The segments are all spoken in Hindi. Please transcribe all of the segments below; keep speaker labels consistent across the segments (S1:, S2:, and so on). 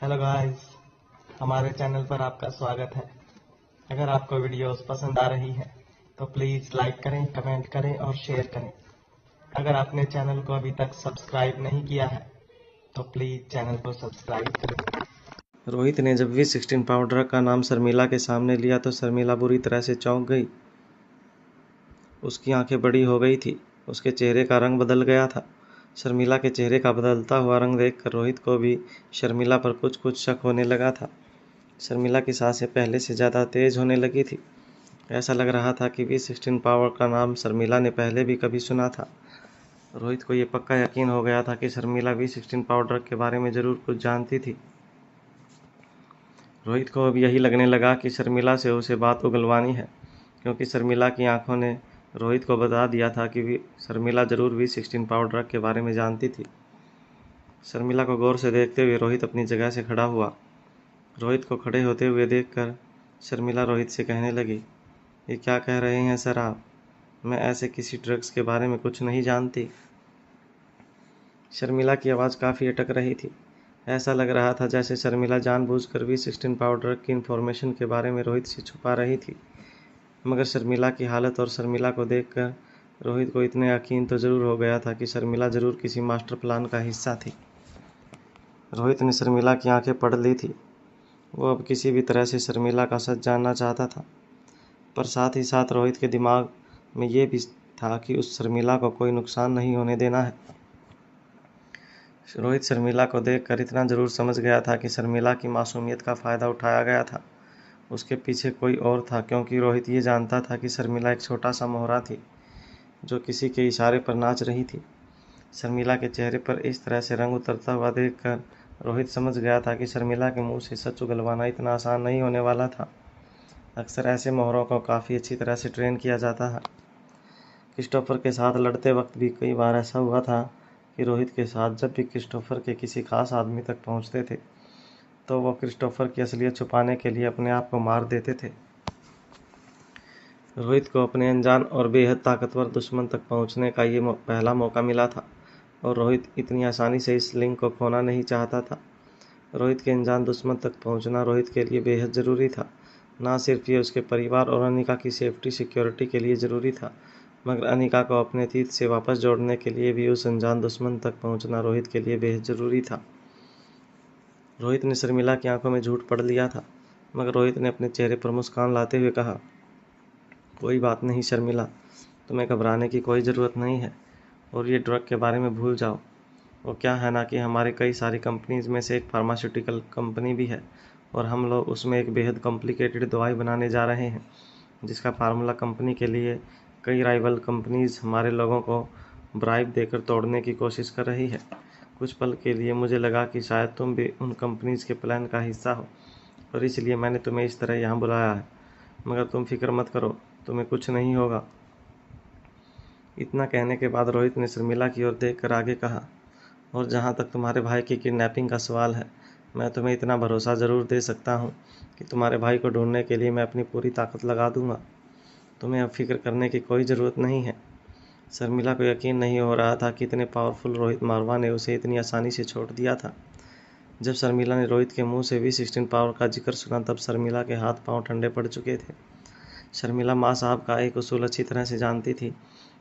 S1: हेलो गाइस, हमारे चैनल पर आपका स्वागत है। अगर आपको वीडियोस पसंद आ रही है तो प्लीज़ लाइक करें, कमेंट करें और शेयर करें। अगर आपने चैनल को अभी तक सब्सक्राइब नहीं किया है तो प्लीज़ चैनल को सब्सक्राइब करें।
S2: रोहित ने जब V16 पाउडर का नाम शर्मिला के सामने लिया तो शर्मिला बुरी तरह से चौंक गई। उसकी आंखें बड़ी हो गई थी, उसके चेहरे का रंग बदल गया था। शर्मिला के चेहरे का बदलता हुआ रंग देखकर रोहित को भी शर्मिला पर कुछ कुछ शक होने लगा था। शर्मिला की सांसें पहले से ज़्यादा तेज होने लगी थी। ऐसा लग रहा था कि V16 पाउडर का नाम शर्मिला ने पहले भी कभी सुना था। रोहित को ये पक्का यकीन हो गया था कि शर्मिला V16 पाउडर के बारे में ज़रूर कुछ जानती थी। रोहित को अब यही लगने लगा कि शर्मिला से उसे बात उगलवानी है, क्योंकि शर्मिला की आंखों ने रोहित को बता दिया था कि शर्मिला जरूर V16 पाउडर के बारे में जानती थी। शर्मिला को गौर से देखते हुए रोहित अपनी जगह से खड़ा हुआ। रोहित को खड़े होते हुए देखकर शर्मिला रोहित से कहने लगी, ये क्या कह रहे हैं सर आप? मैं ऐसे किसी ड्रग्स के बारे में कुछ नहीं जानती। शर्मिला की आवाज़ काफ़ी अटक रही थी। ऐसा लग रहा था जैसे शर्मिला जानबूझकर V16 पाउडर की इन्फॉर्मेशन के बारे में रोहित से छुपा रही थी। मगर शर्मिला की हालत और शर्मिला को देखकर रोहित को इतने यकीन तो ज़रूर हो गया था कि शर्मिला ज़रूर किसी मास्टर प्लान का हिस्सा थी। रोहित ने शर्मिला की आंखें पढ़ ली थी। वो अब किसी भी तरह से शर्मिला का सच जानना चाहता था, पर साथ ही साथ रोहित के दिमाग में ये भी था कि उस शर्मिला को कोई नुकसान नहीं होने देना है। रोहित शर्मिला को देखकर इतना ज़रूर समझ गया था कि शर्मिला की मासूमियत का फ़ायदा उठाया गया था। उसके पीछे कोई और था, क्योंकि रोहित ये जानता था कि शर्मिला एक छोटा सा मोहरा थी जो किसी के इशारे पर नाच रही थी। शर्मिला के चेहरे पर इस तरह से रंग उतरता हुआ देखकर रोहित समझ गया था कि शर्मिला के मुंह से सच उगलवाना इतना आसान नहीं होने वाला था। अक्सर ऐसे मोहरों को काफ़ी अच्छी तरह से ट्रेन किया जाता है। क्रिस्टोफर के साथ लड़ते वक्त भी कई बार ऐसा हुआ था कि रोहित के साथ जब भी क्रिस्टोफर के किसी खास आदमी तक पहुंचते थे तो वो क्रिस्टोफर की असलियत छुपाने के लिए अपने आप को मार देते थे। रोहित को अपने अनजान और बेहद ताकतवर दुश्मन तक पहुंचने का ये पहला मौका मिला था, और रोहित इतनी आसानी से इस लिंक को खोना नहीं चाहता था। रोहित के अनजान दुश्मन तक पहुंचना रोहित के लिए बेहद ज़रूरी था। ना सिर्फ ये उसके परिवार और अनिका की सेफ्टी सिक्योरिटी के लिए ज़रूरी था, मगर अनिका को अपने अतीत से वापस जोड़ने के लिए भी उस अनजान दुश्मन तक पहुंचना रोहित के लिए बेहद ज़रूरी था। रोहित ने शर्मिला की आंखों में झूठ पढ़ लिया था, मगर रोहित ने अपने चेहरे पर मुस्कान लाते हुए कहा, कोई बात नहीं शर्मिला, तुम्हें घबराने की कोई ज़रूरत नहीं है, और ये ड्रग के बारे में भूल जाओ। वो क्या है ना कि हमारे कई सारी कंपनीज में से एक फार्मास्यूटिकल कंपनी भी है, और हम लोग उसमें एक बेहद कॉम्प्लिकेटेड दवाई बनाने जा रहे हैं, जिसका फार्मूला कंपनी के लिए कई राइवल कंपनीज हमारे लोगों को ब्राइब देकर तोड़ने की कोशिश कर रही है। कुछ पल के लिए मुझे लगा कि शायद तुम भी उन कंपनीज के प्लान का हिस्सा हो, और इसलिए मैंने तुम्हें इस तरह यहाँ बुलाया है। मगर तुम फिक्र मत करो, तुम्हें कुछ नहीं होगा। इतना कहने के बाद रोहित ने शर्मिला की ओर देखकर आगे कहा, और जहाँ तक तुम्हारे भाई की किडनैपिंग का सवाल है, मैं तुम्हें इतना भरोसा ज़रूर दे सकता हूँ कि तुम्हारे भाई को ढूंढने के लिए मैं अपनी पूरी ताकत लगा दूंगा। तुम्हें अब फिक्र करने की कोई ज़रूरत नहीं है। शर्मिला को यकीन नहीं हो रहा था कि इतने पावरफुल रोहित मारवा ने उसे इतनी आसानी से छोड़ दिया था। जब शर्मिला ने रोहित के मुंह से V16 पावर का जिक्र सुना तब शर्मिला के हाथ पांव ठंडे पड़ चुके थे। शर्मिला माँ साहब का एक उसूल अच्छी तरह से जानती थी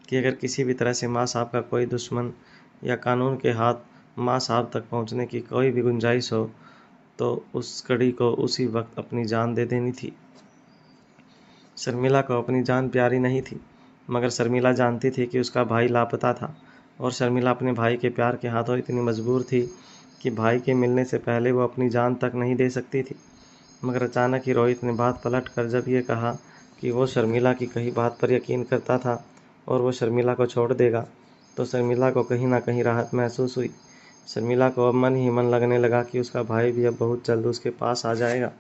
S2: कि अगर किसी भी तरह से माँ साहब का कोई दुश्मन या कानून के हाथ माँ साहब तक पहुंचने की कोई भी गुंजाइश हो तो उस कड़ी को उसी वक्त अपनी जान दे देनी थी। शर्मिला को अपनी जान प्यारी नहीं थी, मगर शर्मिला जानती थी कि उसका भाई लापता था, और शर्मिला अपने भाई के प्यार के हाथों इतनी मजबूर थी कि भाई के मिलने से पहले वो अपनी जान तक नहीं दे सकती थी। मगर अचानक ही रोहित ने बात पलट कर जब ये कहा कि वो शर्मिला की कही बात पर यकीन करता था और वो शर्मिला को छोड़ देगा, तो शर्मिला को कहीं ना कहीं राहत महसूस हुई। शर्मिला को अब मन ही मन लगने लगा कि उसका भाई भी अब बहुत जल्द उसके पास आ जाएगा।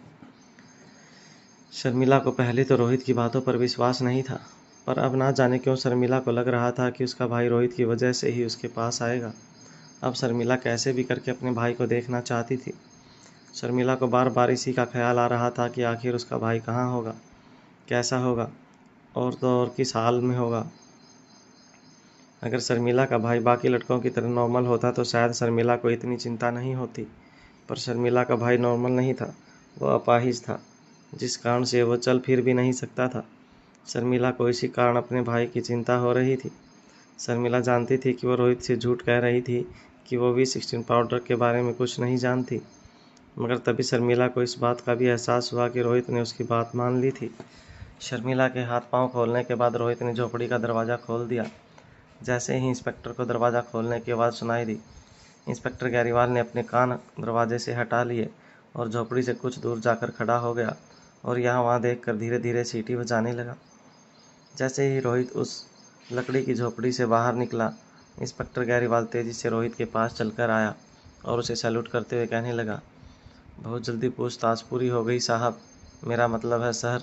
S2: शर्मिला को पहले तो रोहित की बातों पर विश्वास नहीं था, पर अब ना जाने क्यों शर्मिला को लग रहा था कि उसका भाई रोहित की वजह से ही उसके पास आएगा। अब शर्मिला कैसे भी करके अपने भाई को देखना चाहती थी। शर्मिला को बार बार इसी का ख्याल आ रहा था कि आखिर उसका भाई कहाँ होगा, कैसा होगा, और तो और किस हाल में होगा। अगर शर्मिला का भाई बाकी लड़कों की तरह नॉर्मल होता तो शायद शर्मिला को इतनी चिंता नहीं होती, पर शर्मिला का भाई नॉर्मल नहीं था, वो अपाहिज था, जिस कारण से वो चल फिर भी नहीं सकता था। शर्मिला को इसी कारण अपने भाई की चिंता हो रही थी। शर्मिला जानती थी कि वो रोहित से झूठ कह रही थी कि वो V16 पाउडर के बारे में कुछ नहीं जानती, मगर तभी शर्मिला को इस बात का भी एहसास हुआ कि रोहित ने उसकी बात मान ली थी। शर्मिला के हाथ पांव खोलने के बाद रोहित ने झोपड़ी का दरवाज़ा खोल दिया। जैसे ही इंस्पेक्टर को दरवाज़ा खोलने की आवाज़ सुनाई दी, इंस्पेक्टर गैरीवाल ने अपने कान दरवाजे से हटा लिए और झोपड़ी से कुछ दूर जाकर खड़ा हो गया और यहाँ वहाँ देखकर धीरे धीरे सीटी बजाने लगा। जैसे ही रोहित उस लकड़ी की झोपड़ी से बाहर निकला, इंस्पेक्टर गैरीवाल तेज़ी से रोहित के पास चलकर आया और उसे सैल्यूट करते हुए कहने लगा, बहुत जल्दी पूछताछ पूरी हो गई साहब, मेरा मतलब है सर।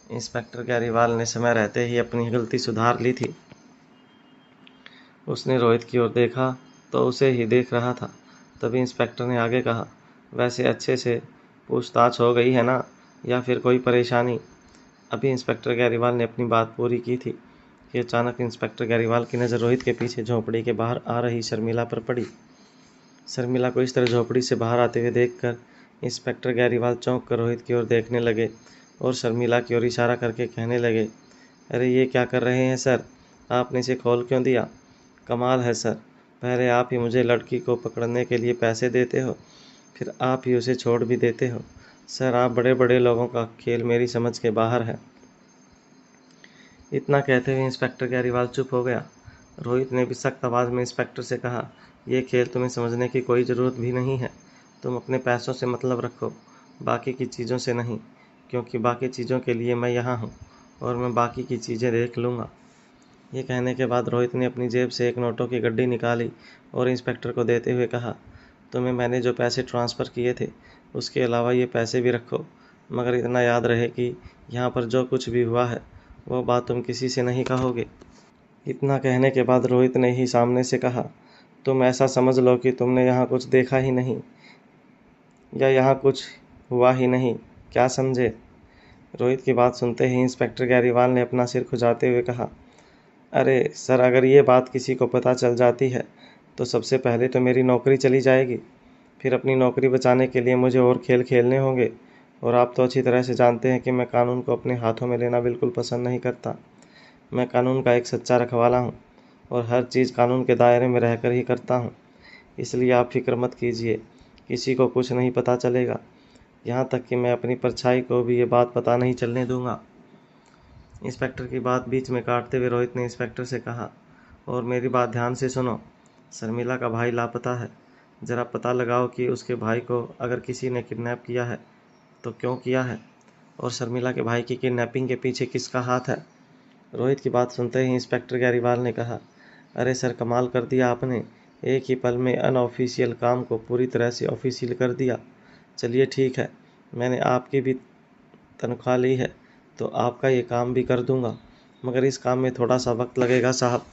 S2: इंस्पेक्टर गैरीवाल ने समय रहते ही अपनी गलती सुधार ली थी। उसने रोहित की ओर देखा तो उसे ही देख रहा था। तभी इंस्पेक्टर ने आगे कहा, वैसे अच्छे से पूछताछ हो गई है ना, या फिर कोई परेशानी? अभी इंस्पेक्टर गैरीवाल ने अपनी बात पूरी की थी कि अचानक इंस्पेक्टर गैरीवाल की नज़र रोहित के पीछे झोपड़ी के बाहर आ रही शर्मिला पर पड़ी। शर्मिला को इस तरह झोपड़ी से बाहर आते हुए देखकर इंस्पेक्टर गैरीवाल चौंक कर रोहित की ओर देखने लगे और शर्मिला की ओर इशारा करके कहने लगे, अरे ये क्या कर रहे हैं सर, आपने इसे खोल क्यों दिया? कमाल है सर, पहले आप ही मुझे लड़की को पकड़ने के लिए पैसे देते हो, फिर आप ही उसे छोड़ भी देते हो। सर, आप बड़े बड़े लोगों का खेल मेरी समझ के बाहर है। इतना कहते हुए इंस्पेक्टर गैरीवाल चुप हो गया। रोहित ने भी सख्त आवाज़ में इंस्पेक्टर से कहा, यह खेल तुम्हें समझने की कोई ज़रूरत भी नहीं है। तुम अपने पैसों से मतलब रखो, बाकी की चीज़ों से नहीं, क्योंकि बाकी चीज़ों के लिए मैं यहाँ हूँ और मैं बाकी की चीज़ें देख लूँगा। ये कहने के बाद रोहित ने अपनी जेब से एक नोटों की गड्डी निकाली और इंस्पेक्टर को देते हुए कहा, तुम्हें मैंने जो पैसे ट्रांसफ़र किए थे उसके अलावा ये पैसे भी रखो, मगर इतना याद रहे कि यहाँ पर जो कुछ भी हुआ है वो बात तुम किसी से नहीं कहोगे। इतना कहने के बाद रोहित ने ही सामने से कहा, तुम ऐसा समझ लो कि तुमने यहाँ कुछ देखा ही नहीं या यहाँ कुछ हुआ ही नहीं, क्या समझे? रोहित की बात सुनते ही इंस्पेक्टर गैरीवाल ने अपना सिर खुजाते हुए कहा, अरे सर, अगर ये बात किसी को पता चल जाती है तो सबसे पहले तो मेरी नौकरी चली जाएगी, फिर अपनी नौकरी बचाने के लिए मुझे और खेल खेलने होंगे, और आप तो अच्छी तरह से जानते हैं कि मैं कानून को अपने हाथों में लेना बिल्कुल पसंद नहीं करता। मैं कानून का एक सच्चा रखवाला हूँ और हर चीज़ कानून के दायरे में रहकर ही करता हूँ, इसलिए आप फिक्र मत कीजिए, किसी को कुछ नहीं पता चलेगा, यहाँ तक कि मैं अपनी परछाई को भी ये बात पता नहीं चलने दूँगा। इंस्पेक्टर की बात बीच में काटते हुए रोहित ने इंस्पेक्टर से कहा, और मेरी बात ध्यान से सुनो, शर्मिला का भाई लापता है, ज़रा पता लगाओ कि उसके भाई को अगर किसी ने किडनैप किया है तो क्यों किया है, और शर्मिला के भाई की किडनैपिंग के पीछे किसका हाथ है। रोहित की बात सुनते ही इंस्पेक्टर गैरीवाल ने कहा, अरे सर, कमाल कर दिया आपने, एक ही पल में अनऑफिशियल काम को पूरी तरह से ऑफिशियल कर दिया। चलिए ठीक है, मैंने आपकी भी तनख्वाह ली है तो आपका ये काम भी कर दूंगा, मगर इस काम में थोड़ा सा वक्त लगेगा साहब।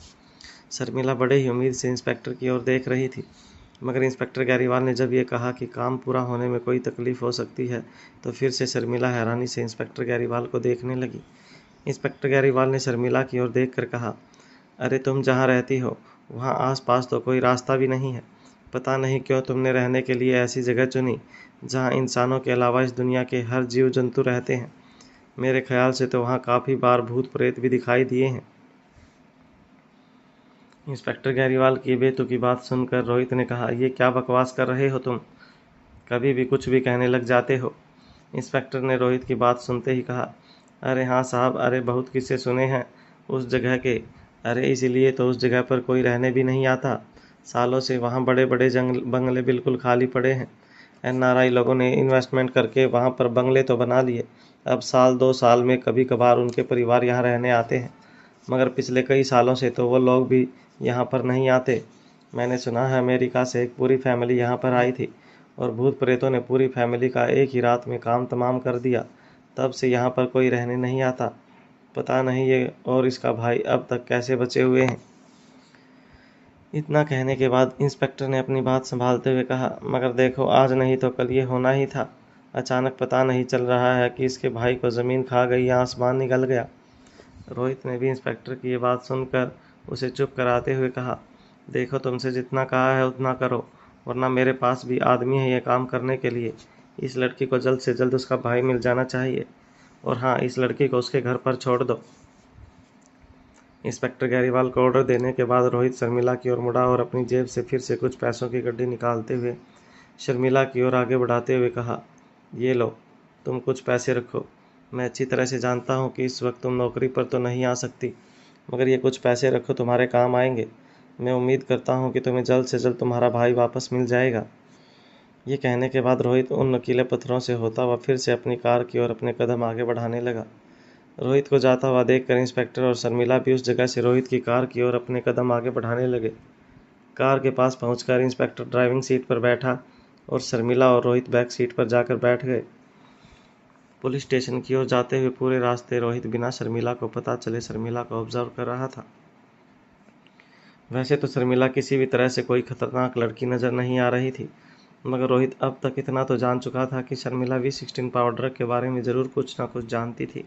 S2: शर्मिला बड़े ही उम्मीद से इंस्पेक्टर की ओर देख रही थी, मगर इंस्पेक्टर गैरीवाल ने जब ये कहा कि काम पूरा होने में कोई तकलीफ़ हो सकती है तो फिर से शर्मिला हैरानी से इंस्पेक्टर गैरीवाल को देखने लगी। इंस्पेक्टर गैरीवाल ने शर्मिला की ओर देखकर कहा, अरे तुम जहाँ रहती हो वहाँ आसपास तो कोई रास्ता भी नहीं है, पता नहीं क्यों तुमने रहने के लिए ऐसी जगह चुनी जहाँ इंसानों के अलावा इस दुनिया के हर जीव जंतु रहते हैं। मेरे ख्याल से तो वहाँ काफ़ी बार भूत प्रेत भी दिखाई दिए हैं। इंस्पेक्टर गैरीवाल की बेतुकी बात सुनकर रोहित ने कहा, ये क्या बकवास कर रहे हो तुम, कभी भी कुछ भी कहने लग जाते हो। इंस्पेक्टर ने रोहित की बात सुनते ही कहा, अरे हाँ साहब, अरे बहुत किस्से सुने हैं उस जगह के, अरे इसीलिए तो उस जगह पर कोई रहने भी नहीं आता, सालों से वहाँ बड़े बड़े बंगले बिल्कुल खाली पड़े हैं। NRI लोगों ने इन्वेस्टमेंट करके वहाँ पर बंगले तो बना लिए, अब साल 2 साल में कभी कभार उनके परिवार यहाँ रहने आते हैं, मगर पिछले कई सालों से तो वो लोग भी यहाँ पर नहीं आते। मैंने सुना है अमेरिका से एक पूरी फैमिली यहाँ पर आई थी और भूत प्रेतों ने पूरी फैमिली का एक ही रात में काम तमाम कर दिया, तब से यहाँ पर कोई रहने नहीं आता। पता नहीं ये और इसका भाई अब तक कैसे बचे हुए हैं। इतना कहने के बाद इंस्पेक्टर ने अपनी बात संभालते हुए कहा, मगर देखो, आज नहीं तो कल ये होना ही था। अचानक पता नहीं चल रहा है कि इसके भाई को ज़मीन खा गई या आसमान निगल गया। रोहित ने भी इंस्पेक्टर की ये बात सुनकर उसे चुप कराते हुए कहा, देखो, तुमसे जितना कहा है उतना करो वरना मेरे पास भी आदमी है ये काम करने के लिए। इस लड़की को जल्द से जल्द उसका भाई मिल जाना चाहिए, और हाँ, इस लड़की को उसके घर पर छोड़ दो। इंस्पेक्टर गैरीवाल को ऑर्डर देने के बाद रोहित शर्मिला की ओर मुड़ा और अपनी जेब से फिर से कुछ पैसों की गड्डी निकालते हुए शर्मिला की ओर आगे बढ़ाते हुए कहा, ये लो, तुम कुछ पैसे रखो। मैं अच्छी तरह से जानता हूँ कि इस वक्त तुम नौकरी पर तो नहीं आ सकती, मगर ये कुछ पैसे रखो, तुम्हारे काम आएंगे। मैं उम्मीद करता हूँ कि तुम्हें जल्द से जल्द तुम्हारा भाई वापस मिल जाएगा। ये कहने के बाद रोहित उन नुकीले पत्थरों से होता हुआ फिर से अपनी कार की ओर अपने कदम आगे बढ़ाने लगा। रोहित को जाता हुआ देखकर इंस्पेक्टर और शर्मिला भी उस जगह से रोहित की कार की ओर अपने कदम आगे बढ़ाने लगे। कार के पास पहुंचकर इंस्पेक्टर ड्राइविंग सीट पर बैठा और शर्मिला और रोहित बैक सीट पर जाकर बैठ गए। पुलिस स्टेशन की ओर जाते हुए पूरे रास्ते रोहित बिना शर्मिला को पता चले शर्मिला को ऑब्जर्व कर रहा था। वैसे तो शर्मिला किसी भी तरह से कोई खतरनाक लड़की नजर नहीं आ रही थी, मगर रोहित अब तक इतना तो जान चुका था कि शर्मिला V16 पाउडर के बारे में ज़रूर कुछ ना कुछ जानती थी।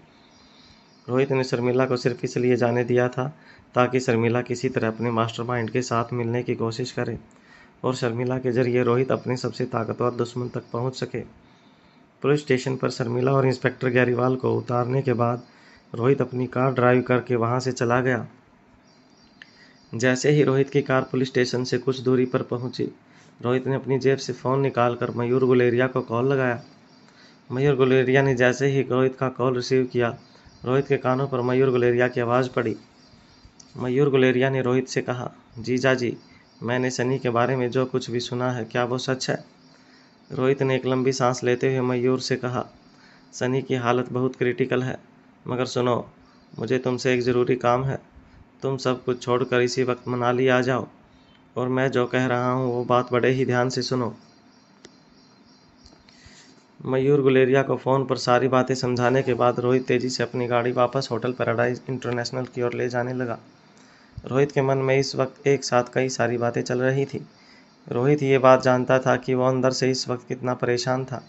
S2: रोहित ने शर्मिला को सिर्फ इसलिए जाने दिया था ताकि शर्मिला किसी तरह अपने मास्टरमाइंड के साथ मिलने की कोशिश करे और शर्मिला के जरिए रोहित अपने सबसे ताकतवर दुश्मन तक पहुंच सके। पुलिस स्टेशन पर शर्मिला और इंस्पेक्टर गैरीवाल को उतारने के बाद रोहित अपनी कार ड्राइव करके वहां से चला गया। जैसे ही रोहित की कार पुलिस स्टेशन से कुछ दूरी पर पहुंची, रोहित ने अपनी जेब से फ़ोन निकालकर मयूर गुलेरिया को कॉल लगाया। मयूर गुलेरिया ने जैसे ही रोहित का कॉल रिसीव किया, रोहित के कानों पर मयूर गुलेरिया की आवाज़ पड़ी। मयूर गुलेरिया ने रोहित से कहा, जीजा जी, मैंने सनी के बारे में जो कुछ भी सुना है, क्या वो सच है? रोहित ने एक लंबी सांस लेते हुए मयूर से कहा, सनी की हालत बहुत क्रिटिकल है, मगर सुनो, मुझे तुमसे एक ज़रूरी काम है। तुम सब कुछ छोड़कर इसी वक्त मनाली आ जाओ, और मैं जो कह रहा हूँ वो बात बड़े ही ध्यान से सुनो। मयूर गुलेरिया को फ़ोन पर सारी बातें समझाने के बाद रोहित तेज़ी से अपनी गाड़ी वापस होटल पैराडाइज इंटरनेशनल की ओर ले जाने लगा। रोहित के मन में इस वक्त एक साथ कई सारी बातें चल रही थी। रोहित ये बात जानता था कि वो अंदर से इस वक्त कितना परेशान था,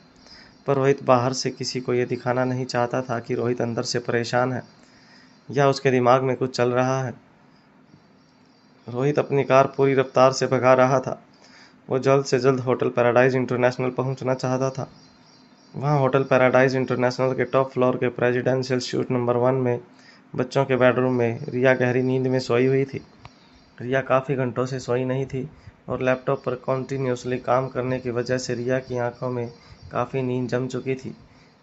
S2: पर रोहित बाहर से किसी को ये दिखाना नहीं चाहता था कि रोहित अंदर से परेशान है या उसके दिमाग में कुछ चल रहा है। रोहित अपनी कार पूरी रफ्तार से भगा रहा था। वो जल्द से जल्द होटल पैराडाइज इंटरनेशनल पहुंचना चाहता था। वहां होटल पैराडाइज इंटरनेशनल के टॉप फ्लोर के प्रेसिडेंशियल सूट नंबर 1 में बच्चों के बेडरूम में रिया गहरी नींद में सोई हुई थी। रिया काफ़ी घंटों से सोई नहीं थी और लैपटॉप पर कॉन्टीन्यूसली काम करने की वजह से रिया की आंखों में काफ़ी नींद जम चुकी थी।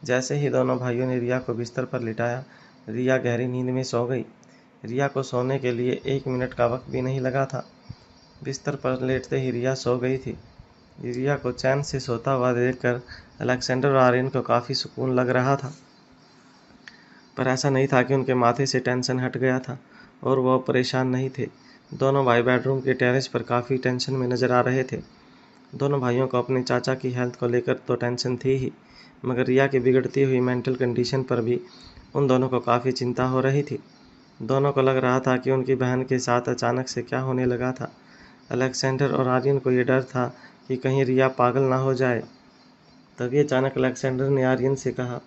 S2: जैसे ही दोनों भाइयों ने रिया को बिस्तर पर लिटाया, रिया गहरी नींद में सो गई। रिया को सोने के लिए 1 मिनट का वक्त भी नहीं लगा था। बिस्तर पर लेटते ही रिया सो गई थी। रिया को चैन से सोता हुआ देखकर अलेक्जेंडर और आर्यन को काफ़ी सुकून लग रहा था, पर ऐसा नहीं था कि उनके माथे से टेंशन हट गया था और वो परेशान नहीं थे। दोनों भाई बेडरूम के टेरेस पर काफ़ी टेंशन में नज़र आ रहे थे। दोनों भाइयों को अपने चाचा की हेल्थ को लेकर तो टेंशन थी ही, मगर रिया की बिगड़ती हुई मेंटल कंडीशन पर भी उन दोनों को काफ़ी चिंता हो रही थी। दोनों को लग रहा था कि उनकी बहन के साथ अचानक से क्या होने लगा था। अलेक्जेंडर और आर्यन को ये डर था कि कहीं रिया पागल ना हो जाए। तभी अचानक अलेक्जेंडर ने आर्यन से कहा,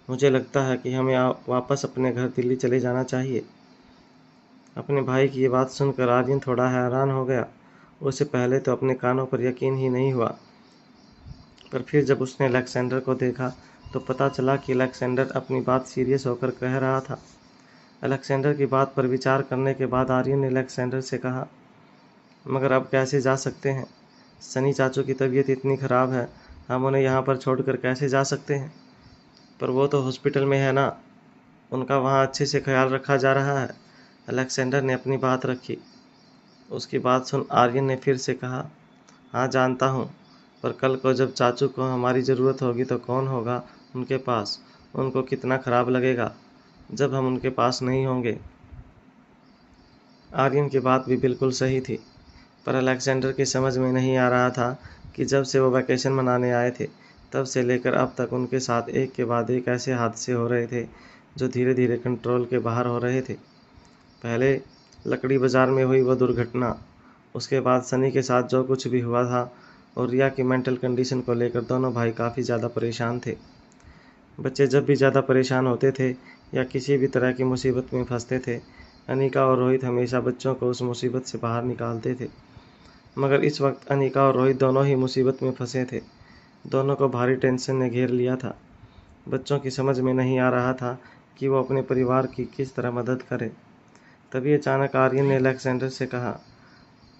S2: मुझे लगता है कि हमें वापस अपने घर दिल्ली चले जाना चाहिए। अपने भाई की ये बात सुनकर आर्यन थोड़ा हैरान हो गया। उसे पहले तो अपने कानों पर यकीन ही नहीं हुआ, पर फिर जब उसने अलेक्जेंडर को देखा तो पता चला कि अलेक्जेंडर अपनी बात सीरियस होकर कह रहा था। अलेक्जेंडर की बात पर विचार करने के बाद आर्यन ने अलेक्जेंडर से कहा, मगर अब कैसे जा सकते हैं? सनी चाचू की तबीयत इतनी ख़राब है, हम उन्हें यहाँ पर छोड़कर कैसे जा सकते हैं? पर वो तो हॉस्पिटल में है ना, उनका वहाँ अच्छे से ख्याल रखा जा रहा है। अलेक्जेंडर ने अपनी बात रखी। उसकी बात सुन आर्यन ने फिर से कहा, हाँ जानता हूँ, पर कल को जब चाचू को हमारी ज़रूरत होगी तो कौन होगा उनके पास? उनको कितना ख़राब लगेगा जब हम उनके पास नहीं होंगे। आर्यन की बात भी बिल्कुल सही थी, पर अलेक्जेंडर की समझ में नहीं आ रहा था कि जब से वो वैकेशन मनाने आए थे तब से लेकर अब तक उनके साथ एक के बाद एक ऐसे हादसे हो रहे थे जो धीरे धीरे कंट्रोल के बाहर हो रहे थे। पहले लकड़ी बाज़ार में हुई वो दुर्घटना, उसके बाद सनी के साथ जो कुछ भी हुआ था, और रिया की मेंटल कंडीशन को लेकर दोनों भाई काफ़ी ज़्यादा परेशान थे। बच्चे जब भी ज़्यादा परेशान होते थे या किसी भी तरह की मुसीबत में फंसते थे, अनिका और रोहित हमेशा बच्चों को उस मुसीबत से बाहर निकालते थे। मगर इस वक्त अनिका और रोहित दोनों ही मुसीबत में फंसे थे। दोनों को भारी टेंशन ने घेर लिया था। बच्चों की समझ में नहीं आ रहा था कि वो अपने परिवार की किस तरह मदद करे। तभी अचानक आर्यन ने अलेक्जेंडर से कहा,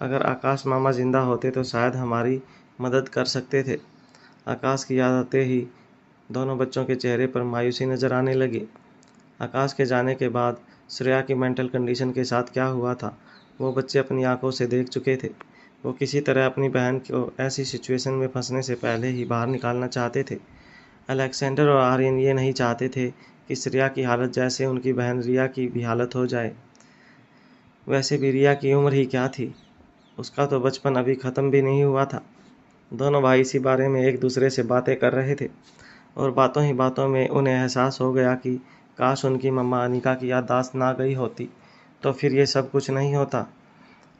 S2: अगर आकाश मामा जिंदा होते तो शायद हमारी मदद कर सकते थे। आकाश की याद आते ही दोनों बच्चों के चेहरे पर मायूसी नजर आने लगी। आकाश के जाने के बाद श्रेया की मेंटल कंडीशन के साथ क्या हुआ था, वो बच्चे अपनी आंखों से देख चुके थे। वो किसी तरह अपनी बहन को ऐसी सिचुएशन में फंसने से पहले ही बाहर निकालना चाहते थे। अलेक्जेंडर और आर्यन ये नहीं चाहते थे कि श्रेया की हालत जैसे उनकी बहन रिया की भी हालत हो जाए। वैसे भी रिया की उम्र ही क्या थी, उसका तो बचपन अभी ख़त्म भी नहीं हुआ था। दोनों भाई इसी बारे में एक दूसरे से बातें कर रहे थे और बातों ही बातों में उन्हें एहसास हो गया कि काश उनकी मम्मा अनिका की याददाश्त ना गई होती तो फिर ये सब कुछ नहीं होता।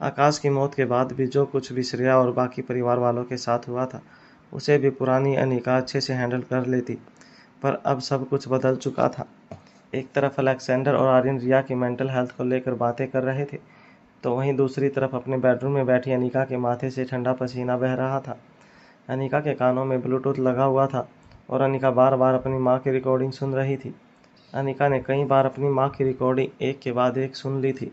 S2: आकाश की मौत के बाद भी जो कुछ भी श्रेया और बाकी परिवार वालों के साथ हुआ था, उसे भी पुरानी अनिका अच्छे से हैंडल कर लेती, पर अब सब कुछ बदल चुका था। एक तरफ अलेक्जेंडर और आर्यन रिया की मेंटल हेल्थ को लेकर बातें कर रहे थे, तो वहीं दूसरी तरफ अपने बेडरूम में बैठी अनिका के माथे से ठंडा पसीना बह रहा था। अनिका के कानों में ब्लूटूथ लगा हुआ था और अनिका बार बार अपनी माँ की रिकॉर्डिंग सुन रही थी। अनिका ने कई बार अपनी माँ की रिकॉर्डिंग एक के बाद एक सुन ली थी।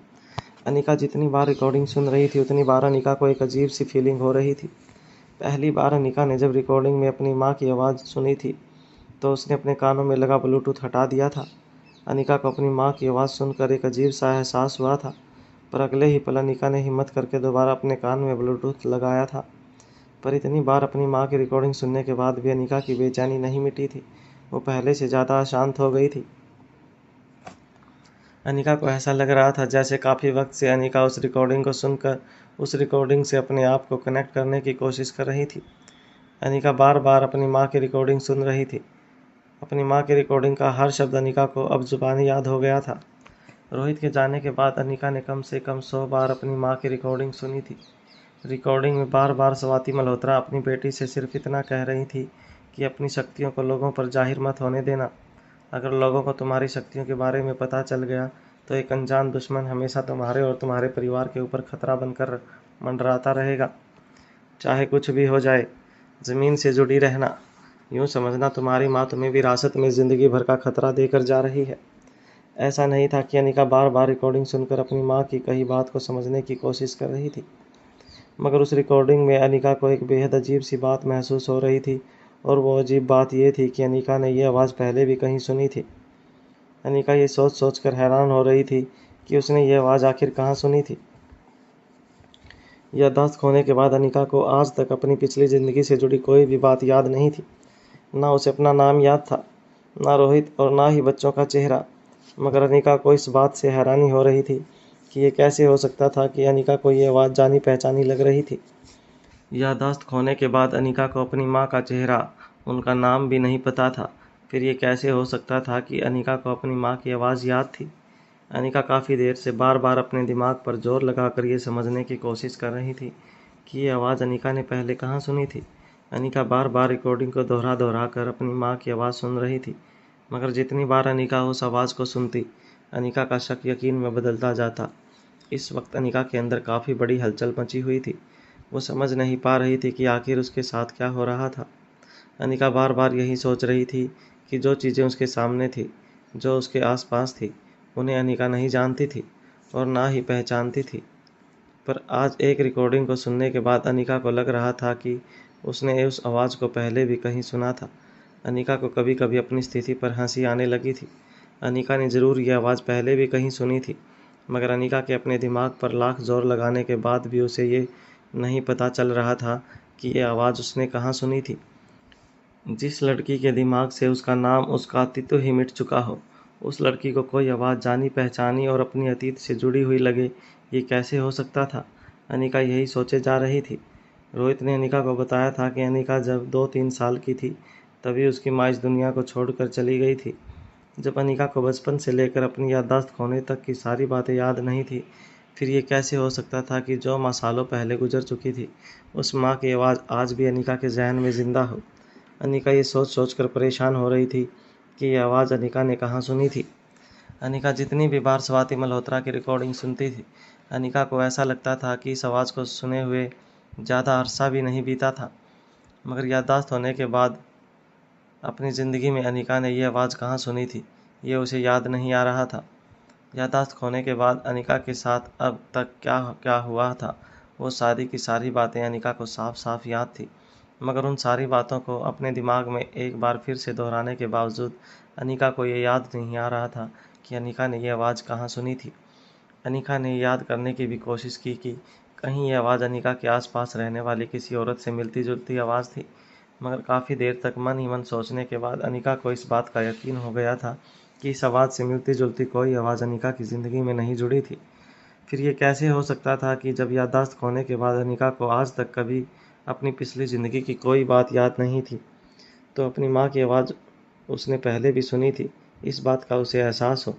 S2: अनिका जितनी बार रिकॉर्डिंग सुन रही थी उतनी बार अनिका को एक अजीब सी फीलिंग हो रही थी। पहली बार अनिका ने जब रिकॉर्डिंग में अपनी माँ की आवाज़ सुनी थी तो उसने अपने कानों में लगा ब्लूटूथ हटा दिया था। अनिका को अपनी माँ की आवाज़ सुनकर एक अजीब सा एहसास हुआ था, पर अगले ही पल अनिका ने हिम्मत करके दोबारा अपने कान में ब्लूटूथ लगाया था। पर इतनी बार अपनी माँ की रिकॉर्डिंग सुनने के बाद भी अनिका की बेचैनी नहीं मिटी थी। वो पहले से ज़्यादा अशांत हो गई थी। अनिका को ऐसा लग रहा था जैसे काफ़ी वक्त से अनिका उस रिकॉर्डिंग को सुनकर उस रिकॉर्डिंग से अपने आप को कनेक्ट करने की कोशिश कर रही थी। अनिका बार बार अपनी माँ की रिकॉर्डिंग सुन रही थी। अपनी माँ की रिकॉर्डिंग का हर शब्द अनिका को अब जुबानी याद हो गया था। रोहित के जाने के बाद अनिका ने कम से कम 100 बार अपनी माँ की रिकॉर्डिंग सुनी थी। रिकॉर्डिंग में बार बार स्वाति मल्होत्रा अपनी बेटी से सिर्फ इतना कह रही थी कि अपनी शक्तियों को लोगों पर जाहिर मत होने देना। अगर लोगों को तुम्हारी शक्तियों के बारे में पता चल गया तो एक अनजान दुश्मन हमेशा तुम्हारे और तुम्हारे परिवार के ऊपर खतरा बनकर मंडराता रहेगा। चाहे कुछ भी हो जाए, ज़मीन से जुड़ी रहना। यूँ समझना तुम्हारी माँ तुम्हें विरासत में ज़िंदगी भर का खतरा देकर जा रही है। ऐसा नहीं था कि अनिका बार बार रिकॉर्डिंग सुनकर अपनी माँ की कही बात को समझने की कोशिश कर रही थी, मगर उस रिकॉर्डिंग में अनिका को एक बेहद अजीब सी बात महसूस हो रही थी, और वो अजीब बात ये थी कि अनिका ने ये आवाज़ पहले भी कहीं सुनी थी। अनिका ये सोच सोच कर हैरान हो रही थी कि उसने ये आवाज़ आखिर कहाँ सुनी थी। याददाश्त खोने के बाद अनिका को आज तक अपनी पिछली ज़िंदगी से जुड़ी कोई भी बात याद नहीं थी। ना उसे अपना नाम याद था, ना रोहित और ना ही बच्चों का चेहरा। मगर अनिका को इस बात से हैरानी हो रही थी कि ये कैसे हो सकता था कि अनिका को ये आवाज़ जानी पहचानी लग रही थी। याददाश्त खोने के बाद अनिका को अपनी माँ का चेहरा, उनका नाम भी नहीं पता था। फिर ये कैसे हो सकता था कि अनिका को अपनी माँ की आवाज़ याद थी। अनिका काफ़ी देर से बार बार अपने दिमाग पर जोर लगाकर ये समझने की कोशिश कर रही थी कि ये आवाज़ अनिका ने पहले कहाँ सुनी थी। अनिका बार बार रिकॉर्डिंग को दोहरा दोहरा कर अपनी माँ की आवाज़ सुन रही थी, मगर जितनी बार अनिका उस आवाज़ को सुनती, अनिका का शक यकीन में बदलता जाता। इस वक्त अनिका के अंदर काफ़ी बड़ी हलचल मची हुई थी। वो समझ नहीं पा रही थी कि आखिर उसके साथ क्या हो रहा था। अनिका बार बार यही सोच रही थी कि जो चीज़ें उसके सामने थी, जो उसके आसपास थी, उन्हें अनिका नहीं जानती थी और ना ही पहचानती थी। पर आज एक रिकॉर्डिंग को सुनने के बाद अनिका को लग रहा था कि उसने उस आवाज़ को पहले भी कहीं सुना था। अनिका को कभी कभी अपनी स्थिति पर हंसी आने लगी थी। अनिका ने ज़रूर ये आवाज़ पहले भी कहीं सुनी थी, मगर अनिका के अपने दिमाग पर लाख जोर लगाने के बाद भी उसे ये नहीं पता चल रहा था कि ये आवाज़ उसने कहाँ सुनी थी। जिस लड़की के दिमाग से उसका नाम, उसका अस्तित्व ही मिट चुका हो, उस लड़की को कोई आवाज़ जानी पहचानी और अपनी अतीत से जुड़ी हुई लगे, ये कैसे हो सकता था। अनिका यही सोचे जा रही थी। रोहित ने अनिका को बताया था कि अनिका जब 2-3 साल की थी तभी उसकी माँ इस दुनिया को छोड़कर चली गई थी। जब अनिका को बचपन से लेकर अपनी याददाश्त खोने तक की सारी बातें याद नहीं थी, फिर ये कैसे हो सकता था कि जो माँ सालों पहले गुजर चुकी थी, उस माँ की आवाज़ आज भी अनिका के जहन में ज़िंदा हो। अनिका ये सोच सोच कर परेशान हो रही थी कि ये आवाज़ अनिका ने कहाँ सुनी थी। अनिका जितनी भी बार स्वाति मल्होत्रा की रिकॉर्डिंग सुनती थी, अनिका को ऐसा लगता था कि इस आवाज़ को सुने हुए ज़्यादा अरसा भी नहीं बीता था, मगर याददाश्त होने के बाद अपनी ज़िंदगी में अनिका ने ये आवाज़ कहाँ सुनी थी, ये उसे याद नहीं आ रहा था। याददाश्त खोने के बाद अनिका के साथ अब तक क्या क्या हुआ था, वो सारी की सारी बातें अनिका को साफ साफ याद थी, मगर उन सारी बातों को अपने दिमाग में एक बार फिर से दोहराने के बावजूद अनिका को ये याद नहीं आ रहा था कि अनिका ने ये आवाज़ कहाँ सुनी थी। अनिका ने याद करने की भी कोशिश की कि कहीं ये आवाज़ अनिका के आसपास रहने वाली किसी औरत से मिलती जुलती आवाज़ थी, मगर काफ़ी देर तक मन ही मन सोचने के बाद अनिका को इस बात का यकीन हो गया था कि इस आवाज़ से मिलती जुलती कोई आवाज़ अनिका की ज़िंदगी में नहीं जुड़ी थी। फिर ये कैसे हो सकता था कि जब याददाश्त खोने के बाद अनिका को आज तक कभी अपनी पिछली ज़िंदगी की कोई बात याद नहीं थी, तो अपनी माँ की आवाज़ उसने पहले भी सुनी थी, इस बात का उसे एहसास हो।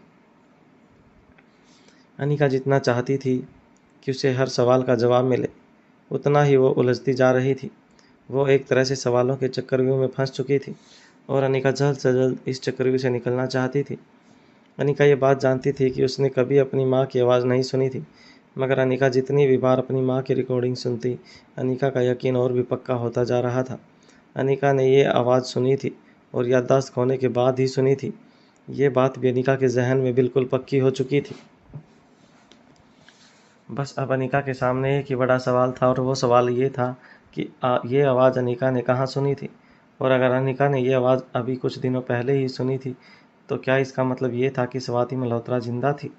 S2: अनिका जितना चाहती थी कि उसे हर सवाल का जवाब मिले, उतना ही वो उलझती जा रही थी। वो एक तरह से सवालों के चक्रव्यूह में फंस चुकी थी और अनिका जल्द से जल्द इस चक्रव्यूह से निकलना चाहती थी। अनिका ये बात जानती थी कि उसने कभी अपनी माँ की आवाज़ नहीं सुनी थी, मगर अनिका जितनी भी बार अपनी माँ की रिकॉर्डिंग सुनती, अनिका का यकीन और भी पक्का होता जा रहा था। अनिका ने ये आवाज़ सुनी थी और याददाश्त खोने के बाद ही सुनी थी। ये बात भी अनिका के जहन में बिल्कुल पक्की हो चुकी थी। बस अब अनिका के सामने एक ही बड़ा सवाल था और वो सवाल ये था कि ये आवाज़ अनिका ने कहाँ सुनी थी, और अगर अनिका ने ये आवाज़ अभी कुछ दिनों पहले ही सुनी थी तो क्या इसका मतलब ये था कि स्वाति मल्होत्रा जिंदा थी।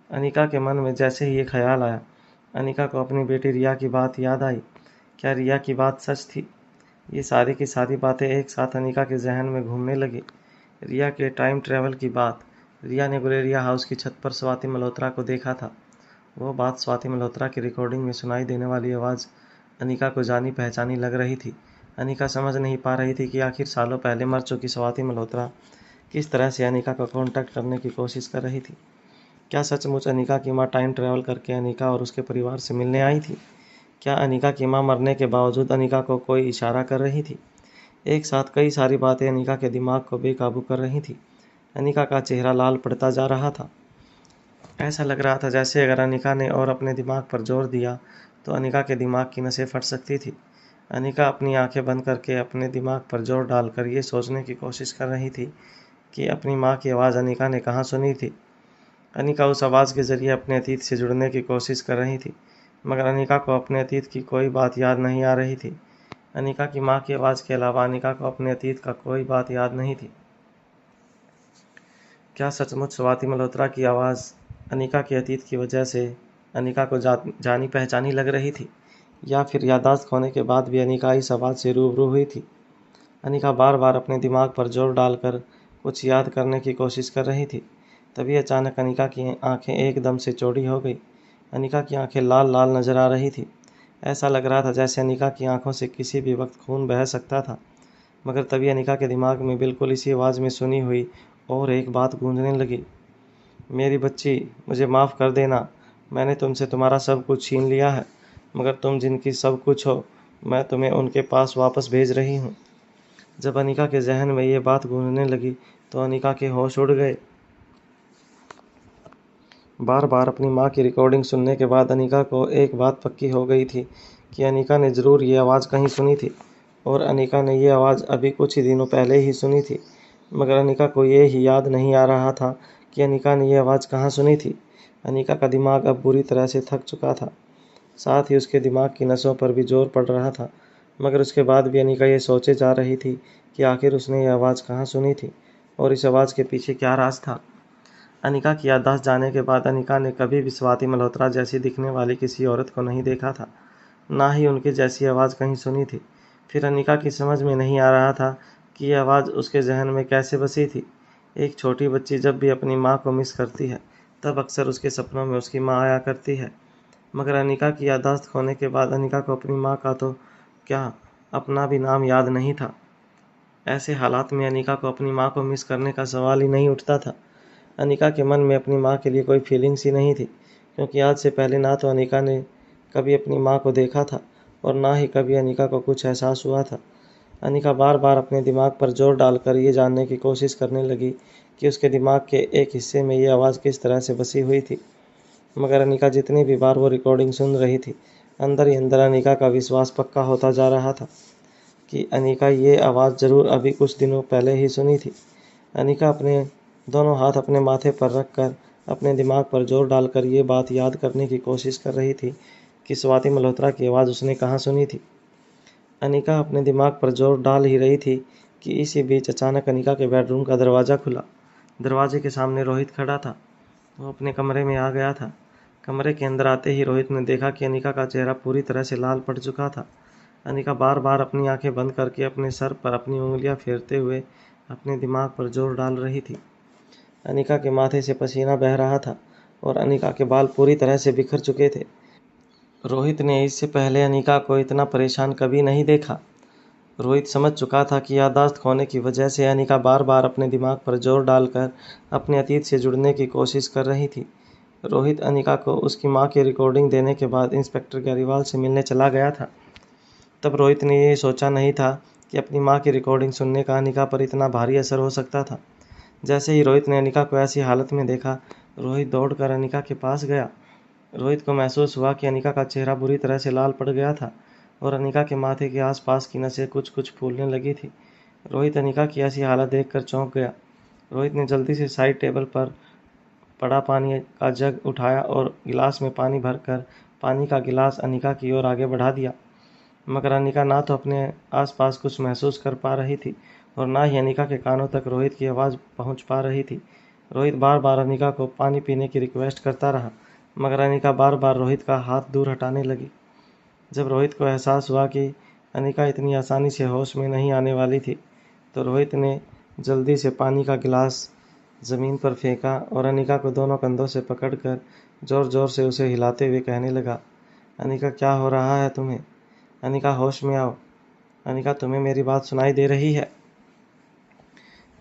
S2: अनिका के मन में जैसे ही ये ख्याल आया, अनिका को अपनी बेटी रिया की बात याद आई। क्या रिया की बात सच थी? ये सारी की सारी बातें एक साथ अनिका के जहन में घूमने लगी। रिया के टाइम ट्रैवल की बात, रिया ने गुलेरिया हाउस की छत पर स्वाति मल्होत्रा को देखा था। वो बात स्वाति मल्होत्रा की रिकॉर्डिंग में सुनाई देने वाली आवाज़ अनिका को जानी पहचानी लग रही थी। अनिका समझ नहीं पा रही थी कि आखिर सालों पहले मर चुकी स्वाति मल्होत्रा किस तरह से अनिका को कांटेक्ट करने की कोशिश कर रही थी। क्या सचमुच अनिका की मां टाइम ट्रैवल करके अनिका और उसके परिवार से मिलने आई थी? क्या अनिका की मां मरने के बावजूद अनिका को कोई इशारा कर रही थी? एक साथ कई सारी बातें अनिका के दिमाग को बेकाबू कर रही थी। अनिका का चेहरा लाल पड़ता जा रहा था। ऐसा लग रहा था जैसे अगर अनिका ने और अपने दिमाग पर जोर दिया तो अनिका के दिमाग की नसें फट सकती थी। अनिका अपनी आंखें बंद करके अपने दिमाग पर जोर डालकर ये सोचने की कोशिश कर रही थी कि अपनी माँ की आवाज़ अनिका ने कहाँ सुनी थी। अनिका उस आवाज़ के ज़रिए अपने अतीत से जुड़ने की कोशिश कर रही थी, मगर अनिका को अपने अतीत की कोई बात याद नहीं आ रही थी। अनिका की माँ की आवाज़ के अलावा अनिका को अपने अतीत का कोई बात याद नहीं थी। क्या सचमुच स्वाति मल्होत्रा की आवाज़ अनिका के अतीत की वजह से अनिका को जानी पहचानी लग रही थी, या फिर याददाश्त खोने के बाद भी अनिका इस आवाज़ से रूबरू हुई थी। अनिका बार बार अपने दिमाग पर जोर डालकर कुछ याद करने की कोशिश कर रही थी। तभी अचानक अनिका की आंखें एकदम से चौड़ी हो गई। अनिका की आंखें लाल लाल नजर आ रही थी। ऐसा लग रहा था जैसे अनिका की आंखों से किसी भी वक्त खून बह सकता था। मगर तभी अनिका के दिमाग में बिल्कुल इसी आवाज़ में सुनी हुई और एक बात गूंजने लगी। मेरी बच्ची, मुझे माफ़ कर देना। मैंने तुमसे तुम्हारा सब कुछ छीन लिया है, मगर तुम जिनकी सब कुछ हो, मैं तुम्हें उनके पास वापस भेज रही हूँ। जब अनिका के जहन में ये बात गूंजने लगी तो अनिका के होश उड़ गए। बार बार अपनी माँ की रिकॉर्डिंग सुनने के बाद अनिका को एक बात पक्की हो गई थी कि अनिका ने ज़रूर ये आवाज़ कहीं सुनी थी, और अनिका ने ये आवाज़ अभी कुछ ही दिनों पहले ही सुनी थी। मगर अनिका को ये ही याद नहीं आ रहा था कि अनिका ने ये आवाज़ कहाँ सुनी थी। अनिका का दिमाग अब बुरी तरह से थक चुका था, साथ ही उसके दिमाग की नसों पर भी जोर पड़ रहा था। मगर उसके बाद भी अनिका ये सोचे जा रही थी कि आखिर उसने ये आवाज़ कहाँ सुनी थी और इस आवाज़ के पीछे क्या राज था। अनिका की याददाश्त जाने के बाद अनिका ने कभी भी स्वाति मल्होत्रा जैसी दिखने वाली किसी औरत को नहीं देखा था, ना ही उनकी जैसी आवाज़ कहीं सुनी थी। फिर अनिका की समझ में नहीं आ रहा था कि यह आवाज़ उसके जहन में कैसे बसी थी। एक छोटी बच्ची जब भी अपनी माँ को मिस करती है, तब अक्सर उसके सपनों में उसकी माँ आया करती है। मगर अनिका की याददाश्त खोने के बाद अनिका को अपनी माँ का तो क्या, अपना भी नाम याद नहीं था। ऐसे हालात में अनिका को अपनी माँ को मिस करने का सवाल ही नहीं उठता था। अनिका के मन में अपनी माँ के लिए कोई फीलिंग्स ही नहीं थी, क्योंकि आज से पहले ना तो अनिका ने कभी अपनी माँ को देखा था और ना ही कभी अनिका को कुछ एहसास हुआ था। अनिका बार बार अपने दिमाग पर जोर डालकर ये जानने की कोशिश करने लगी कि उसके दिमाग के एक हिस्से में ये आवाज़ किस तरह से बसी हुई थी। मगर अनिका जितनी भी बार वो रिकॉर्डिंग सुन रही थी, अंदर ही अंदर अनिका का विश्वास पक्का होता जा रहा था कि अनिका ये आवाज़ ज़रूर अभी कुछ दिनों पहले ही सुनी थी। अनिका अपने दोनों हाथ अपने माथे पर रखकर अपने दिमाग पर जोर डालकर ये बात याद करने की कोशिश कर रही थी कि स्वाति मल्होत्रा की आवाज़ उसने कहाँ सुनी थी। अनिका अपने दिमाग पर जोर डाल ही रही थी कि इसी बीच अचानक अनिका के बेडरूम का दरवाज़ा खुला। दरवाजे के सामने रोहित खड़ा था। वो अपने कमरे में आ गया था। कमरे के अंदर आते ही रोहित ने देखा कि अनिका का चेहरा पूरी तरह से लाल पड़ चुका था। अनिका बार बार अपनी आंखें बंद करके अपने सर पर अपनी उंगलियां फेरते हुए अपने दिमाग पर जोर डाल रही थी। अनिका के माथे से पसीना बह रहा था और अनिका के बाल पूरी तरह से बिखर चुके थे। रोहित ने इससे पहले अनिका को इतना परेशान कभी नहीं देखा। रोहित समझ चुका था कि याददाश्त खोने की वजह से अनिका बार बार अपने दिमाग पर जोर डालकर अपने अतीत से जुड़ने की कोशिश कर रही थी। रोहित अनिका को उसकी मां की रिकॉर्डिंग देने के बाद इंस्पेक्टर गैरीवाल से मिलने चला गया था। तब रोहित ने ये सोचा नहीं था कि अपनी मां की रिकॉर्डिंग सुनने का अनिका पर इतना भारी असर हो सकता था। जैसे ही रोहित ने अनिका को ऐसी हालत में देखा, रोहित दौड़कर अनिका के पास गया। रोहित को महसूस हुआ कि अनिका का चेहरा बुरी तरह से लाल पड़ गया था और अनिका के माथे के आसपास की नसें कुछ कुछ फूलने लगी थी। रोहित अनिका की ऐसी हालत देखकर चौंक गया। रोहित ने जल्दी से साइड टेबल पर पड़ा पानी का जग उठाया और गिलास में पानी भरकर पानी का गिलास अनिका की ओर आगे बढ़ा दिया। मगर अनिका ना तो अपने आसपास कुछ महसूस कर पा रही थी और ना ही अनिका के कानों तक रोहित की आवाज़ पहुंच पा रही थी। रोहित बार बार अनिका को पानी पीने की रिक्वेस्ट करता रहा, मगर अनिका बार बार रोहित का हाथ दूर हटाने लगी। जब रोहित को एहसास हुआ कि अनिका इतनी आसानी से होश में नहीं आने वाली थी, तो रोहित ने जल्दी से पानी का गिलास ज़मीन पर फेंका और अनिका को दोनों कंधों से पकड़कर ज़ोर ज़ोर से उसे हिलाते हुए कहने लगा, अनिका क्या हो रहा है तुम्हें? अनिका होश में आओ। अनिका तुम्हें मेरी बात सुनाई दे रही है?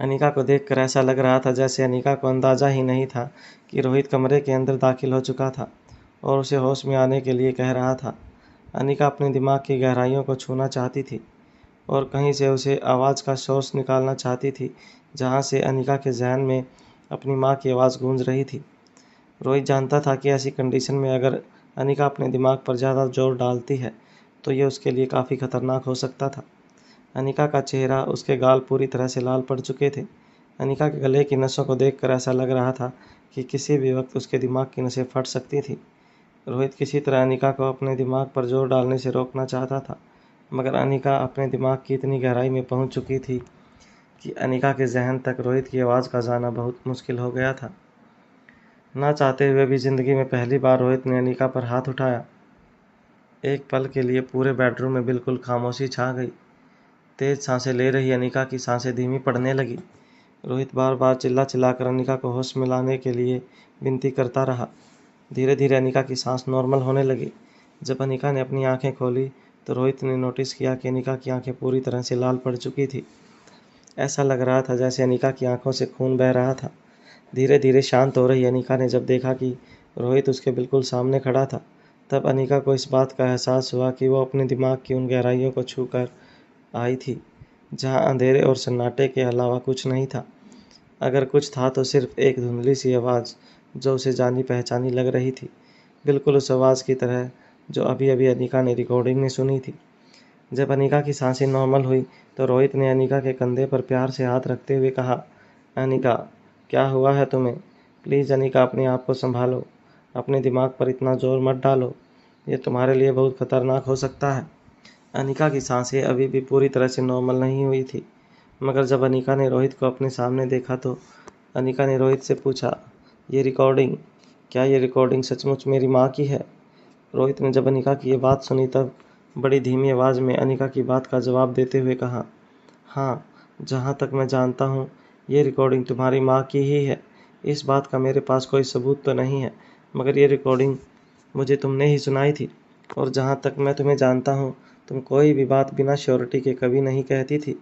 S2: अनिका को देखकर ऐसा लग रहा था जैसे अनिका को अंदाज़ा ही नहीं था कि रोहित कमरे के अंदर दाखिल हो चुका था और उसे होश में आने के लिए कह रहा था। अनिका अपने दिमाग की गहराइयों को छूना चाहती थी और कहीं से उसे आवाज़ का सोर्स निकालना चाहती थी, जहाँ से अनिका के जहन में अपनी माँ की आवाज़ गूंज रही थी। रोहित जानता था कि ऐसी कंडीशन में अगर अनिका अपने दिमाग पर ज़्यादा जोर डालती है तो ये उसके लिए काफ़ी खतरनाक हो सकता था। अनिका का चेहरा, उसके गाल पूरी तरह से लाल पड़ चुके थे। अनिका के गले की नसों को देखकर ऐसा लग रहा था कि किसी भी वक्त उसके दिमाग की नसें फट सकती थी। रोहित किसी तरह अनिका को अपने दिमाग पर जोर डालने से रोकना चाहता था, मगर अनिका अपने दिमाग की इतनी गहराई में पहुंच चुकी थी कि अनिका के जहन तक रोहित की आवाज़ का जाना बहुत मुश्किल हो गया था। ना चाहते हुए भी ज़िंदगी में पहली बार रोहित ने अनिका पर हाथ उठाया। एक पल के लिए पूरे बेडरूम में बिल्कुल खामोशी छा गई। तेज सांसें ले रही अनिका की सांसें धीमी पड़ने लगी। रोहित बार बार चिल्ला चिल्लाकर अनिका को होश में लाने के लिए विनती करता रहा। धीरे धीरे अनिका की सांस नॉर्मल होने लगी। जब अनिका ने अपनी आंखें खोली तो रोहित ने नोटिस किया कि अनिका की आंखें पूरी तरह से लाल पड़ चुकी थी। ऐसा लग रहा था जैसे अनिका की आंखों से खून बह रहा था। धीरे धीरे शांत हो रही अनिका ने जब देखा कि रोहित उसके बिल्कुल सामने खड़ा था, तब अनिका को इस बात का एहसास हुआ कि वो अपने दिमाग की उन गहराइयों को छू कर आई थी जहाँ अंधेरे और सन्नाटे के अलावा कुछ नहीं था। अगर कुछ था तो सिर्फ एक धुंधली सी आवाज़ जो उसे जानी पहचानी लग रही थी, बिल्कुल उस आवाज़ की तरह जो अभी अभी अनिका ने रिकॉर्डिंग में सुनी थी। जब अनिका की सांसें नॉर्मल हुई तो रोहित ने अनिका के कंधे पर प्यार से हाथ रखते हुए कहा, अनिका क्या हुआ है तुम्हें? प्लीज़ अनिका, अपने आप को संभालो। अपने दिमाग पर इतना जोर मत डालो, ये तुम्हारे लिए बहुत खतरनाक हो सकता है। अनिका की सांसें अभी भी पूरी तरह से नॉर्मल नहीं हुई थी, मगर जब अनिका ने रोहित को अपने सामने देखा तो अनिका ने रोहित से पूछा, क्या ये रिकॉर्डिंग सचमुच मेरी माँ की है? रोहित ने जब अनिका की ये बात सुनी तब बड़ी धीमी आवाज़ में अनिका की बात का जवाब देते हुए कहा, हाँ, जहाँ तक मैं जानता हूँ ये रिकॉर्डिंग तुम्हारी माँ की ही है। इस बात का मेरे पास कोई सबूत तो नहीं है, मगर ये रिकॉर्डिंग मुझे तुमने ही सुनाई थी और जहाँ तक मैं तुम्हें जानता हूँ तुम कोई भी बात बिना श्योरिटी के कभी नहीं कहती थी।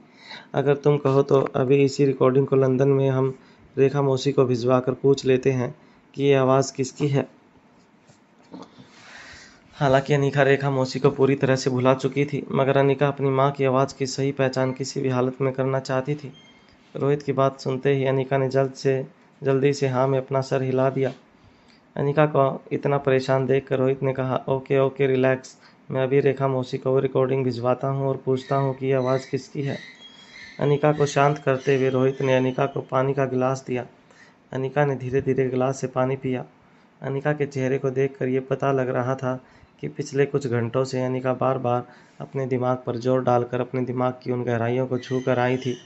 S2: अगर तुम कहो तो अभी इसी रिकॉर्डिंग को लंदन में हम रेखा मौसी को भिजवा कर पूछ लेते हैं कि ये आवाज़ किसकी है। हालांकि अनिका रेखा मौसी को पूरी तरह से भुला चुकी थी, मगर अनिका अपनी माँ की आवाज़ की सही पहचान किसी भी हालत में करना चाहती थी। रोहित की बात सुनते ही अनिका ने जल्दी से हाँ में अपना सर हिला दिया। अनिका को इतना परेशान देखकर रोहित ने कहा, ओके ओके रिलैक्स, मैं अभी रेखा मौसी को रिकॉर्डिंग भिजवाता हूँ और पूछता हूँ कि ये आवाज़ किसकी है। अनिका को शांत करते हुए रोहित ने अनिका को पानी का गिलास दिया। अनिका ने धीरे धीरे गिलास से पानी पिया। अनिका के चेहरे को देखकर ये पता लग रहा था कि पिछले कुछ घंटों से अनिका बार बार अपने दिमाग पर जोर डालकर अपने दिमाग की उन गहराइयों को छू कर आई थी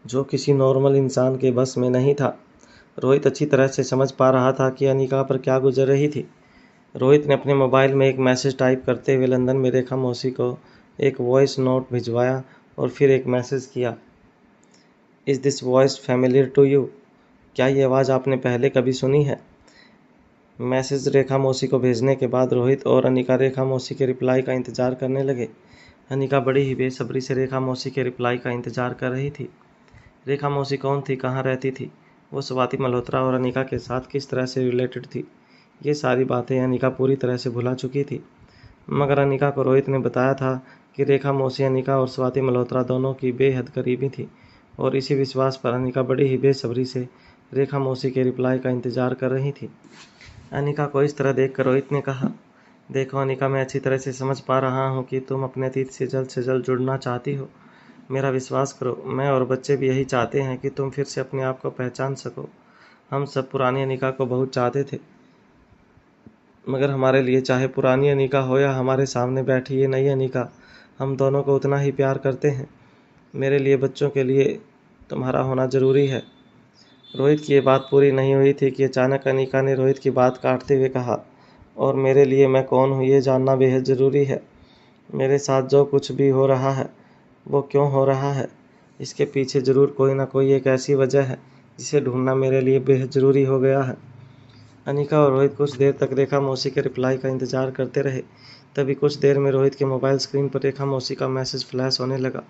S2: जो किसी नॉर्मल इंसान के बस में नहीं था। रोहित अच्छी तरह से समझ पा रहा था कि अनिका पर क्या गुजर रही थी। रोहित ने अपने मोबाइल में एक मैसेज टाइप करते हुए लंदन में रेखा मौसी को एक वॉइस नोट भिजवाया और फिर एक मैसेज किया, is this voice familiar to you? क्या ये आवाज़ आपने पहले कभी सुनी है? मैसेज रेखा मौसी को भेजने के बाद रोहित और अनिका रेखा मौसी के रिप्लाई का इंतज़ार करने लगे। अनिका बड़ी ही बेसब्री से रेखा मौसी के रिप्लाई का इंतज़ार कर रही थी। रेखा मौसी कौन थी, कहाँ रहती थी, वो स्वाति मल्होत्रा और अनिका के साथ किस तरह से रिलेटेड थी, ये सारी बातें अनिका पूरी तरह से भुला चुकी थी। मगर अनिका को रोहित ने बताया था कि रेखा मौसी अनिका और स्वाति मल्होत्रा दोनों की बेहद करीबी थी और इसी विश्वास पर अनिका बड़ी ही बेसब्री से रेखा मौसी के रिप्लाई का इंतज़ार कर रही थी। अनिका को इस तरह देखकर रोहित ने कहा, देखो अनिका, मैं अच्छी तरह से समझ पा रहा हूँ कि तुम अपने अतीत से जल्द जुड़ना चाहती हो। मेरा विश्वास करो, मैं और बच्चे भी यही चाहते हैं कि तुम फिर से अपने आप को पहचान सको। हम सब पुरानी अनिका को बहुत चाहते थे, मगर हमारे लिए चाहे पुरानी अनिका हो या हमारे सामने बैठी ये नई अनिका, हम दोनों को उतना ही प्यार करते हैं। मेरे लिए बच्चों के लिए तुम्हारा होना ज़रूरी है। रोहित की ये बात पूरी नहीं हुई थी कि अचानक अनिका ने रोहित की बात काटते हुए कहा, और मेरे लिए मैं कौन हूँ ये जानना बेहद ज़रूरी है। मेरे साथ जो कुछ भी हो रहा है वो क्यों हो रहा है, इसके पीछे ज़रूर कोई ना कोई एक ऐसी वजह है जिसे ढूंढना मेरे लिए बेहद ज़रूरी हो गया है। अनिका और रोहित कुछ देर तक रेखा मौसी के रिप्लाई का इंतज़ार करते रहे। तभी कुछ देर में रोहित के मोबाइल स्क्रीन पर रेखा मौसी का मैसेज फ्लैश होने लगा।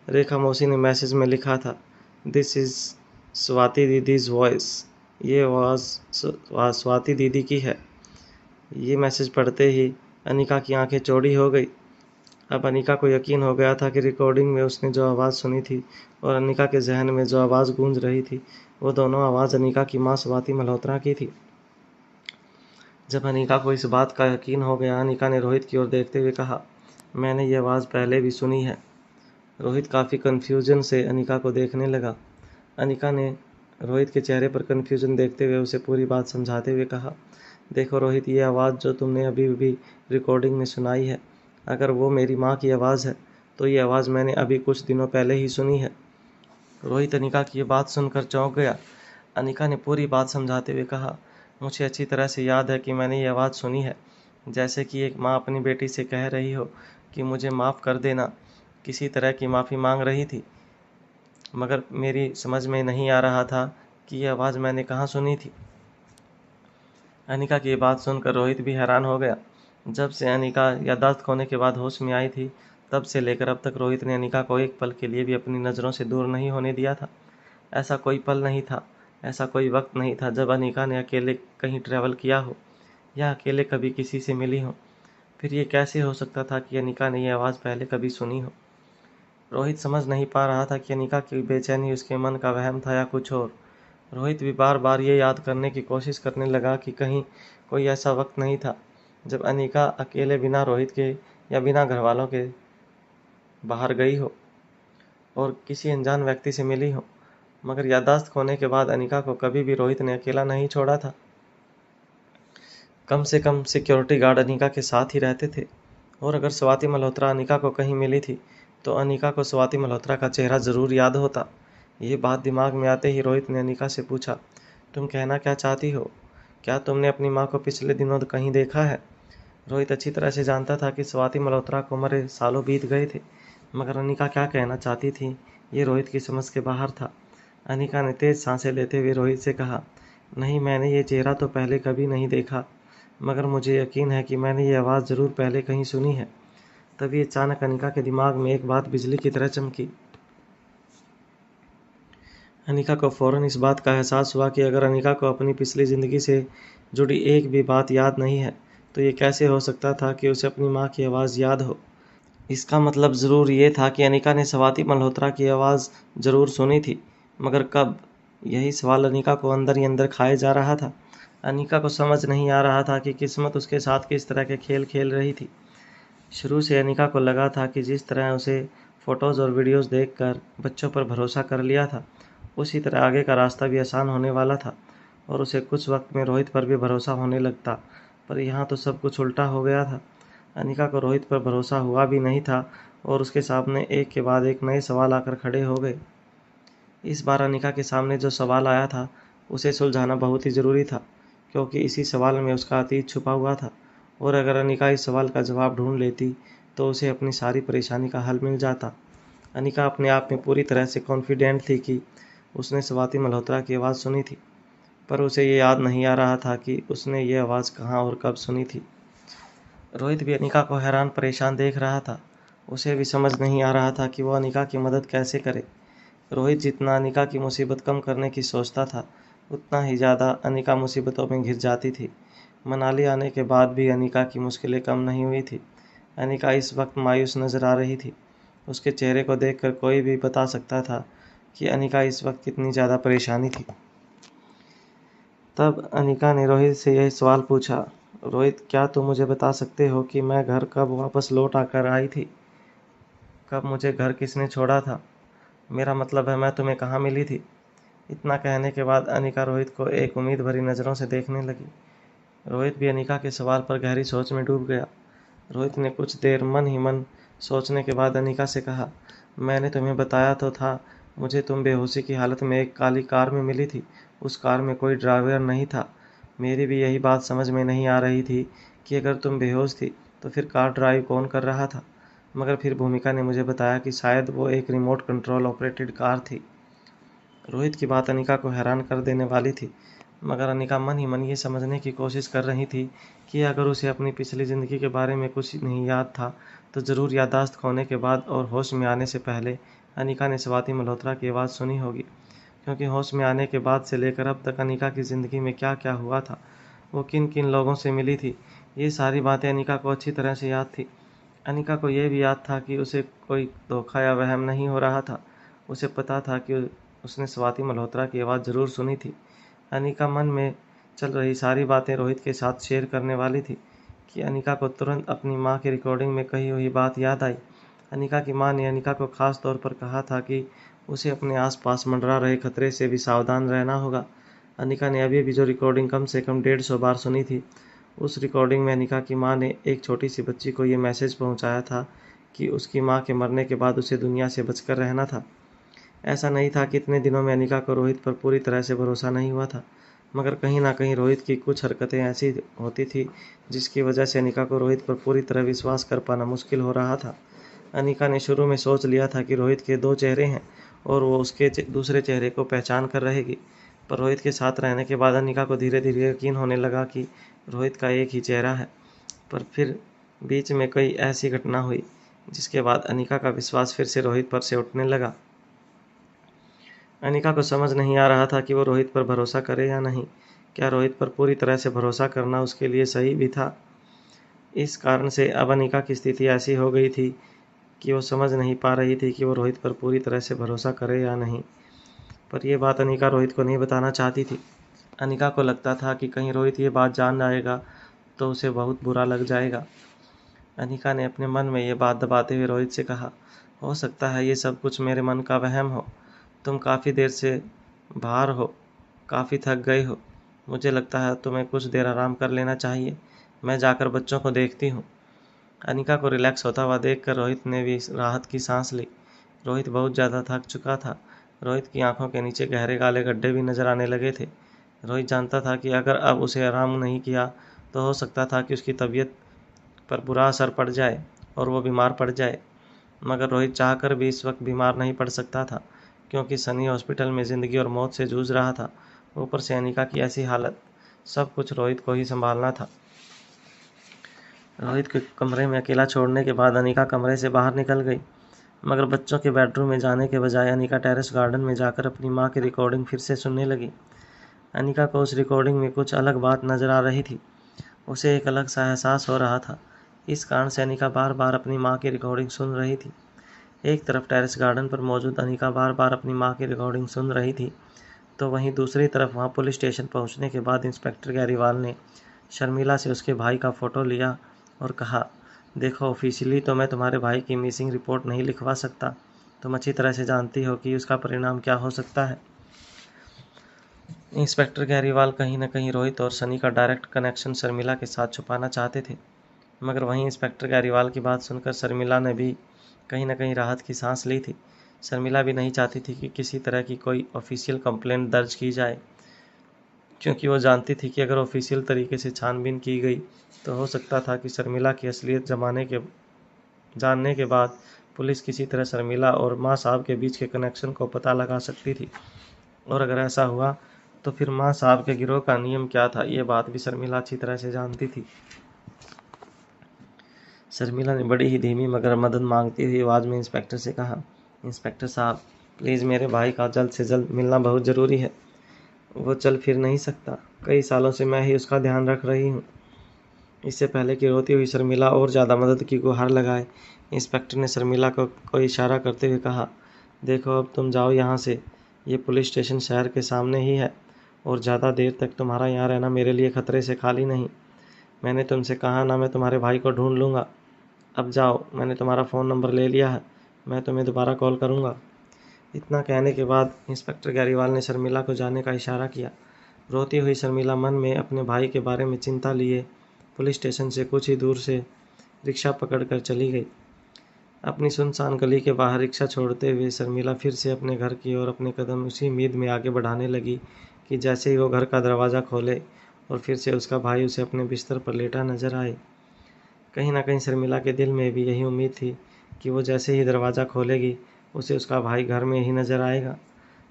S2: रेखा मौसी ने मैसेज में लिखा था, दिस इज़ स्वाति दीदीज़ वॉइस। ये आवाज़ स्वाति दीदी की है। ये मैसेज पढ़ते ही अनिका की आंखें चौड़ी हो गई। अब अनिका को यकीन हो गया था कि रिकॉर्डिंग में उसने जो आवाज़ सुनी थी और अनिका के जहन में जो आवाज़ गूंज रही थी, वो दोनों आवाज़ अनिका की माँ स्वाति मल्होत्रा की थी। जब अनिका को इस बात का यकीन हो गया, अनिका ने रोहित की ओर देखते हुए कहा, मैंने ये आवाज़ पहले भी सुनी है। रोहित काफ़ी कन्फ्यूजन से अनिका को देखने लगा। अनिका ने रोहित के चेहरे पर कन्फ्यूजन देखते हुए उसे पूरी बात समझाते हुए कहा, देखो रोहित, ये आवाज़ जो तुमने अभी अभी रिकॉर्डिंग में सुनाई है, अगर वो मेरी माँ की आवाज़ है तो ये आवाज़ मैंने अभी कुछ दिनों पहले ही सुनी है। रोहित अनिका की ये बात सुनकर चौंक गया। अनिका ने पूरी बात समझाते हुए कहा, मुझे अच्छी तरह से याद है कि मैंने ये आवाज़ सुनी है, जैसे कि एक माँ अपनी बेटी से कह रही हो कि मुझे माफ़ कर देना, किसी तरह की माफ़ी मांग रही थी। मगर मेरी समझ में नहीं आ रहा था कि यह आवाज़ मैंने कहाँ सुनी थी। अनिका की ये बात सुनकर रोहित भी हैरान हो गया। जब से अनिका याददाश्त खोने के बाद होश में आई थी, तब से लेकर अब तक रोहित ने अनिका को एक पल के लिए भी अपनी नज़रों से दूर नहीं होने दिया था। ऐसा कोई पल नहीं था, ऐसा कोई वक्त नहीं था जब अनिका ने अकेले कहीं ट्रैवल किया हो या अकेले कभी किसी से मिली हो। फिर ये कैसे हो सकता था कि अनिका ने यह आवाज़ पहले कभी सुनी हो। रोहित समझ नहीं पा रहा था कि अनिका की बेचैनी उसके मन का वहम था या कुछ और। रोहित भी बार बार ये याद करने की कोशिश करने लगा कि कहीं कोई ऐसा वक्त नहीं था जब अनिका अकेले बिना रोहित के या बिना घर वालों के बाहर गई हो और किसी अनजान व्यक्ति से मिली हो। मगर याददाश्त खोने के बाद अनिका को कभी भी रोहित ने अकेला नहीं छोड़ा था। कम से कम सिक्योरिटी गार्ड अनिका के साथ ही रहते थे, और अगर स्वाति मल्होत्रा अनिका को कहीं मिली थी तो अनिका को स्वाति मल्होत्रा का चेहरा ज़रूर याद होता। ये बात दिमाग में आते ही रोहित ने अनिका से पूछा, तुम कहना क्या चाहती हो? क्या तुमने अपनी माँ को पिछले दिनों कहीं देखा है? रोहित अच्छी तरह से जानता था कि स्वाति मल्होत्रा को मरे सालों बीत गए थे, मगर अनिका क्या कहना चाहती थी ये रोहित की समझ के बाहर था। अनिका ने तेज़ सांसें लेते हुए रोहित से कहा, नहीं, मैंने ये चेहरा तो पहले कभी नहीं देखा, मगर मुझे यकीन है कि मैंने ये आवाज़ ज़रूर पहले कहीं सुनी है। तभी अचानक अनिका के दिमाग में एक बात बिजली की तरह चमकी। अनिका को फ़ौरन इस बात का एहसास हुआ कि अगर अनिका को अपनी पिछली ज़िंदगी से जुड़ी एक भी बात याद नहीं है तो ये कैसे हो सकता था कि उसे अपनी माँ की आवाज़ याद हो। इसका मतलब ज़रूर ये था कि अनिका ने स्वाति मल्होत्रा की आवाज़ ज़रूर सुनी थी, मगर कब, यही सवाल अनिका को अंदर ही अंदर खाए जा रहा था। अनिका को समझ नहीं आ रहा था कि किस्मत उसके साथ किस तरह के खेल खेल रही थी। शुरू से अनिका को लगा था कि जिस तरह उसे फ़ोटोज़ और वीडियोज़ देखकर बच्चों पर भरोसा कर लिया था, उसी तरह आगे का रास्ता भी आसान होने वाला था और उसे कुछ वक्त में रोहित पर भी भरोसा होने लगता। पर यहाँ तो सब कुछ उल्टा हो गया था। अनिका को रोहित पर भरोसा हुआ भी नहीं था और उसके सामने एक के बाद एक नए सवाल आकर खड़े हो गए। इस बार अनिका के सामने जो सवाल आया था उसे सुलझाना बहुत ही ज़रूरी था, क्योंकि इसी सवाल में उसका अतीत छुपा हुआ था और अगर अनिका इस सवाल का जवाब ढूंढ लेती तो उसे अपनी सारी परेशानी का हल मिल जाता। अनिका अपने आप में पूरी तरह से कॉन्फिडेंट थी कि उसने स्वाति मल्होत्रा की आवाज़ सुनी थी, पर उसे ये याद नहीं आ रहा था कि उसने ये आवाज़ कहाँ और कब सुनी थी। रोहित भी अनिका को हैरान परेशान देख रहा था। उसे भी समझ नहीं आ रहा था कि वो अनिका की मदद कैसे करे। रोहित जितना अनिका की मुसीबत कम करने की सोचता था, उतना ही ज़्यादा अनिका मुसीबतों में घिर जाती थी। मनाली आने के बाद भी अनिका की मुश्किलें कम नहीं हुई थी। अनिका इस वक्त मायूस नज़र आ रही थी। उसके चेहरे को देखकर कोई भी बता सकता था कि अनिका इस वक्त कितनी ज़्यादा परेशानी थी। तब अनिका ने रोहित से यह सवाल पूछा, रोहित, क्या तुम मुझे बता सकते हो कि मैं घर कब वापस लौट आकर आई थी? कब मुझे घर किसने छोड़ा था? मेरा मतलब है, मैं तुम्हें कहाँ मिली थी? इतना कहने के बाद अनिका रोहित को एक उम्मीद भरी नज़रों से देखने लगी। रोहित भी अनिका के सवाल पर गहरी सोच में डूब गया। रोहित ने कुछ देर मन ही मन सोचने के बाद अनिका से कहा, मैंने तुम्हें बताया तो था, मुझे तुम बेहोशी की हालत में एक काली कार में मिली थी। उस कार में कोई ड्राइवर नहीं था। मेरी भी यही बात समझ में नहीं आ रही थी कि अगर तुम बेहोश थी तो फिर कार ड्राइव कौन कर रहा था। मगर फिर भूमिका ने मुझे बताया कि शायद वो एक रिमोट कंट्रोल ऑपरेटेड कार थी। रोहित की बात अनिका को हैरान कर देने वाली थी, मगर अनिका मन ही मन ये समझने की कोशिश कर रही थी कि अगर उसे अपनी पिछली ज़िंदगी के बारे में कुछ नहीं याद था तो ज़रूर याददाश्त खोने के बाद और होश में आने से पहले अनिका ने स्वाति मल्होत्रा की आवाज़ सुनी होगी, क्योंकि होश में आने के बाद से लेकर अब तक अनिका की ज़िंदगी में क्या क्या हुआ था, वो किन किन लोगों से मिली थी, ये सारी बातें अनिका को अच्छी तरह से याद थी। अनिका को यह भी याद था कि उसे कोई धोखा या वहम नहीं हो रहा था। उसे पता था कि उसने स्वाति मल्होत्रा की आवाज़ ज़रूर सुनी थी। अनिका मन में चल रही सारी बातें रोहित के साथ शेयर करने वाली थी कि अनिका को तुरंत अपनी माँ की रिकॉर्डिंग में कही हुई बात याद आई। अनिका की माँ ने अनिका को ख़ास तौर पर कहा था कि उसे अपने आसपास मंडरा रहे खतरे से भी सावधान रहना होगा। अनिका ने अभी भी जो रिकॉर्डिंग कम से कम 150 बार सुनी थी, उस रिकॉर्डिंग में अनिका की माँ ने एक छोटी सी बच्ची को ये मैसेज पहुँचाया था कि उसकी माँ के मरने के बाद उसे दुनिया से बचकर रहना था। ऐसा नहीं था कि इतने दिनों में अनिका को रोहित पर पूरी तरह से भरोसा नहीं हुआ था, मगर कहीं ना कहीं रोहित की कुछ हरकतें ऐसी होती थी जिसकी वजह से अनिका को रोहित पर पूरी तरह विश्वास कर पाना मुश्किल हो रहा था। अनिका ने शुरू में सोच लिया था कि रोहित के 2 चेहरे हैं और वो उसके दूसरे चेहरे को पहचान कर रहेगी, पर रोहित के साथ रहने के बाद अनिका को धीरे धीरे यकीन होने लगा कि रोहित का एक ही चेहरा है। पर फिर बीच में कोई ऐसी घटना हुई जिसके बाद अनिका का विश्वास फिर से रोहित पर से उठने लगा। अनिका को समझ नहीं आ रहा था कि वो रोहित पर भरोसा करे या नहीं। क्या रोहित पर पूरी तरह से भरोसा करना उसके लिए सही भी था? इस कारण से अब अनिका की स्थिति ऐसी हो गई थी कि वो समझ नहीं पा रही थी कि वो रोहित पर पूरी तरह से भरोसा करे या नहीं। पर यह बात अनिका रोहित को नहीं बताना चाहती थी। अनिका को लगता था कि कहीं रोहित ये बात जान जाएगा तो उसे बहुत बुरा लग जाएगा। अनिका ने अपने मन में ये बात दबाते हुए रोहित से कहा, हो सकता है ये सब कुछ मेरे मन का वहम हो। तुम काफ़ी देर से बाहर हो, काफ़ी थक गए हो। मुझे लगता है तुम्हें कुछ देर आराम कर लेना चाहिए। मैं जाकर बच्चों को देखती हूँ। अनिका को रिलैक्स होता हुआ देखकर रोहित ने भी राहत की सांस ली। रोहित बहुत ज़्यादा थक चुका था। रोहित की आंखों के नीचे गहरे काले गड्ढे भी नजर आने लगे थे। रोहित जानता था कि अगर अब उसे आराम नहीं किया तो हो सकता था कि उसकी तबीयत पर बुरा असर पड़ जाए और वो बीमार पड़ जाए। मगर रोहित चाहकर भी इस वक्त बीमार नहीं पड़ सकता था, क्योंकि सनी हॉस्पिटल में ज़िंदगी और मौत से जूझ रहा था। ऊपर से अनिका की ऐसी हालत, सब कुछ रोहित को ही संभालना था। रोहित को कमरे में अकेला छोड़ने के बाद अनिका कमरे से बाहर निकल गई, मगर बच्चों के बेडरूम में जाने के बजाय अनिका टेरेस गार्डन में जाकर अपनी माँ की रिकॉर्डिंग फिर से सुनने लगी। अनिका को उस रिकॉर्डिंग में कुछ अलग बात नज़र आ रही थी। उसे एक अलग सा एहसास हो रहा था। इस कारण से अनिका बार बार अपनी माँ की रिकॉर्डिंग सुन रही थी। एक तरफ टेरेस गार्डन पर मौजूद अनिका बार बार अपनी माँ की रिकॉर्डिंग सुन रही थी, तो वहीं दूसरी तरफ वहाँ पुलिस स्टेशन पहुँचने के बाद इंस्पेक्टर गैरीवाल ने शर्मिला से उसके भाई का फ़ोटो लिया और कहा, देखो ऑफिशियली तो मैं तुम्हारे भाई की मिसिंग रिपोर्ट नहीं लिखवा सकता, तुम अच्छी तरह से जानती हो कि उसका परिणाम क्या हो सकता है। इंस्पेक्टर गैरीवाल कहीं न कहीं रोहित और सनी का डायरेक्ट कनेक्शन शर्मिला के साथ छुपाना चाहते थे, मगर वहीं इंस्पेक्टर गैरीवाल की बात सुनकर शर्मिला ने भी कहीं न कहीं राहत की सांस ली थी। शर्मिला भी नहीं चाहती थी कि किसी तरह की कोई ऑफिशियल कंप्लेंट दर्ज की जाए, क्योंकि वो जानती थी कि अगर ऑफिशियल तरीके से छानबीन की गई तो हो सकता था कि शर्मिला की असलियत जानने के बाद पुलिस किसी तरह शर्मिला और माँ साहब के बीच के कनेक्शन को पता लगा सकती थी, और अगर ऐसा हुआ तो फिर माँ साहब के गिरोह का नियम क्या था, ये बात भी शर्मिला अच्छी तरह से जानती थी। शर्मिला ने बड़ी ही धीमी मगर मदद मांगती हुई आवाज़ में इंस्पेक्टर से कहा, इंस्पेक्टर साहब प्लीज़ मेरे भाई का जल्द से जल्द मिलना बहुत ज़रूरी है, वो चल फिर नहीं सकता, कई सालों से मैं ही उसका ध्यान रख रही हूँ। इससे पहले कि रोती हुई शर्मिला और ज़्यादा मदद की गुहार लगाए, इंस्पेक्टर ने शर्मिला को इशारा करते हुए कहा, देखो अब तुम जाओ यहाँ से, ये पुलिस स्टेशन शहर के सामने ही है और ज़्यादा देर तक तुम्हारा यहाँ रहना मेरे लिए खतरे से खाली नहीं। मैंने तुमसे कहा ना मैं तुम्हारे भाई को ढूंढ लूँगा। अब जाओ, मैंने तुम्हारा फ़ोन नंबर ले लिया है, मैं तुम्हें दोबारा कॉल करूँगा। इतना कहने के बाद इंस्पेक्टर गैरीवाल ने शर्मिला को जाने का इशारा किया। रोती हुई शर्मिला मन में अपने भाई के बारे में चिंता लिए पुलिस स्टेशन से कुछ ही दूर से रिक्शा पकड़कर चली गई। अपनी सुनसान गली के बाहर रिक्शा छोड़ते हुए शर्मिला फिर से अपने घर की ओर अपने कदम उसी उम्मीद में आगे बढ़ाने लगी कि जैसे ही वो घर का दरवाज़ा खोले और फिर से उसका भाई उसे अपने बिस्तर पर लेटा नजर आए। कहीं ना कहीं शर्मिला के दिल में भी यही उम्मीद थी कि वो जैसे ही दरवाज़ा खोलेगी उसे उसका भाई घर में ही नजर आएगा।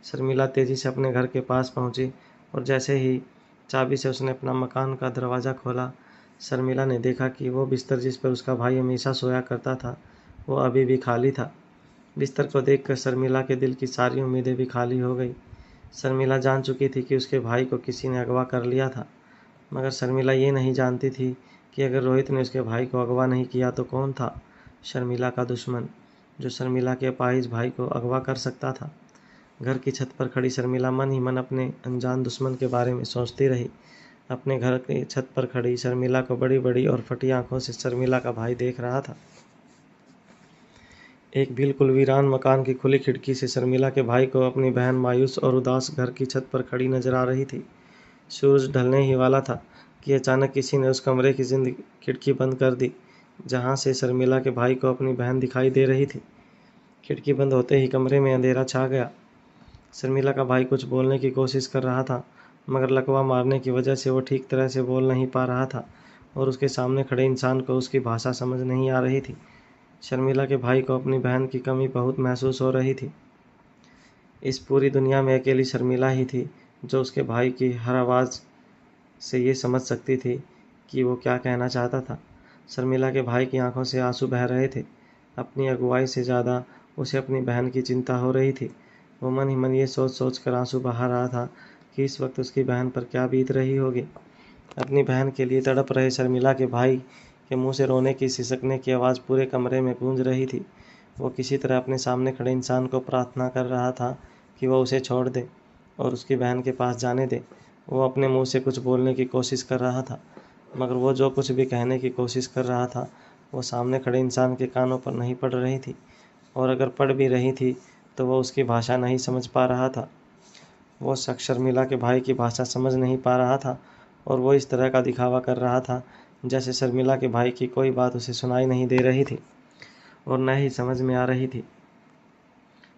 S2: शर्मिला तेज़ी से अपने घर के पास पहुंची और जैसे ही चाबी से उसने अपना मकान का दरवाज़ा खोला, शर्मिला ने देखा कि वो बिस्तर जिस पर उसका भाई हमेशा सोया करता था वो अभी भी खाली था। बिस्तर को देखकर शर्मिला के दिल की सारी उम्मीदें भी खाली हो गई। शर्मिला जान चुकी थी कि उसके भाई को किसी ने अगवा कर लिया था, मगर शर्मिला ये नहीं जानती थी कि अगर रोहित ने उसके भाई को अगवा नहीं किया तो कौन था शर्मिला का दुश्मन, जो शर्मिला के अपाहिज भाई को अगवा कर सकता था। घर की छत पर खड़ी शर्मिला मन ही मन अपने अनजान दुश्मन के बारे में सोचती रही। अपने घर की छत पर खड़ी शर्मिला को बड़ी बड़ी और फटी आंखों से शर्मिला का भाई देख रहा था। एक बिल्कुल वीरान मकान की खुली खिड़की से शर्मिला के भाई को अपनी बहन मायूस और उदास घर की छत पर खड़ी नजर आ रही थी। सूरज ढलने ही वाला था कि अचानक किसी ने उस कमरे की खिड़की बंद कर दी जहां से शर्मिला के भाई को अपनी बहन दिखाई दे रही थी। खिड़की बंद होते ही कमरे में अंधेरा छा गया। शर्मिला का भाई कुछ बोलने की कोशिश कर रहा था, मगर लकवा मारने की वजह से वो ठीक तरह से बोल नहीं पा रहा था और उसके सामने खड़े इंसान को उसकी भाषा समझ नहीं आ रही थी। शर्मिला के भाई को अपनी बहन की कमी बहुत महसूस हो रही थी। इस पूरी दुनिया में अकेली शर्मिला ही थी जो उसके भाई की हर आवाज़ से ये समझ सकती थी कि वो क्या कहना चाहता था। शर्मिला के भाई की आंखों से आंसू बह रहे थे। अपनी अगुवाई से ज़्यादा उसे अपनी बहन की चिंता हो रही थी। वो मन ही मन ये सोच सोच कर आंसू बहा रहा था कि इस वक्त उसकी बहन पर क्या बीत रही होगी। अपनी बहन के लिए तड़प रहे शर्मिला के भाई के मुंह से रोने की सिसकने की आवाज़ पूरे कमरे में गूंज रही थी। वो किसी तरह अपने सामने खड़े इंसान को प्रार्थना कर रहा था कि वो उसे छोड़ दे और उसकी बहन के पास जाने दे। वो अपने मुंह से कुछ बोलने की कोशिश कर रहा था, मगर वो जो कुछ भी कहने की कोशिश कर रहा था वो सामने खड़े इंसान के कानों पर नहीं पड़ रही थी, और अगर पड़ भी रही थी तो वो उसकी भाषा नहीं समझ पा रहा था। वो शख्स शर्मिला के भाई की भाषा समझ नहीं पा रहा था और वो इस तरह का दिखावा कर रहा था जैसे शर्मिला के भाई की कोई बात उसे सुनाई नहीं दे रही थी और न ही समझ में आ रही थी।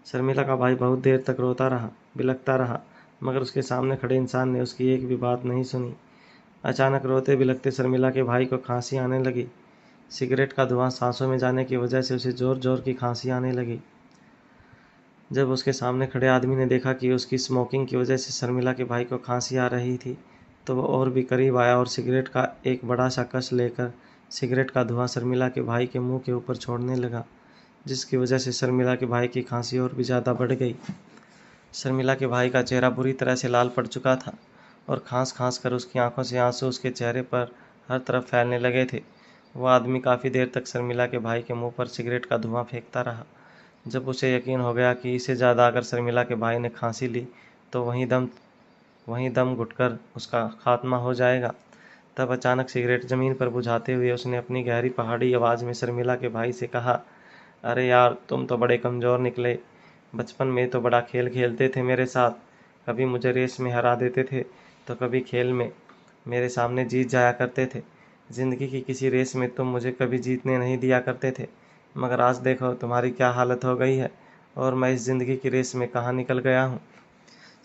S2: शर्मिला का भाई बहुत देर तक रोता रहा, बिलखता रहा, मगर उसके सामने खड़े इंसान ने उसकी एक भी बात नहीं सुनी। अचानक रोते बिलखते शर्मिला के भाई को खांसी आने लगी। सिगरेट का धुआं सांसों में जाने की वजह से उसे जोर जोर की खांसी आने लगी। जब उसके सामने खड़े आदमी ने देखा कि उसकी स्मोकिंग की वजह से शर्मिला के भाई को खांसी आ रही थी तो वो और भी करीब आया और सिगरेट का एक बड़ा सा कश लेकर सिगरेट का धुआं शर्मिला के भाई के मुंह के ऊपर छोड़ने लगा, जिसकी वजह से शर्मिला के भाई की खांसी और भी ज़्यादा बढ़ गई। शर्मिला के भाई का चेहरा बुरी तरह से लाल पड़ चुका था और खांस खांस कर उसकी आंखों से आंसू उसके चेहरे पर हर तरफ फैलने लगे थे। वह आदमी काफ़ी देर तक शर्मिला के भाई के मुंह पर सिगरेट का धुआं फेंकता रहा। जब उसे यकीन हो गया कि इससे ज़्यादा अगर शर्मिला के भाई ने खांसी ली तो वहीं दम घुटकर उसका खात्मा हो जाएगा। तब अचानक सिगरेट जमीन पर बुझाते हुए उसने अपनी गहरी पहाड़ी आवाज़ में शर्मिला के भाई से कहा, अरे यार, तुम तो बड़े कमज़ोर निकले। बचपन में तो बड़ा खेल खेलते थे मेरे साथ, कभी मुझे रेस में हरा देते थे तो कभी खेल में मेरे सामने जीत जाया करते थे। ज़िंदगी की किसी रेस में तुम मुझे कभी जीतने नहीं दिया करते थे, मगर आज देखो तुम्हारी क्या हालत हो गई है और मैं इस ज़िंदगी की रेस में कहाँ निकल गया हूँ।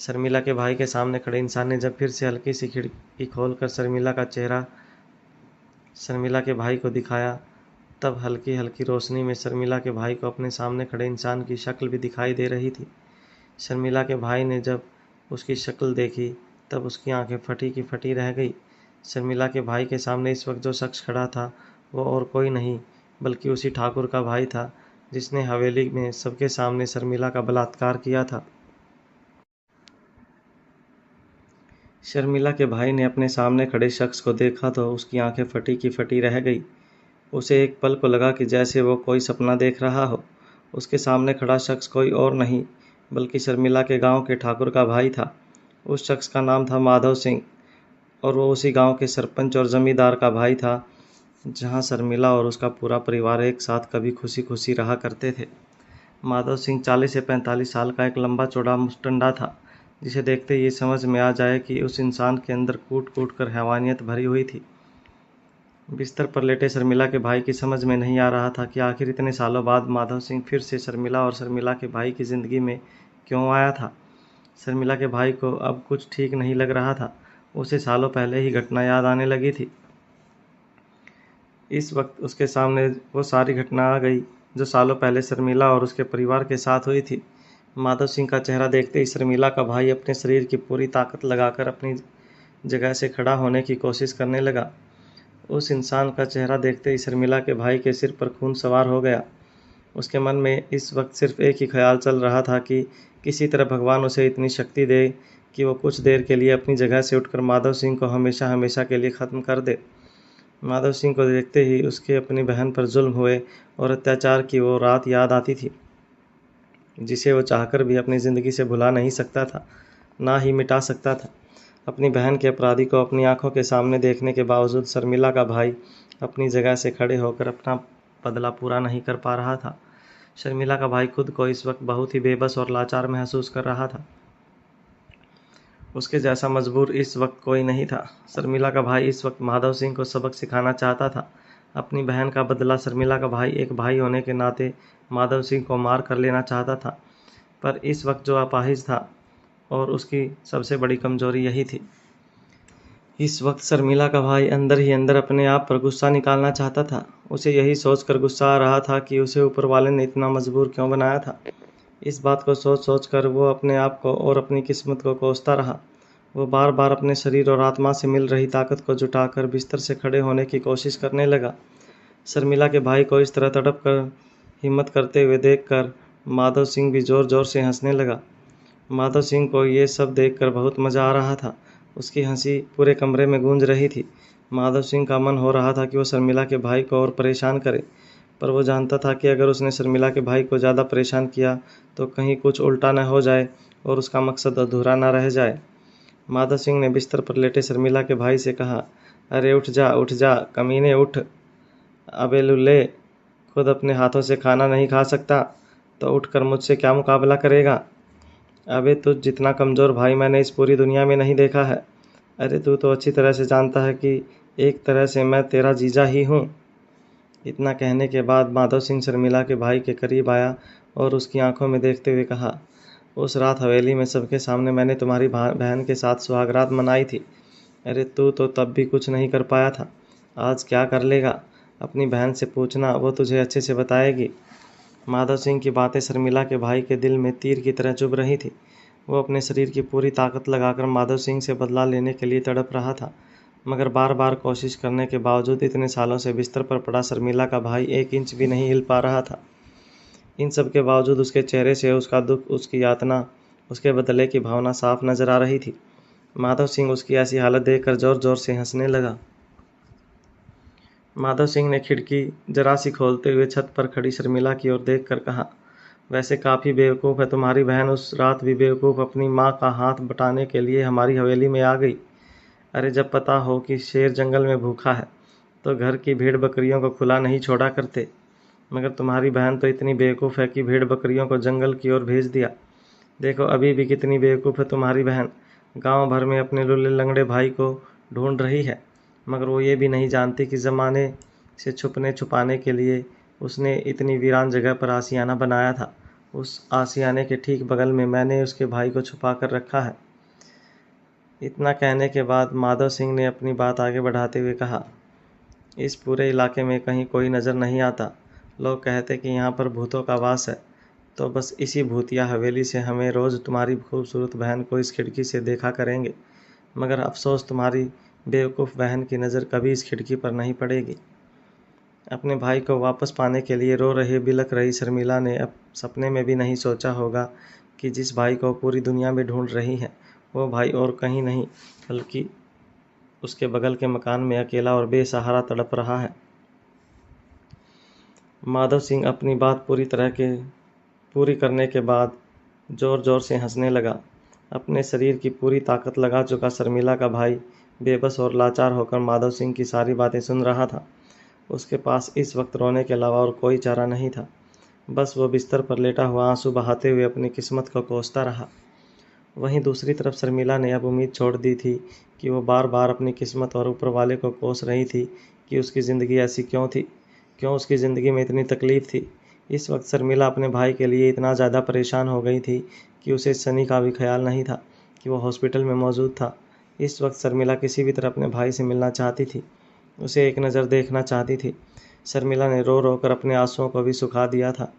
S2: शर्मिला के भाई के सामने खड़े इंसान ने जब फिर से हल्की सी खिड़की खोलकर शर्मिला का चेहरा शर्मिला के भाई को दिखाया, तब हल्की हल्की रोशनी में शर्मिला के भाई को अपने सामने खड़े इंसान की शक्ल भी दिखाई दे रही थी। शर्मिला के भाई ने जब उसकी शक्ल देखी तब उसकी आंखें फटी की फटी रह गई। शर्मिला के भाई के सामने इस वक्त जो शख्स खड़ा था वो और कोई नहीं बल्कि उसी ठाकुर का भाई था जिसने हवेली में सबके सामने शर्मिला का बलात्कार किया था। शर्मिला के भाई ने अपने सामने खड़े शख्स को देखा तो उसकी आंखें फटी की फटी रह गई। उसे एक पल को लगा कि जैसे वो कोई सपना देख रहा हो। उसके सामने खड़ा शख्स कोई और नहीं बल्कि शर्मिला के गांव के ठाकुर का भाई था। उस शख्स का नाम था माधव सिंह और वो उसी गांव के सरपंच और जमींदार का भाई था जहां शर्मिला और उसका पूरा परिवार एक साथ कभी खुशी खुशी रहा करते थे। माधव सिंह 40 से 45 साल का एक लंबा चौड़ा मुस्टंडा था जिसे देखते ही ये समझ में आ जाए कि उस इंसान के अंदर कूट कूट कर हैवानियत भरी हुई थी। बिस्तर पर लेटे शर्मिला के भाई की समझ में नहीं आ रहा था कि आखिर इतने सालों बाद माधव सिंह फिर से शर्मिला और शर्मिला के भाई की ज़िंदगी में क्यों आया था। शर्मिला के भाई को अब कुछ ठीक नहीं लग रहा था। उसे सालों पहले ही घटना याद आने लगी थी। इस वक्त उसके सामने वो सारी घटना आ गई जो सालों पहले शर्मिला और उसके परिवार के साथ हुई थी। माधव सिंह का चेहरा देखते ही शर्मिला का भाई अपने शरीर की पूरी ताकत लगाकर अपनी जगह से खड़ा होने की कोशिश करने लगा। उस इंसान का चेहरा देखते ही शर्मिला के भाई के सिर पर खून सवार हो गया। उसके मन में इस वक्त सिर्फ एक ही ख्याल चल रहा था कि किसी तरह भगवान उसे इतनी शक्ति दे कि वो कुछ देर के लिए अपनी जगह से उठकर माधव सिंह को हमेशा हमेशा के लिए ख़त्म कर दे। माधव सिंह को देखते ही उसके अपनी बहन पर जुल्म हुए और अत्याचार की वो रात याद आती थी जिसे वो चाहकर भी अपनी ज़िंदगी से भुला नहीं सकता था, ना ही मिटा सकता था। अपनी बहन के अपराधी को अपनी आंखों के सामने देखने के बावजूद शर्मिला का भाई अपनी जगह से खड़े होकर अपना बदला पूरा नहीं कर पा रहा था। शर्मिला का भाई खुद को इस वक्त बहुत ही बेबस और लाचार महसूस कर रहा था। उसके जैसा मजबूर इस वक्त कोई नहीं था। शर्मिला का भाई इस वक्त माधव सिंह को सबक सिखाना चाहता था। अपनी बहन का बदला शर्मिला का भाई एक भाई होने के नाते माधव सिंह को मार कर लेना चाहता था, पर इस वक्त जो अपाहिज था और उसकी सबसे बड़ी कमजोरी यही थी। इस वक्त शर्मिला का भाई अंदर ही अंदर अपने आप पर गुस्सा निकालना चाहता था। उसे यही सोचकर गुस्सा आ रहा था कि उसे ऊपर वाले ने इतना मजबूर क्यों बनाया था। इस बात को सोच सोच कर वो अपने आप को और अपनी किस्मत को कोसता रहा। वो बार बार अपने शरीर और आत्मा से मिल रही ताकत को जुटाकर बिस्तर से खड़े होने की कोशिश करने लगा। शर्मिला के भाई को इस तरह तड़प कर हिम्मत करते हुए देखकर माधव सिंह भी ज़ोर ज़ोर से हंसने लगा। माधव सिंह को ये सब देखकर बहुत मज़ा आ रहा था। उसकी हंसी पूरे कमरे में गूंज रही थी। माधव सिंह का मन हो रहा था कि वो शर्मिला के भाई को और परेशान करे, पर वो जानता था कि अगर उसने शर्मिला के भाई को ज़्यादा परेशान किया तो कहीं कुछ उल्टा न हो जाए और उसका मकसद अधूरा न रह जाए। माधव सिंह ने बिस्तर पर लेटे शर्मिला के भाई से कहा, अरे उठ जा कमीने उठ। अबे लुल्ले, खुद अपने हाथों से खाना नहीं खा सकता तो उठकर मुझसे क्या मुकाबला करेगा। अबे तुझ जितना कमज़ोर भाई मैंने इस पूरी दुनिया में नहीं देखा है। अरे तू तो अच्छी तरह से जानता है कि एक तरह से मैं तेरा जीजा ही हूँ। इतना कहने के बाद माधव सिंह शर्मिला के भाई के करीब आया और उसकी आंखों में देखते हुए कहा, उस रात हवेली में सबके सामने मैंने तुम्हारी बहन के साथ सुहागरात मनाई थी। अरे तू तो तब भी कुछ नहीं कर पाया था, आज क्या कर लेगा। अपनी बहन से पूछना, वो तुझे अच्छे से बताएगी। माधव सिंह की बातें शर्मिला के भाई के दिल में तीर की तरह चुभ रही थी। वो अपने शरीर की पूरी ताकत लगाकर माधव सिंह से बदला लेने के लिए तड़प रहा था, मगर बार बार कोशिश करने के बावजूद इतने सालों से बिस्तर पर पड़ा शर्मिला का भाई 1 इंच भी नहीं हिल पा रहा था। इन सब के बावजूद उसके चेहरे से उसका दुख, उसकी यातना, उसके बदले की भावना साफ नजर आ रही थी। माधव सिंह उसकी ऐसी हालत देखकर जोर जोर से हंसने लगा। माधव सिंह ने खिड़की जरा सी खोलते हुए छत पर खड़ी शर्मिला की ओर देखकर कहा, वैसे काफ़ी बेवकूफ़ है तुम्हारी बहन, उस रात भी बेवकूफ़ अपनी माँ का हाथ बटाने के लिए हमारी हवेली में आ गई। अरे जब पता हो कि शेर जंगल में भूखा है तो घर की भेड़ बकरियों को खुला नहीं छोड़ा करते, मगर तुम्हारी बहन तो इतनी बेवकूफ़ है कि भेड़ बकरियों को जंगल की ओर भेज दिया। देखो अभी भी कितनी बेवकूफ़ है तुम्हारी बहन, गांव भर में अपने लुल्ले लंगड़े भाई को ढूंढ रही है, मगर वो ये भी नहीं जानती कि ज़माने से छुपने छुपाने के लिए उसने इतनी वीरान जगह पर आशियाना बनाया था। उस आशियाने के ठीक बगल में मैंने उसके भाई को छुपा कर रखा है। इतना कहने के बाद माधव सिंह ने अपनी बात आगे बढ़ाते हुए कहा, इस पूरे इलाके में कहीं कोई नज़र नहीं आता। लोग कहते कि यहाँ पर भूतों का वास है, तो बस इसी भूतिया हवेली से हमें रोज़ तुम्हारी खूबसूरत बहन को इस खिड़की से देखा करेंगे, मगर अफसोस तुम्हारी बेवकूफ़ बहन की नज़र कभी इस खिड़की पर नहीं पड़ेगी। अपने भाई को वापस पाने के लिए रो रही बिलख रही शर्मिला ने अब सपने में भी नहीं सोचा होगा कि जिस भाई को पूरी दुनिया में ढूंढ रही है वो भाई और कहीं नहीं बल्कि उसके बगल के मकान में अकेला और बेसहारा तड़प रहा है। माधव सिंह अपनी बात पूरी करने के बाद ज़ोर ज़ोर से हंसने लगा। अपने शरीर की पूरी ताकत लगा चुका शर्मिला का भाई बेबस और लाचार होकर माधव सिंह की सारी बातें सुन रहा था। उसके पास इस वक्त रोने के अलावा और कोई चारा नहीं था। बस वो बिस्तर पर लेटा हुआ आंसू बहाते हुए अपनी किस्मत को कोसता रहा। वहीं दूसरी तरफ शर्मिला ने अब उम्मीद छोड़ दी थी कि वो बार बार अपनी किस्मत और ऊपर वाले को कोस रही थी कि उसकी ज़िंदगी ऐसी क्यों थी, क्यों उसकी ज़िंदगी में इतनी तकलीफ़ थी। इस वक्त शर्मिला अपने भाई के लिए इतना ज़्यादा परेशान हो गई थी कि उसे शनि का भी ख्याल नहीं था कि वो हॉस्पिटल में मौजूद था। इस वक्त शर्मिला किसी भी तरह अपने भाई से मिलना चाहती थी, उसे एक नज़र देखना चाहती थी। शर्मिला ने रो रो कर अपने आंसुओं को भी सुखा दिया था।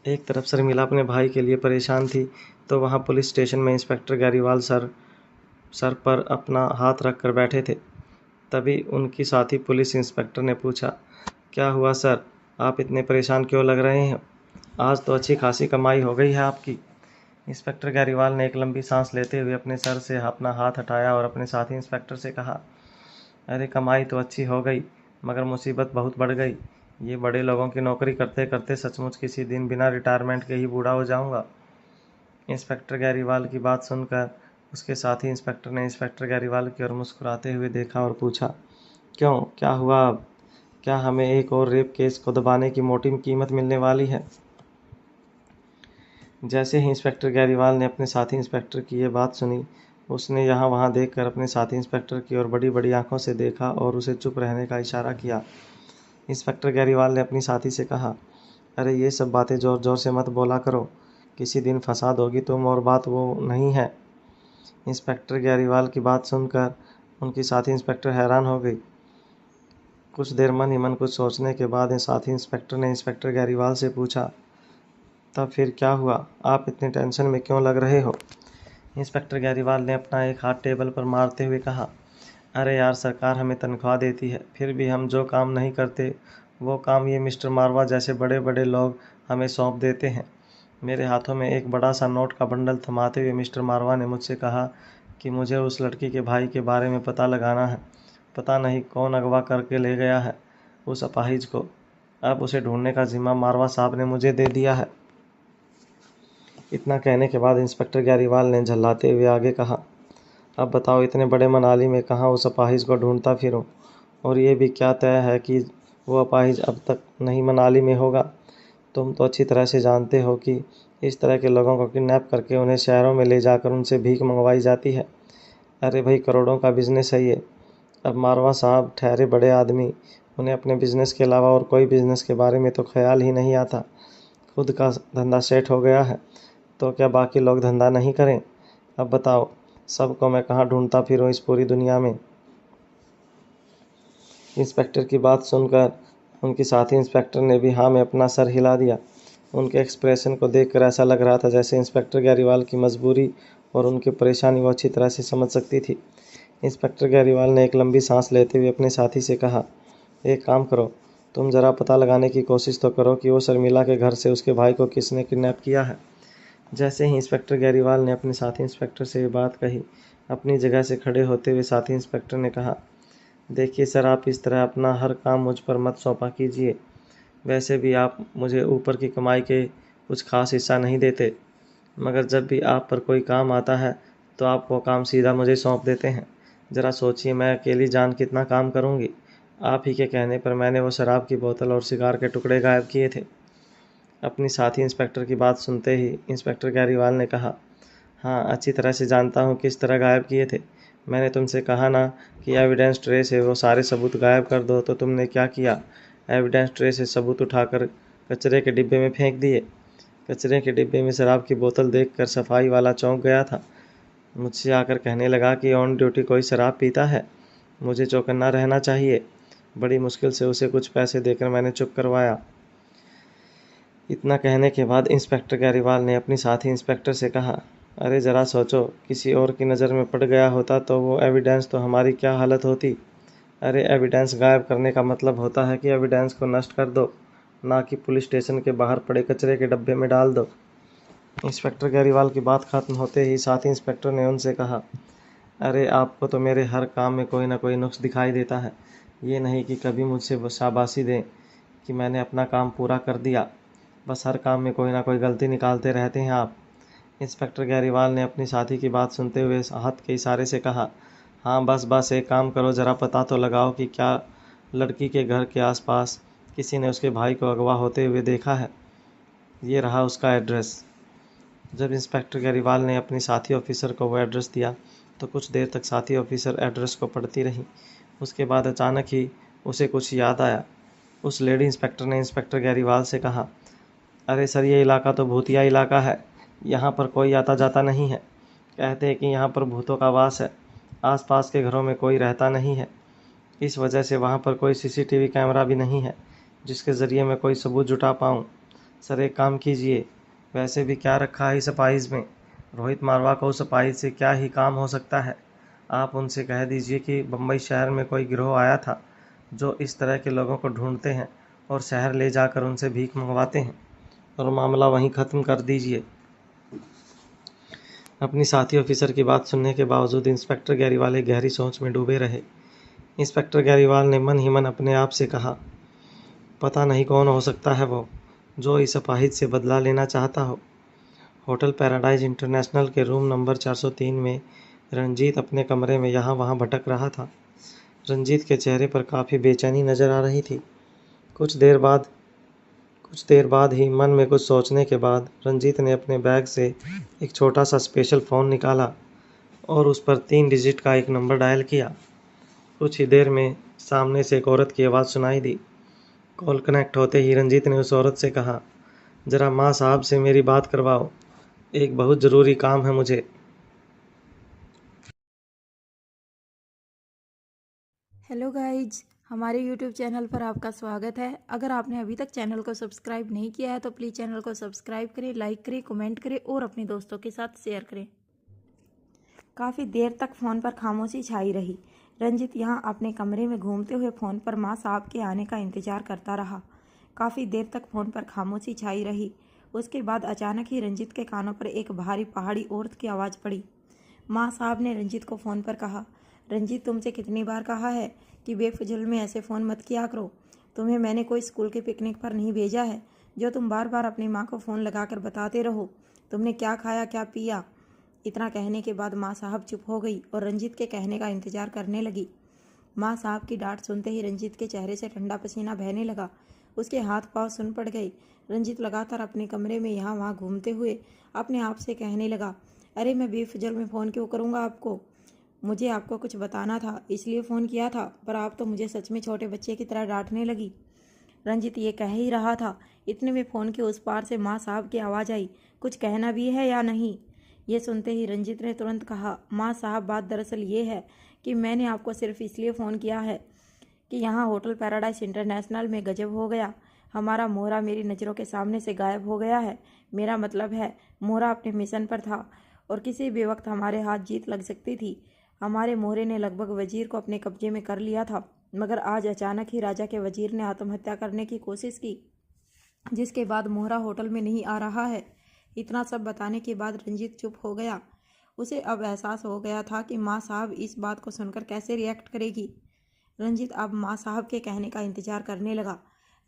S2: एक तरफ शर्मिला अपने भाई के लिए परेशान थी तो वहाँ पुलिस स्टेशन में इंस्पेक्टर गैरीवाल सर पर अपना हाथ रख कर बैठे थे। तभी उनकी साथी पुलिस इंस्पेक्टर ने पूछा, क्या हुआ सर, आप इतने परेशान क्यों लग रहे हैं? आज तो अच्छी खासी कमाई हो गई है आपकी। इंस्पेक्टर गैरीवाल ने एक लंबी सांस लेते हुए अपने सर से अपना हाथ हटाया और अपने साथी इंस्पेक्टर से कहा, अरे कमाई तो अच्छी हो गई, मगर मुसीबत बहुत बढ़ गई। ये बड़े लोगों की नौकरी करते करते सचमुच किसी दिन बिना रिटायरमेंट के ही बूढ़ा हो जाऊंगा। इंस्पेक्टर गैरीवाल की बात सुनकर उसके साथी इंस्पेक्टर ने इंस्पेक्टर गैरीवाल की ओर मुस्कुराते हुए देखा और पूछा, क्यों, क्या हुआ अब? क्या हमें एक और रेप केस को दबाने की मोटी कीमत मिलने वाली है? जैसे ही इंस्पेक्टर गैरीवाल ने अपने साथी इंस्पेक्टर की ये बात सुनी, उसने यहाँ वहाँ देखकर अपने साथी इंस्पेक्टर की ओर बड़ी बड़ी आंखों से देखा और उसे चुप रहने का इशारा किया। इंस्पेक्टर गैरीवाल ने अपनी साथी से कहा, अरे ये सब बातें ज़ोर ज़ोर से मत बोला करो, किसी दिन फसाद होगी तुम और बात वो नहीं है। इंस्पेक्टर गैरीवाल की बात सुनकर उनकी साथी इंस्पेक्टर हैरान हो गई। कुछ देर मन ही मन कुछ सोचने के बाद साथी इंस्पेक्टर ने इंस्पेक्टर गैरीवाल से पूछा, तब फिर क्या हुआ? आप इतनी टेंशन में क्यों लग रहे हो? इंस्पेक्टर गैरीवाल ने अपना एक हाथ टेबल पर मारते हुए कहा, अरे यार, सरकार हमें तनख्वाह देती है, फिर भी हम जो काम नहीं करते वो काम ये मिस्टर मारवा जैसे बड़े बड़े लोग हमें सौंप देते हैं। मेरे हाथों में एक बड़ा सा नोट का बंडल थमाते हुए मिस्टर मारवा ने मुझसे कहा कि मुझे उस लड़की के भाई के बारे में पता लगाना है। पता नहीं कौन अगवा करके ले गया है उस अपाहिज को। अब उसे ढूंढने का जिम्मा मारवा साहब ने मुझे दे दिया है। इतना कहने के बाद इंस्पेक्टर गैरीवाल ने झल्लाते हुए आगे कहा, अब बताओ, इतने बड़े मनाली में कहाँ उस अपाहिज को ढूंढता फिरूं? और ये भी क्या तय है कि वो अपाहिज अब तक नहीं मनाली में होगा? तुम तो अच्छी तरह से जानते हो कि इस तरह के लोगों को किडनैप करके उन्हें शहरों में ले जाकर उनसे भीख मंगवाई जाती है। अरे भाई, करोड़ों का बिजनेस है ये। अब मारवा साहब ठहरे बड़े आदमी, उन्हें अपने बिजनेस के अलावा और कोई बिजनेस के बारे में तो ख्याल ही नहीं आता। खुद का धंधा सेट हो गया है तो क्या बाकी लोग धंधा नहीं करें? अब बताओ, सबको मैं कहाँ ढूंढता फिरूं इस पूरी दुनिया में? इंस्पेक्टर की बात सुनकर उनकी साथी इंस्पेक्टर ने भी हाँ में अपना सर हिला दिया। उनके एक्सप्रेशन को देखकर ऐसा लग रहा था जैसे इंस्पेक्टर गैरीवाल की मजबूरी और उनकी परेशानी वो अच्छी तरह से समझ सकती थी। इंस्पेक्टर गैरीवाल ने एक लंबी सांस लेते हुए अपने साथी से कहा, एक काम करो, तुम ज़रा पता लगाने की कोशिश तो करो कि वो शर्मिला के घर से उसके भाई को किसने किडनैप किया है। जैसे ही इंस्पेक्टर गैरीवाल ने अपने साथी इंस्पेक्टर से ये बात कही, अपनी जगह से खड़े होते हुए साथी इंस्पेक्टर ने कहा, देखिए सर, आप इस तरह अपना हर काम मुझ पर मत सौंपा कीजिए। वैसे भी आप मुझे ऊपर की कमाई के कुछ खास हिस्सा नहीं देते, मगर जब भी आप पर कोई काम आता है तो आप वो काम सीधा मुझे सौंप देते हैं। ज़रा सोचिए, मैं अकेली जान कितना काम करूँगी। आप ही के कहने पर मैंने वो शराब की बोतल और सिगार के टुकड़े गायब किए थे। अपनी साथी इंस्पेक्टर की बात सुनते ही इंस्पेक्टर गैरीवाल ने कहा, हाँ, अच्छी तरह से जानता हूँ किस तरह गायब किए थे। मैंने तुमसे कहा ना कि एविडेंस ट्रे से वो सारे सबूत गायब कर दो, तो तुमने क्या किया? एविडेंस ट्रे से सबूत उठाकर कचरे के डिब्बे में फेंक दिए। कचरे के डिब्बे में शराब की बोतल देखकर सफाई वाला चौंक गया था। मुझसे आकर कहने लगा कि ऑन ड्यूटी कोई शराब पीता है, मुझे चौकन्ना रहना चाहिए। बड़ी मुश्किल से उसे कुछ पैसे देकर मैंने चुप करवाया। इतना कहने के बाद इंस्पेक्टर गैरीवाल ने अपनी साथी इंस्पेक्टर से कहा, अरे ज़रा सोचो, किसी और की नज़र में पड़ गया होता तो वो एविडेंस तो हमारी क्या हालत होती। अरे एविडेंस गायब करने का मतलब होता है कि एविडेंस को नष्ट कर दो, ना कि पुलिस स्टेशन के बाहर पड़े कचरे के डब्बे में डाल दो। इंस्पेक्टर गैरीवाल की बात खत्म होते ही साथी इंस्पेक्टर ने उनसे कहा, अरे आपको तो मेरे हर काम में कोई ना कोई नुक्स दिखाई देता है। ये नहीं कि कभी मुझसे शाबाशी दें कि मैंने अपना काम पूरा कर दिया। बस हर काम में कोई ना कोई गलती निकालते रहते हैं आप। इंस्पेक्टर गैरीवाल ने अपनी साथी की बात सुनते हुए हाथ के इशारे से कहा, हाँ बस बस एक काम करो, ज़रा पता तो लगाओ कि क्या लड़की के घर के आसपास किसी ने उसके भाई को अगवा होते हुए देखा है। ये रहा उसका एड्रेस। जब इंस्पेक्टर गैरीवाल ने अपनी साथी ऑफिसर को वो एड्रेस दिया तो कुछ देर तक साथी ऑफिसर एड्रेस को पढ़ती रही। उसके बाद अचानक ही उसे कुछ याद आया। उस लेडी इंस्पेक्टर ने इंस्पेक्टर गैरीवाल से कहा, अरे सर, ये इलाका तो भूतिया इलाका है, यहाँ पर कोई आता जाता नहीं है। कहते हैं कि यहाँ पर भूतों का वास है। आसपास के घरों में कोई रहता नहीं है, इस वजह से वहाँ पर कोई सीसीटीवी कैमरा भी नहीं है जिसके ज़रिए मैं कोई सबूत जुटा पाऊँ। सर एक काम कीजिए, वैसे भी क्या रखा है इस अपाहिज में? रोहित मारवा को उस अपाहिज से क्या ही काम हो सकता है? आप उनसे कह दीजिए कि बम्बई शहर में कोई गिरोह आया था जो इस तरह के लोगों को ढूंढते हैं और शहर ले जाकर उनसे भीख मंगवाते हैं, और मामला वहीं ख़त्म कर दीजिए। अपनी साथी ऑफिसर की बात सुनने के बावजूद इंस्पेक्टर गैरीवाल एक गहरी सोच में डूबे रहे। इंस्पेक्टर गैरीवाल ने मन ही मन अपने आप से कहा, पता नहीं कौन हो सकता है वो जो इस अपाहिज से बदला लेना चाहता हो। होटल पैराडाइज इंटरनेशनल के रूम नंबर 403 में रंजीत अपने कमरे में यहाँ वहाँ भटक रहा था। रंजीत के चेहरे पर काफ़ी बेचैनी नज़र आ रही थी। कुछ देर बाद ही मन में कुछ सोचने के बाद रंजीत ने अपने बैग से एक छोटा सा स्पेशल फ़ोन निकाला और उस पर 3 डिजिट का एक नंबर डायल किया। कुछ ही देर में सामने से एक औरत की आवाज़ सुनाई दी। कॉल कनेक्ट होते ही रंजीत ने उस औरत से कहा, ज़रा माँ साहब से मेरी बात करवाओ, एक बहुत ज़रूरी काम है मुझे।
S3: हेलो गाइज, हमारे यूट्यूब चैनल पर आपका स्वागत है। अगर आपने अभी तक चैनल को सब्सक्राइब नहीं किया है तो प्लीज़ चैनल को सब्सक्राइब करें, लाइक करें, कमेंट करें और अपने दोस्तों के साथ शेयर करें। काफ़ी देर तक फ़ोन पर खामोशी छाई रही। रंजित यहाँ अपने कमरे में घूमते हुए फ़ोन पर माँ साहब के आने का इंतज़ार करता रहा। काफ़ी देर तक फ़ोन पर खामोशी छाई रही। उसके बाद अचानक ही रंजित के कानों पर एक भारी पहाड़ी औरत की आवाज़ पड़ी। माँ साहब ने रंजित को फ़ोन पर कहा, रंजीत, तुमसे कितनी बार कहा है कि बेफजल में ऐसे फ़ोन मत किया करो। तुम्हें मैंने कोई स्कूल के पिकनिक पर नहीं भेजा है जो तुम बार बार अपनी माँ को फ़ोन लगाकर बताते रहो तुमने क्या खाया क्या पिया। इतना कहने के बाद माँ साहब चुप हो गई और रंजीत के कहने का इंतज़ार करने लगी। माँ साहब की डांट सुनते ही रंजीत के चेहरे से ठंडा पसीना बहने लगा। उसके हाथ पाँव सुन पड़ गए। रंजीत लगातार अपने कमरे में यहाँ वहाँ घूमते हुए अपने आप से कहने लगा, अरे मैं बेफजल में फ़ोन क्यों करूँगा आपको? मुझे आपको कुछ बताना था इसलिए फ़ोन किया था, पर आप तो मुझे सच में छोटे बच्चे की तरह डांटने लगी। रंजित ये कह ही रहा था, इतने में फ़ोन के उस पार से माँ साहब की आवाज़ आई, कुछ कहना भी है या नहीं? ये सुनते ही रंजित ने तुरंत कहा, माँ साहब, बात दरअसल ये है कि मैंने आपको सिर्फ इसलिए फ़ोन किया है कि यहाँ होटल पैराडाइज इंटरनेशनल में गजब हो गया। हमारा मोहरा मेरी नज़रों के सामने से गायब हो गया है। मेरा मतलब है, मोहरा अपने मिशन पर था और किसी भी वक्त हमारे हाथ जीत लग सकती थी। हमारे मोहरे ने लगभग वजीर को अपने कब्जे में कर लिया था, मगर आज अचानक ही राजा के वजीर ने आत्महत्या करने की कोशिश की, जिसके बाद मोहरा होटल में नहीं आ रहा है। इतना सब बताने के बाद रंजीत चुप हो गया। उसे अब एहसास हो गया था कि माँ साहब इस बात को सुनकर कैसे रिएक्ट करेगी। रंजीत अब माँ साहब के कहने का इंतजार करने लगा।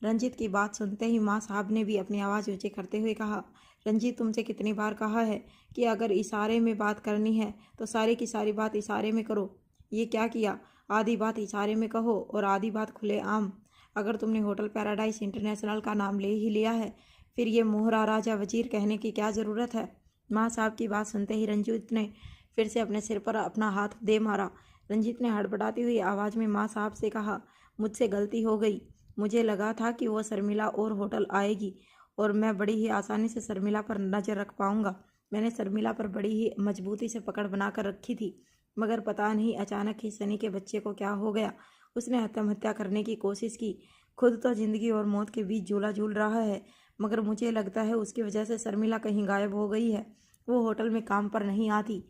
S3: रंजीत की बात सुनते ही माँ साहब ने भी अपनी आवाज़ ऊंची करते हुए कहा, रंजीत तुमसे कितनी बार कहा है कि अगर इशारे में बात करनी है तो सारी की सारी बात इशारे में करो। ये क्या किया? आधी बात इशारे में कहो और आधी बात खुले आम। अगर तुमने होटल पैराडाइज इंटरनेशनल का नाम ले ही लिया है, फिर ये मोहरा राजा वजीर कहने की क्या ज़रूरत है? माँ साहब की बात सुनते ही रंजीत ने फिर से अपने सिर पर अपना हाथ दे मारा। रंजीत ने हड़बड़ाती हुई आवाज़ में माँ साहब से कहा, मुझसे गलती हो गई। मुझे लगा था कि वो शर्मिला और होटल आएगी और मैं बड़ी ही आसानी से शर्मिला पर नज़र रख पाऊंगा। मैंने शर्मिला पर बड़ी ही मजबूती से पकड़ बनाकर रखी थी, मगर पता नहीं अचानक ही सनी के बच्चे को क्या हो गया। उसने आत्महत्या करने की कोशिश की। खुद तो ज़िंदगी और मौत के बीच झूला झूल रहा है, मगर मुझे लगता है उसकी वजह से शर्मिला कहीं गायब हो गई है। वो होटल में काम पर नहीं आती।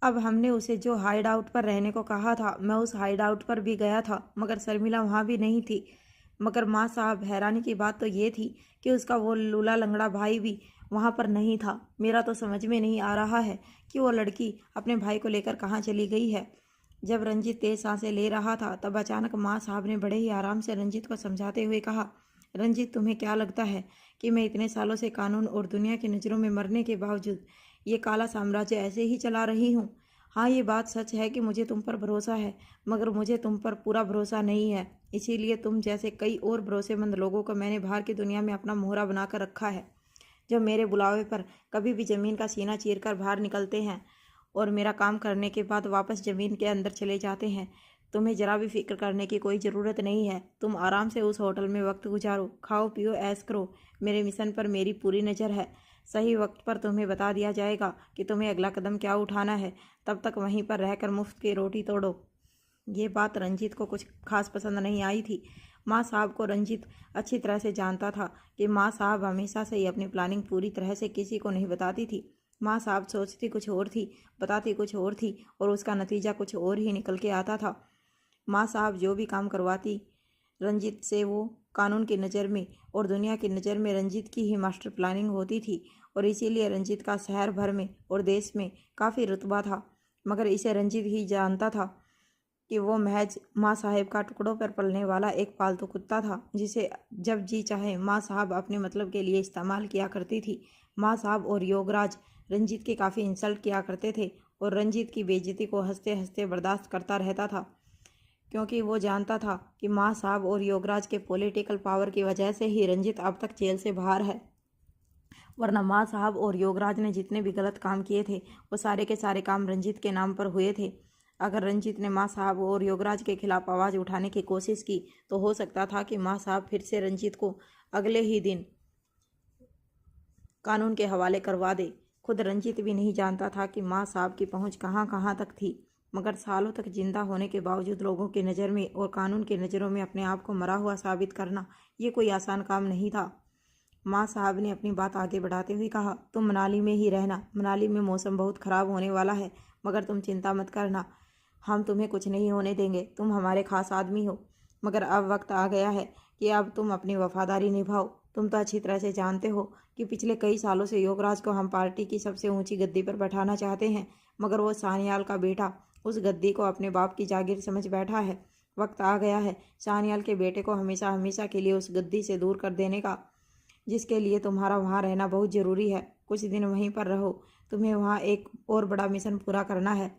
S3: अब हमने उसे जो हाइड आउट पर रहने को कहा था, मैं उस हाइड आउट पर भी गया था, मगर शर्मिला वहाँ भी नहीं थी। मगर माँ साहब, हैरानी की बात तो ये थी कि उसका वो लूला लंगड़ा भाई भी वहाँ पर नहीं था। मेरा तो समझ में नहीं आ रहा है कि वो लड़की अपने भाई को लेकर कहाँ चली गई है। जब रंजीत तेज सांसें ले रहा था, तब अचानक माँ साहब ने बड़े ही आराम से रंजीत को समझाते हुए कहा, रंजीत तुम्हें क्या लगता है कि मैं इतने सालों से कानून और दुनिया की नज़रों में मरने के बावजूद ये काला साम्राज्य ऐसे ही चला रही हूँ? हाँ, ये बात सच है कि मुझे तुम पर भरोसा है, मगर मुझे तुम पर पूरा भरोसा नहीं है। इसीलिए तुम जैसे कई और भरोसेमंद लोगों को मैंने बाहर की दुनिया में अपना मोहरा बनाकर रखा है, जो मेरे बुलावे पर कभी भी ज़मीन का सीना चीरकर बाहर निकलते हैं और मेरा काम करने के बाद वापस ज़मीन के अंदर चले जाते हैं। तुम्हें ज़रा भी फिक्र करने की कोई ज़रूरत नहीं है। तुम आराम से उस होटल में वक्त गुजारो, खाओ पियो, ऐश करो। मेरे मिशन पर मेरी पूरी नज़र है। सही वक्त पर तुम्हें बता दिया जाएगा कि तुम्हें अगला कदम क्या उठाना है। तब तक वहीं पर रहकर मुफ्त की रोटी तोड़ो। ये बात रंजीत को कुछ खास पसंद नहीं आई थी। माँ साहब को रंजीत अच्छी तरह से जानता था कि माँ साहब हमेशा से ही अपनी प्लानिंग पूरी तरह से किसी को नहीं बताती थी। माँ साहब सोचती कुछ और थी, बताती कुछ और थी और उसका नतीजा कुछ और ही निकल के आता था। माँ साहब जो भी काम करवाती रंजीत से, वो कानून की नज़र में और दुनिया की नज़र में रंजीत की ही मास्टर प्लानिंग होती थी और इसीलिए रंजीत का शहर भर में और देश में काफ़ी रुतबा था। मगर इसे रंजीत ही जानता था कि वो महज माँ साहब का टुकड़ों पर पलने वाला एक पालतू कुत्ता था, जिसे जब जी चाहे माँ साहब अपने मतलब के लिए इस्तेमाल किया करती थी। माँ साहब और योगराज रंजीत की काफ़ी इंसल्ट किया करते थे और रंजीत की बेइज्जती को हंसते हंसते बर्दाश्त करता रहता था, क्योंकि वो जानता था कि माँ साहब और योगराज के पॉलिटिकल पावर की वजह से ही रंजीत अब तक जेल से बाहर है। वरना माँ साहब और योगराज ने जितने भी गलत काम किए थे, वो सारे के सारे काम रंजीत के नाम पर हुए थे। अगर रंजीत ने माँ साहब और योगराज के खिलाफ आवाज़ उठाने की कोशिश की तो हो सकता था कि माँ साहब फिर से रंजीत को अगले ही दिन कानून के हवाले करवा दे। खुद रंजीत भी नहीं जानता था कि माँ साहब की पहुँच कहाँ कहाँ तक थी, मगर सालों तक जिंदा होने के बावजूद लोगों की नज़र में और कानून की नज़रों में अपने आप को मरा हुआ साबित करना ये कोई आसान काम नहीं था। माँ साहब ने अपनी बात आगे बढ़ाते हुए कहा, तुम मनाली में ही रहना। मनाली में मौसम बहुत ख़राब होने वाला है, मगर तुम चिंता मत करना, हम तुम्हें कुछ नहीं होने देंगे। तुम हमारे खास आदमी हो, मगर अब वक्त आ गया है कि अब तुम अपनी वफादारी निभाओ। तुम तो अच्छी तरह से जानते हो कि पिछले कई सालों से योगराज को हम पार्टी की सबसे ऊंची गद्दी पर बैठाना चाहते हैं, मगर वो सान्याल का बेटा उस गद्दी को अपने बाप की जागीर समझ बैठा है। वक्त आ गया है सान्याल के बेटे को हमेशा हमेशा के लिए उस गद्दी से दूर कर देने का, जिसके लिए तुम्हारा वहाँ रहना बहुत ज़रूरी है। कुछ दिन वहीं पर रहो, तुम्हें वहाँ एक और बड़ा मिशन पूरा करना है।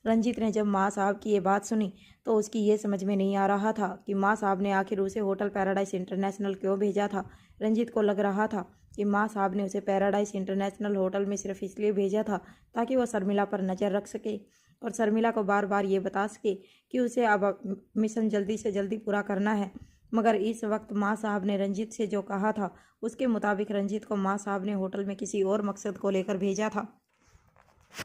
S3: रंजीत ने जब माँ साहब की ये बात सुनी तो उसकी ये समझ में नहीं आ रहा था कि माँ साहब ने आखिर उसे होटल पैराडाइज इंटरनेशनल क्यों भेजा था। रंजीत को लग रहा था कि माँ साहब ने उसे पैराडाइज इंटरनेशनल होटल में सिर्फ इसलिए भेजा था ताकि वह शर्मिला पर नज़र रख सके और शर्मिला को बार बार ये बता सके कि उसे अब मिशन जल्दी से जल्दी पूरा करना है। मगर इस वक्त माँ साहब ने रंजीत से जो कहा था उसके मुताबिक रंजीत को माँ साहब ने होटल में किसी और मकसद को लेकर भेजा था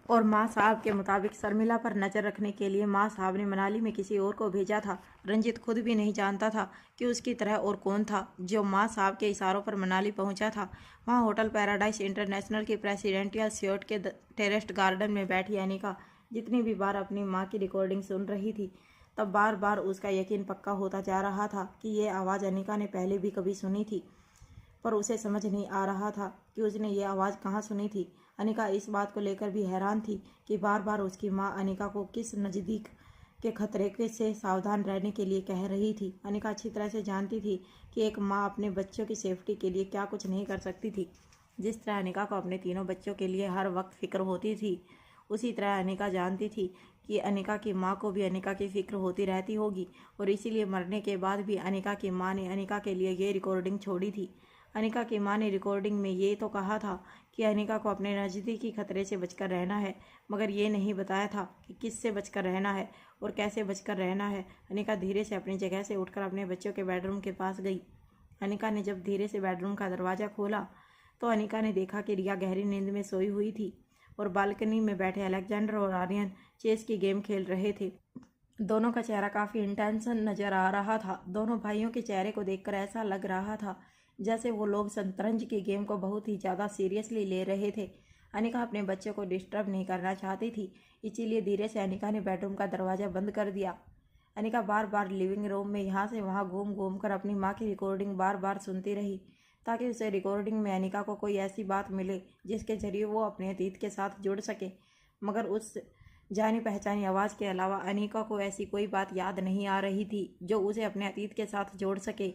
S3: और माँ साहब के मुताबिक शर्मिला पर नज़र रखने के लिए माँ साहब ने मनाली में किसी और को भेजा था। रंजीत खुद भी नहीं जानता था कि उसकी तरह और कौन था जो माँ साहब के इशारों पर मनाली पहुंचा था। वहाँ होटल पैराडाइज इंटरनेशनल की प्रेसिडेंशियल स्यूट के टेरेस्ट गार्डन में बैठी अनिका जितनी भी बार अपनी माँ की रिकॉर्डिंग सुन रही थी, तब बार बार उसका यकीन पक्का होता जा रहा था कि ये आवाज़ अनिका ने पहले भी कभी सुनी थी, पर उसे समझ नहीं आ रहा था कि उसने ये आवाज़ कहाँ सुनी थी। अनिका इस बात को लेकर भी हैरान थी कि बार बार उसकी माँ अनिका को किस नज़दीक के खतरे से सावधान रहने के लिए कह रही थी। अनिका अच्छी तरह से जानती थी कि एक माँ अपने बच्चों की सेफ्टी के लिए क्या कुछ नहीं कर सकती थी। जिस तरह अनिका को अपने तीनों बच्चों के लिए हर वक्त फिक्र होती थी, उसी तरह अनिका जानती थी कि अनिका की माँ को भी अनिका की फिक्र होती रहती होगी, और इसीलिए मरने के बाद भी अनिका की माँ ने अनिका के लिए ये रिकॉर्डिंग छोड़ी थी। अनिका की माँ ने रिकॉर्डिंग में ये तो कहा था कि अनिका को अपने नज़दीकी खतरे से बचकर रहना है, मगर ये नहीं बताया था कि किससे बचकर रहना है और कैसे बचकर रहना है। अनिका धीरे से अपनी जगह से उठकर अपने बच्चों के बेडरूम के पास गई। अनिका ने जब धीरे से बेडरूम का दरवाज़ा खोला तो अनिका ने देखा कि रिया गहरी नींद में सोई हुई थी और बालकनी में बैठे अलेक्जेंडर और आर्यन चेस की गेम खेल रहे थे। दोनों का चेहरा काफ़ी इंटेंशन नज़र आ रहा था। दोनों भाइयों के चेहरे को देखकर ऐसा लग रहा था जैसे वो लोग शतरंज की गेम को बहुत ही ज़्यादा सीरियसली ले रहे थे। अनिका अपने बच्चे को डिस्टर्ब नहीं करना चाहती थी, इसीलिए धीरे से अनिका ने बेडरूम का दरवाज़ा बंद कर दिया। अनिका बार बार लिविंग रूम में यहाँ से वहाँ घूम घूम कर अपनी माँ की रिकॉर्डिंग बार बार सुनती रही, ताकि उसे रिकॉर्डिंग में अनिका को कोई ऐसी बात मिले जिसके जरिए वो अपने अतीत के साथ जुड़ सके। मगर उस जानी पहचानी आवाज़ के अलावा अनिका को ऐसी कोई बात याद नहीं आ रही थी जो उसे अपने अतीत के साथ जोड़ सके।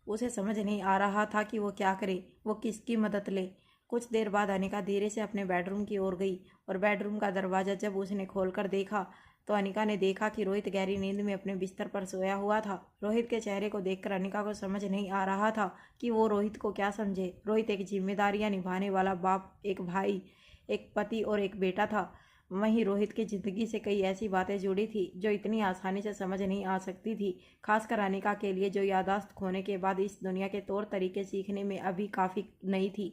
S3: उसे समझ नहीं आ रहा था कि वो क्या करे, वो किसकी मदद ले। कुछ देर बाद अनिका धीरे से अपने बेडरूम की ओर गई और बेडरूम का दरवाज़ा जब उसने खोलकर देखा तो अनिका ने देखा कि रोहित गहरी नींद में अपने बिस्तर पर सोया हुआ था। रोहित के चेहरे को देखकर अनिका को समझ नहीं आ रहा था कि वो रोहित को क्या समझे। रोहित एक जिम्मेदारियां निभाने वाला बाप, एक भाई, एक पति और एक बेटा था। वहीं रोहित की ज़िंदगी से कई ऐसी बातें जुड़ी थी जो इतनी आसानी से समझ नहीं आ सकती थी, खासकर अनिका के लिए जो याददाश्त खोने के बाद इस दुनिया के तौर तरीके सीखने में अभी काफ़ी नई थी।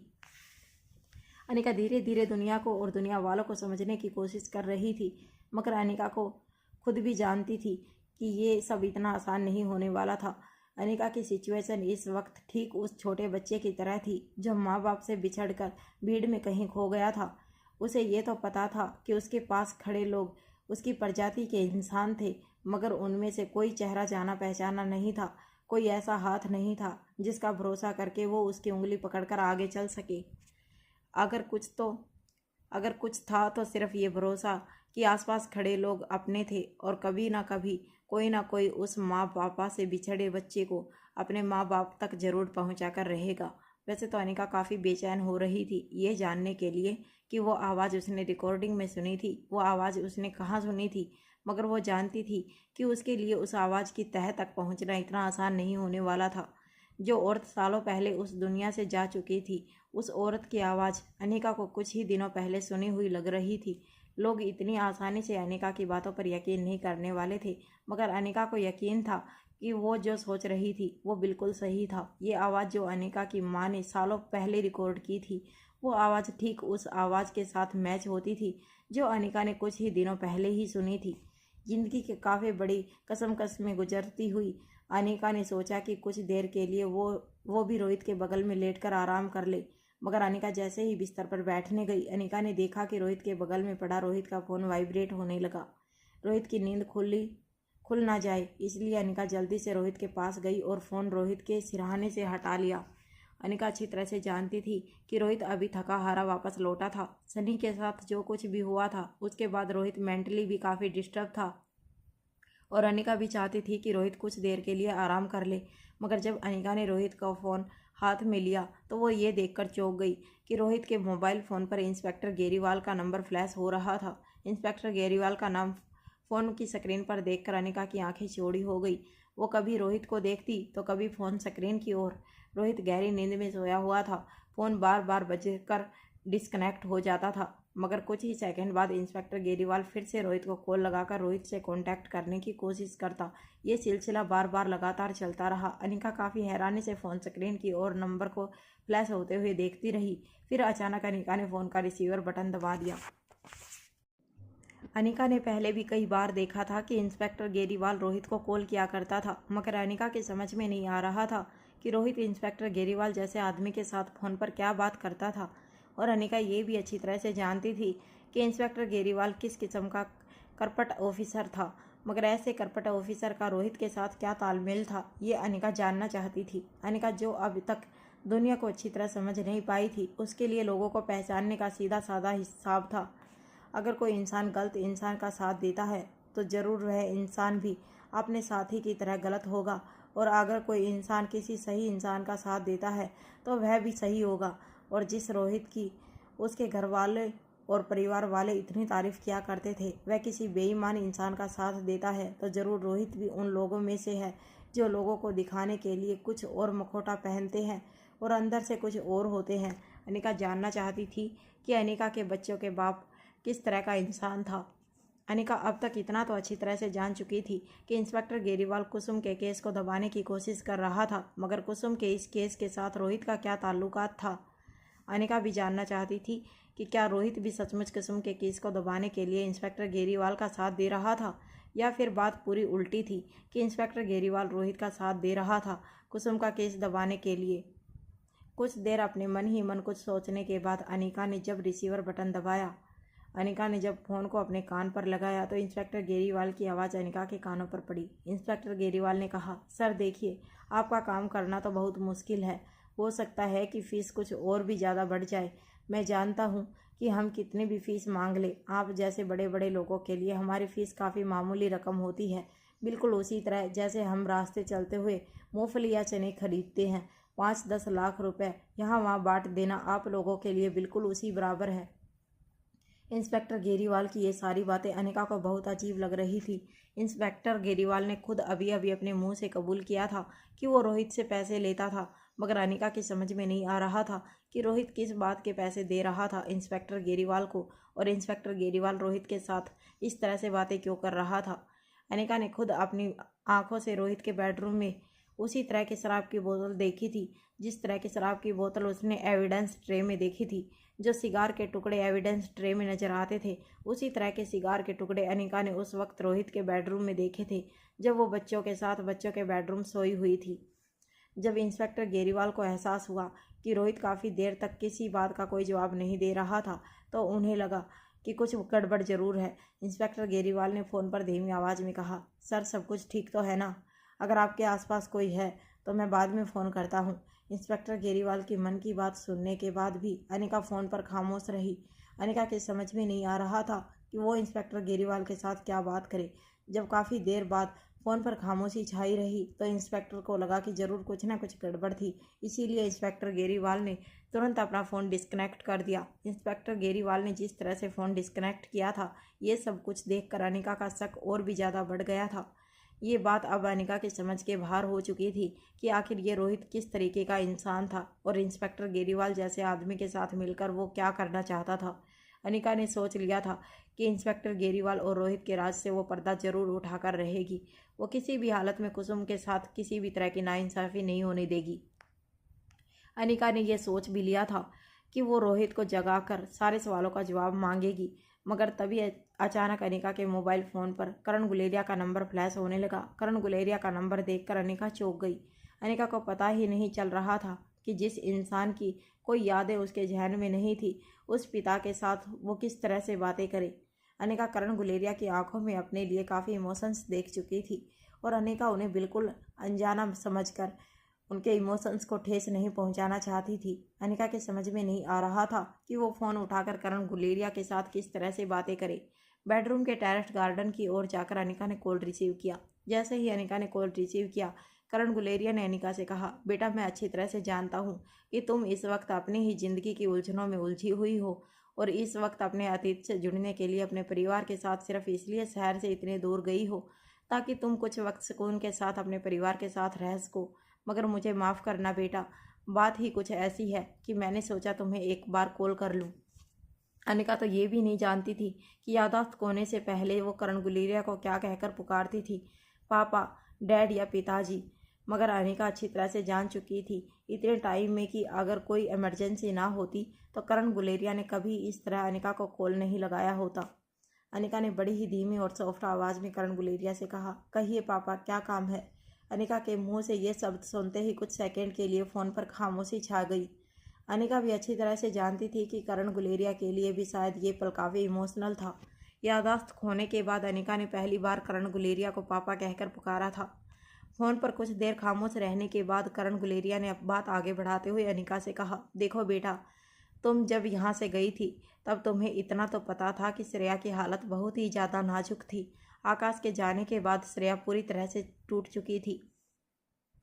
S3: अनिका धीरे धीरे दुनिया को और दुनिया वालों को समझने की कोशिश कर रही थी, मगर अनिका को खुद भी जानती थी कि ये सब इतना आसान नहीं होने वाला था। अनिका की सिचुएशन इस वक्त ठीक उस छोटे बच्चे की तरह थी जो माँ बाप से बिछड़कर भीड़ में कहीं खो गया था। उसे ये तो पता था कि उसके पास खड़े लोग उसकी प्रजाति के इंसान थे, मगर उनमें से कोई चेहरा जाना पहचाना नहीं था, कोई ऐसा हाथ नहीं था जिसका भरोसा करके वो उसकी उंगली पकड़कर आगे चल सके। अगर कुछ था तो सिर्फ ये भरोसा कि आसपास खड़े लोग अपने थे और कभी ना कोई उस माँ पापा से बिछड़े बच्चे को अपने माँ बाप तक जरूर पहुँचा कर रहेगा। वैसे तो अनिका काफ़ी बेचैन हो रही थी ये जानने के लिए कि वो आवाज़ उसने रिकॉर्डिंग में सुनी थी, वो आवाज़ उसने कहाँ सुनी थी, मगर वो जानती थी कि उसके लिए उस आवाज़ की तह तक पहुँचना इतना आसान नहीं होने वाला था। जो औरत सालों पहले उस दुनिया से जा चुकी थी, उस औरत की आवाज़ अनिका को कुछ ही दिनों पहले सुनी हुई लग रही थी। लोग इतनी आसानी से अनिका की बातों पर यकीन नहीं करने वाले थे, मगर अनिका को यकीन था कि वो जो सोच रही थी वो बिल्कुल सही था। ये आवाज़ जो अनिका की माँ ने सालों पहले रिकॉर्ड की थी, वो आवाज़ ठीक उस आवाज़ के साथ मैच होती थी जो अनिका ने कुछ ही दिनों पहले ही सुनी थी। जिंदगी के काफ़ी बड़ी कसमकस में गुजरती हुई अनिका ने सोचा कि कुछ देर के लिए वो भी रोहित के बगल में लेटकर आराम कर ले, मगर अनिका जैसे ही बिस्तर पर बैठने गई, अनिका ने देखा कि रोहित के बगल में पड़ा रोहित का फ़ोन वाइब्रेट होने लगा। रोहित की नींद खुल ना जाए, इसलिए अनिका जल्दी से रोहित के पास गई और फ़ोन रोहित के सिरहाने से हटा लिया। अनिका अच्छी तरह से जानती थी कि रोहित अभी थका हारा वापस लौटा था। सनी के साथ जो कुछ भी हुआ था उसके बाद रोहित मेंटली भी काफ़ी डिस्टर्ब था और अनिका भी चाहती थी कि रोहित कुछ देर के लिए आराम कर ले। मगर जब अनिका ने रोहित का फ़ोन हाथ में लिया तो वो ये देखकर चौंक गई कि रोहित के मोबाइल फ़ोन पर इंस्पेक्टर गेरीवाल का नंबर फ्लैश हो रहा था। इंस्पेक्टर गेरीवाल का नाम फ़ोन की स्क्रीन पर देखकर अनिका की आंखें चौड़ी हो गई। वो कभी रोहित को देखती तो कभी फ़ोन स्क्रीन की ओर। रोहित गहरी नींद में सोया हुआ था। फ़ोन बार बार बजकर डिस्कनेक्ट हो जाता था, मगर कुछ ही सेकंड बाद इंस्पेक्टर गेरीवाल फिर से रोहित को कॉल लगाकर रोहित से कांटेक्ट करने की कोशिश करता। ये सिलसिला बार बार लगातार चलता रहा। अनिका काफ़ी हैरानी से फ़ोन स्क्रीन की ओर नंबर को फ्लैश होते हुए देखती रही। फिर अचानक अनिका ने फ़ोन का रिसीवर बटन दबा दिया। अनिका ने पहले भी कई बार देखा था कि इंस्पेक्टर गेरीवाल रोहित को कॉल किया करता था, मगर अनिका के समझ में नहीं आ रहा था कि रोहित इंस्पेक्टर गेरीवाल जैसे आदमी के साथ फ़ोन पर क्या बात करता था। और अनिका ये भी अच्छी तरह से जानती थी कि इंस्पेक्टर गेरीवाल किस किस्म का करपट ऑफिसर था, मगर ऐसे करपट ऑफिसर का रोहित के साथ क्या तालमेल था, ये अनिका जानना चाहती थी। अनिका जो अब तक दुनिया को अच्छी तरह समझ नहीं पाई थी, उसके लिए लोगों को पहचानने का सीधा साधा हिसाब था। अगर कोई इंसान गलत इंसान का साथ देता है तो ज़रूर वह इंसान भी अपने साथी की तरह गलत होगा, और अगर कोई इंसान किसी सही इंसान का साथ देता है तो वह भी सही होगा। और जिस रोहित की उसके घर वाले और परिवार वाले इतनी तारीफ किया करते थे, वह किसी बेईमान इंसान का साथ देता है तो ज़रूर रोहित भी उन लोगों में से है जो लोगों को दिखाने के लिए कुछ और मुखौटा पहनते हैं और अंदर से कुछ और होते हैं। अनिका जानना चाहती थी कि अनिका के बच्चों के बाप किस तरह का इंसान था। अनिका अब तक इतना तो अच्छी तरह से जान चुकी थी कि इंस्पेक्टर गेरीवाल कुसुम के केस को दबाने की कोशिश कर रहा था, मगर कुसुम के इस केस के साथ रोहित का क्या ताल्लुकात था। अनिका भी जानना चाहती थी कि क्या रोहित भी सचमुच कुसुम के केस को दबाने के लिए इंस्पेक्टर गेरीवाल का साथ दे रहा था, या फिर बात पूरी उल्टी थी कि इंस्पेक्टर गेरीवाल रोहित का साथ दे रहा था कुसुम का केस दबाने के लिए। कुछ देर अपने मन ही मन कुछ सोचने के बाद अनिका ने जब रिसीवर बटन दबाया, अनिका ने जब फ़ोन को अपने कान पर लगाया तो इंस्पेक्टर गेरीवाल की आवाज़ अनिका के कानों पर पड़ी। इंस्पेक्टर गेरीवाल ने कहा, सर देखिए, आपका काम करना तो बहुत मुश्किल है। हो सकता है कि फ़ीस कुछ और भी ज़्यादा बढ़ जाए। मैं जानता हूँ कि हम कितनी भी फ़ीस मांग लें, आप जैसे बड़े बड़े लोगों के लिए हमारी फ़ीस काफ़ी मामूली रकम होती है। बिल्कुल उसी तरह जैसे हम रास्ते चलते हुए मूँगफली या चने खरीदते हैं। 5-10 लाख रुपए यहाँ वहाँ बांट देना आप लोगों के लिए बिल्कुल उसी बराबर है। इंस्पेक्टर गेरीवाल की ये सारी बातें अनिका को बहुत अजीब लग रही थी। इंस्पेक्टर गेरीवाल ने खुद अभी अभी अपने मुंह से कबूल किया था कि वो रोहित से पैसे लेता था, मगर अनिका की समझ में नहीं आ रहा था कि रोहित किस बात के पैसे दे रहा था इंस्पेक्टर गेरीवाल को, और इंस्पेक्टर गेरीवाल रोहित के साथ इस तरह से बातें क्यों कर रहा था। अनिका ने खुद अपनी आंखों से रोहित के बेडरूम में उसी तरह की शराब की बोतल देखी थी जिस तरह की शराब की बोतल उसने एविडेंस ट्रे में देखी थी। जो सिगार के टुकड़े एविडेंस ट्रे में नजर आते थे, उसी तरह के सिगार के टुकड़े अनिका ने उस वक्त रोहित के बेडरूम में देखे थे जब वो बच्चों के साथ बच्चों के बेडरूम सोई हुई थी। जब इंस्पेक्टर गेरीवाल को एहसास हुआ कि रोहित काफ़ी देर तक किसी बात का कोई जवाब नहीं दे रहा था, तो उन्हें लगा कि कुछ गड़बड़ जरूर है। इंस्पेक्टर गेरीवाल ने फ़ोन पर धीमी आवाज़ में कहा, सर सब कुछ ठीक तो है ना? अगर आपके आसपास कोई है तो मैं बाद में फ़ोन करता हूँ। इंस्पेक्टर गेरीवाल की मन की बात सुनने के बाद भी अनिका फ़ोन पर खामोश रही। अनिका के समझ में नहीं आ रहा था कि वो इंस्पेक्टर गेरीवाल के साथ क्या बात करे। जब काफ़ी देर बाद फ़ोन पर खामोशी छाई रही तो इंस्पेक्टर को लगा कि ज़रूर कुछ ना कुछ गड़बड़ थी। इसीलिए इंस्पेक्टर गेरीवाल ने तुरंत अपना फ़ोन डिस्कनेक्ट कर दिया। इंस्पेक्टर गेरीवाल ने जिस तरह से फ़ोन डिस्कनेक्ट किया था, ये सब कुछ देखकर अनिका का शक और भी ज़्यादा बढ़ गया था। ये बात अब अनिका की समझ के बाहर हो चुकी थी कि आखिर ये रोहित किस तरीके का इंसान था और इंस्पेक्टर गेरीवाल जैसे आदमी के साथ मिलकर वो क्या करना चाहता था। अनिका ने सोच लिया था कि इंस्पेक्टर गेरीवाल और रोहित के राज से वो पर्दा जरूर उठाकर रहेगी। वो किसी भी हालत में कुसुम के साथ किसी भी तरह की नाइंसाफ़ी नहीं होने देगी। अनिका ने यह सोच भी लिया था कि वो रोहित को जगाकर सारे सवालों का जवाब मांगेगी, मगर तभी अचानक अनिका के मोबाइल फ़ोन पर करण गुलेरिया का नंबर फ्लैश होने लगा। करण गुलेरिया का नंबर देखकर अनिका चौंक गई। अनिका को पता ही नहीं चल रहा था कि जिस इंसान की कोई यादें उसके जहन में नहीं थी, उस पिता के साथ वो किस तरह से बातें करे। अनिका करण गुलेरिया की आंखों में अपने लिए काफ़ी इमोशंस देख चुकी थी और अनिका उन्हें बिल्कुल अनजाना समझकर उनके इमोशंस को ठेस नहीं पहुंचाना चाहती थी। अनिका के समझ में नहीं आ रहा था कि वो फ़ोन उठाकर करण गुलेरिया के साथ किस तरह से बातें करे। बेडरूम के टेरेस गार्डन की ओर जाकर अनिका ने कॉल रिसीव किया। जैसे ही अनिका ने कॉल रिसीव किया, करण गुलेरिया ने अनिका से कहा, बेटा मैं अच्छी तरह से जानता हूँ कि तुम इस वक्त अपनी ही ज़िंदगी की उलझनों में उलझी हुई हो और इस वक्त अपने अतीत से जुड़ने के लिए अपने परिवार के साथ सिर्फ इसलिए शहर से इतने दूर गई हो ताकि तुम कुछ वक्त सुकून के साथ अपने परिवार के साथ रह सको। मगर मुझे माफ़ करना बेटा, बात ही कुछ ऐसी है कि मैंने सोचा तुम्हें एक बार कॉल कर लूँ। अनिका तो ये भी नहीं जानती थी कि यादाश्त खोने से पहले वो करण गुलेरिया को क्या कहकर पुकारती थी, पापा, डैड या पिताजी। मगर अनिका अच्छी तरह से जान चुकी थी इतने टाइम में कि अगर कोई इमरजेंसी ना होती तो करण गुलेरिया ने कभी इस तरह अनिका को कॉल नहीं लगाया होता। अनिका ने बड़ी ही धीमी और सॉफ्ट आवाज़ में करण गुलेरिया से कहा, कहिए पापा, क्या काम है? अनिका के मुंह से ये शब्द सुनते ही कुछ सेकंड के लिए फ़ोन पर खामोशी छा गई। अनिका भी अच्छी तरह से जानती थी कि करण गुलेरिया के लिए भी शायद ये पल काफ़ी इमोशनल था। यादाश्त खोने के बाद अनिका ने पहली बार करण गुलेरिया को पापा कहकर पुकारा था। फ़ोन पर कुछ देर खामोश रहने के बाद करण गुलेरिया ने बात आगे बढ़ाते हुए अनिका से कहा, देखो बेटा, तुम जब यहाँ से गई थी तब तुम्हें इतना तो पता था कि श्रेया की हालत बहुत ही ज़्यादा नाजुक थी। आकाश के जाने के बाद श्रेया पूरी तरह से टूट चुकी थी।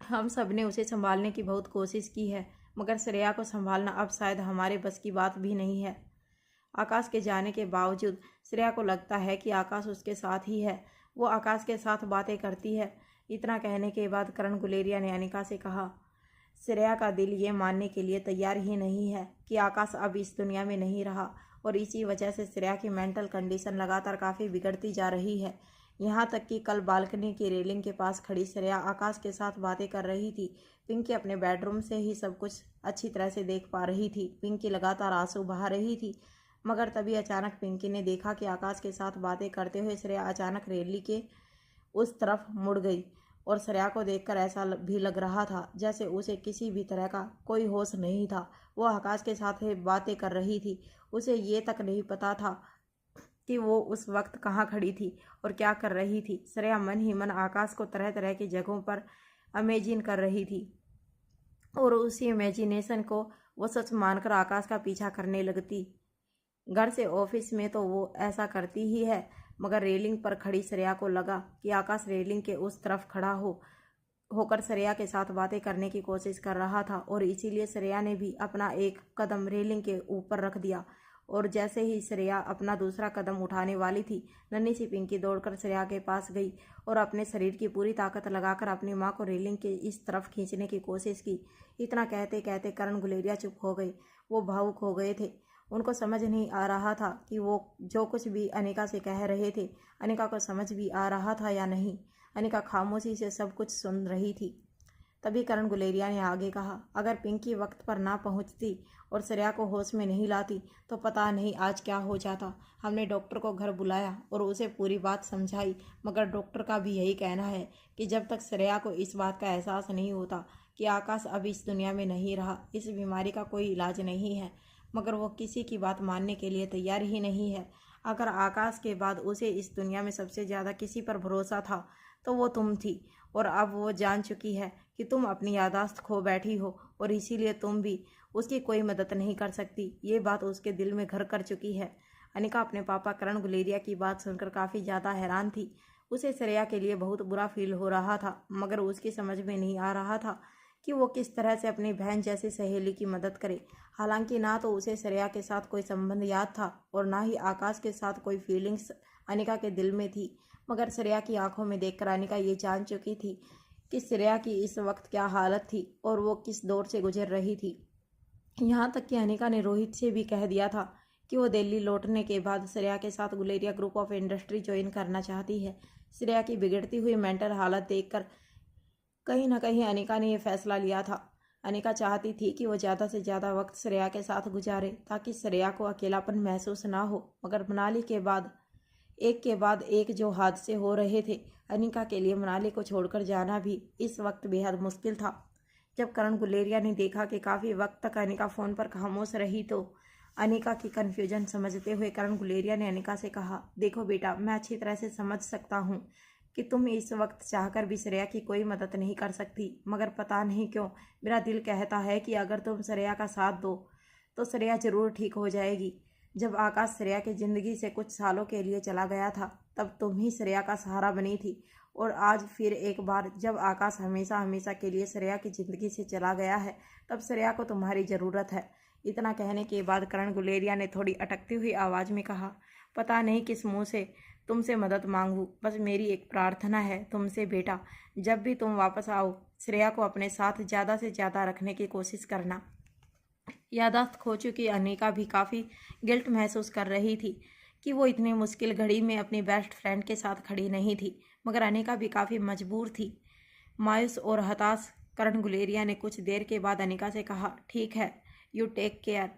S3: हम सब ने उसे संभालने की बहुत कोशिश की है, मगर श्रेया को संभालना अब शायद हमारे बस की बात भी नहीं है। आकाश के जाने के बावजूद श्रेया को लगता है कि आकाश उसके साथ ही है। वो आकाश के साथ बातें करती है। इतना कहने के बाद करण गुलेरिया ने अनिका से कहा। श्रेया का दिल ये मानने के लिए तैयार ही नहीं है कि आकाश अब इस दुनिया में नहीं रहा, और इसी वजह से श्रेया की मेंटल कंडीशन लगातार काफ़ी बिगड़ती जा रही है। यहाँ तक कि कल बालकनी की रेलिंग के पास खड़ी श्रेया आकाश के साथ बातें कर रही थी। पिंकी अपने बेडरूम से ही सब कुछ अच्छी तरह से देख पा रही थी। पिंकी लगातार आंसू बहा रही थी, मगर तभी अचानक पिंकी ने देखा कि आकाश के साथ बातें करते हुए श्रेया अचानक रेली के उस तरफ मुड़ गई, और श्रेया को देखकर ऐसा भी लग रहा था जैसे उसे किसी भी तरह का कोई होश नहीं था। वो आकाश के साथ बातें कर रही थी। उसे ये तक नहीं पता था कि वो उस वक्त कहाँ खड़ी थी और क्या कर रही थी। श्रेया मन ही मन आकाश को तरह तरह की जगहों पर इमेजिन कर रही थी, और उसी इमेजिनेशन को वो सच मानकर आकाश का पीछा करने लगती। घर से ऑफिस में तो वो ऐसा करती ही है, मगर रेलिंग पर खड़ी श्रेया को लगा कि आकाश रेलिंग के उस तरफ खड़ा होकर श्रेया के साथ बातें करने की कोशिश कर रहा था, और इसीलिए श्रेया ने भी अपना एक कदम रेलिंग के ऊपर रख दिया। और जैसे ही श्रेया अपना दूसरा कदम उठाने वाली थी, नन्ही सी पिंकी दौड़कर श्रेया के पास गई और अपने शरीर की पूरी ताकत लगाकर अपनी माँ को रेलिंग के इस तरफ खींचने की कोशिश की। इतना कहते कहते करण गुलेरिया चुप हो गए। वो भावुक हो गए थे। उनको समझ नहीं आ रहा था कि वो जो कुछ भी अनिका से कह रहे थे, अनिका को समझ भी आ रहा था या नहीं। अनिका खामोशी से सब कुछ सुन रही थी। तभी करण गुलेरिया ने आगे कहा, अगर पिंकी वक्त पर ना पहुंचती और श्रेया को होश में नहीं लाती तो पता नहीं आज क्या हो जाता। हमने डॉक्टर को घर बुलाया और उसे पूरी बात समझाई, मगर डॉक्टर का भी यही कहना है कि जब तक श्रेया को इस बात का एहसास नहीं होता कि आकाश अब इस दुनिया में नहीं रहा, इस बीमारी का कोई इलाज नहीं है। मगर वो किसी की बात मानने के लिए तैयार ही नहीं है। अगर आकाश के बाद उसे इस दुनिया में सबसे ज़्यादा किसी पर भरोसा था तो वो तुम थी, और अब वो जान चुकी है कि तुम अपनी यादाश्त खो बैठी हो, और इसीलिए तुम भी उसकी कोई मदद नहीं कर सकती। ये बात उसके दिल में घर कर चुकी है। अनिका अपने पापा करण गुलेरिया की बात सुनकर काफ़ी ज़्यादा हैरान थी। उसे श्रेया के लिए बहुत बुरा फील हो रहा था, मगर उसकी समझ में नहीं आ रहा था कि वो किस तरह से अपनी बहन जैसी सहेली की मदद करे। हालांकि ना तो उसे श्रेया के साथ कोई संबंध याद था और ना ही आकाश के साथ कोई फीलिंग्स अनिका के दिल में थी, मगर श्रेया की आंखों में देखकर अनिका ये जान चुकी थी कि श्रेया की इस वक्त क्या हालत थी और वो किस दौर से गुजर रही थी। यहाँ तक कि अनिका ने रोहित से भी कह दिया था कि वो दिल्ली लौटने के बाद श्रेया के साथ Guleria group of industry join करना चाहती है। श्रेया की बिगड़ती हुई मेंटल हालत देखकर कहीं ना कहीं अनिका ने यह फैसला लिया था। अनिका चाहती थी कि वो ज़्यादा से ज़्यादा वक्त श्रेया के साथ गुजारे ताकि श्रेया को अकेलापन महसूस ना हो, मगर मनाली के बाद एक जो हादसे हो रहे थे, अनिका के लिए मनाली को छोड़कर जाना भी इस वक्त बेहद मुश्किल था। जब करण गुलेरिया ने देखा कि काफ़ी वक्त तक अनिका फ़ोन पर खामोश रही तो अनिका की कन्फ्यूजन समझते हुए करण गुलेरिया ने अनिका से कहा, देखो बेटा, मैं अच्छी तरह से समझ सकता हूँ कि तुम इस वक्त चाहकर भी श्रेया की कोई मदद नहीं कर सकती, मगर पता नहीं क्यों मेरा दिल कहता है कि अगर तुम श्रेया का साथ दो तो श्रेया ज़रूर ठीक हो जाएगी। जब आकाश श्रेया की ज़िंदगी से कुछ सालों के लिए चला गया था तब तुम ही श्रेया का सहारा बनी थी, और आज फिर एक बार जब आकाश हमेशा हमेशा के लिए श्रेया की ज़िंदगी से चला गया है तब श्रेया को तुम्हारी ज़रूरत है। इतना कहने के बाद करण गुलेरिया ने थोड़ी अटकती हुई आवाज़ में कहा, पता नहीं किस मुँह से तुमसे मदद मांगूं, बस मेरी एक प्रार्थना है तुमसे बेटा, जब भी तुम वापस आओ श्रेया को अपने साथ ज़्यादा से ज़्यादा रखने की कोशिश करना। यादाश्त खो चुकी अनिका भी काफ़ी गिल्ट महसूस कर रही थी कि वो इतनी मुश्किल घड़ी में अपनी बेस्ट फ्रेंड के साथ खड़ी नहीं थी, मगर अनिका भी काफ़ी मजबूर थी। मायूस और हताश करण गुलेरिया ने कुछ देर के बाद अनिका से कहा, ठीक है, यू टेक केयर।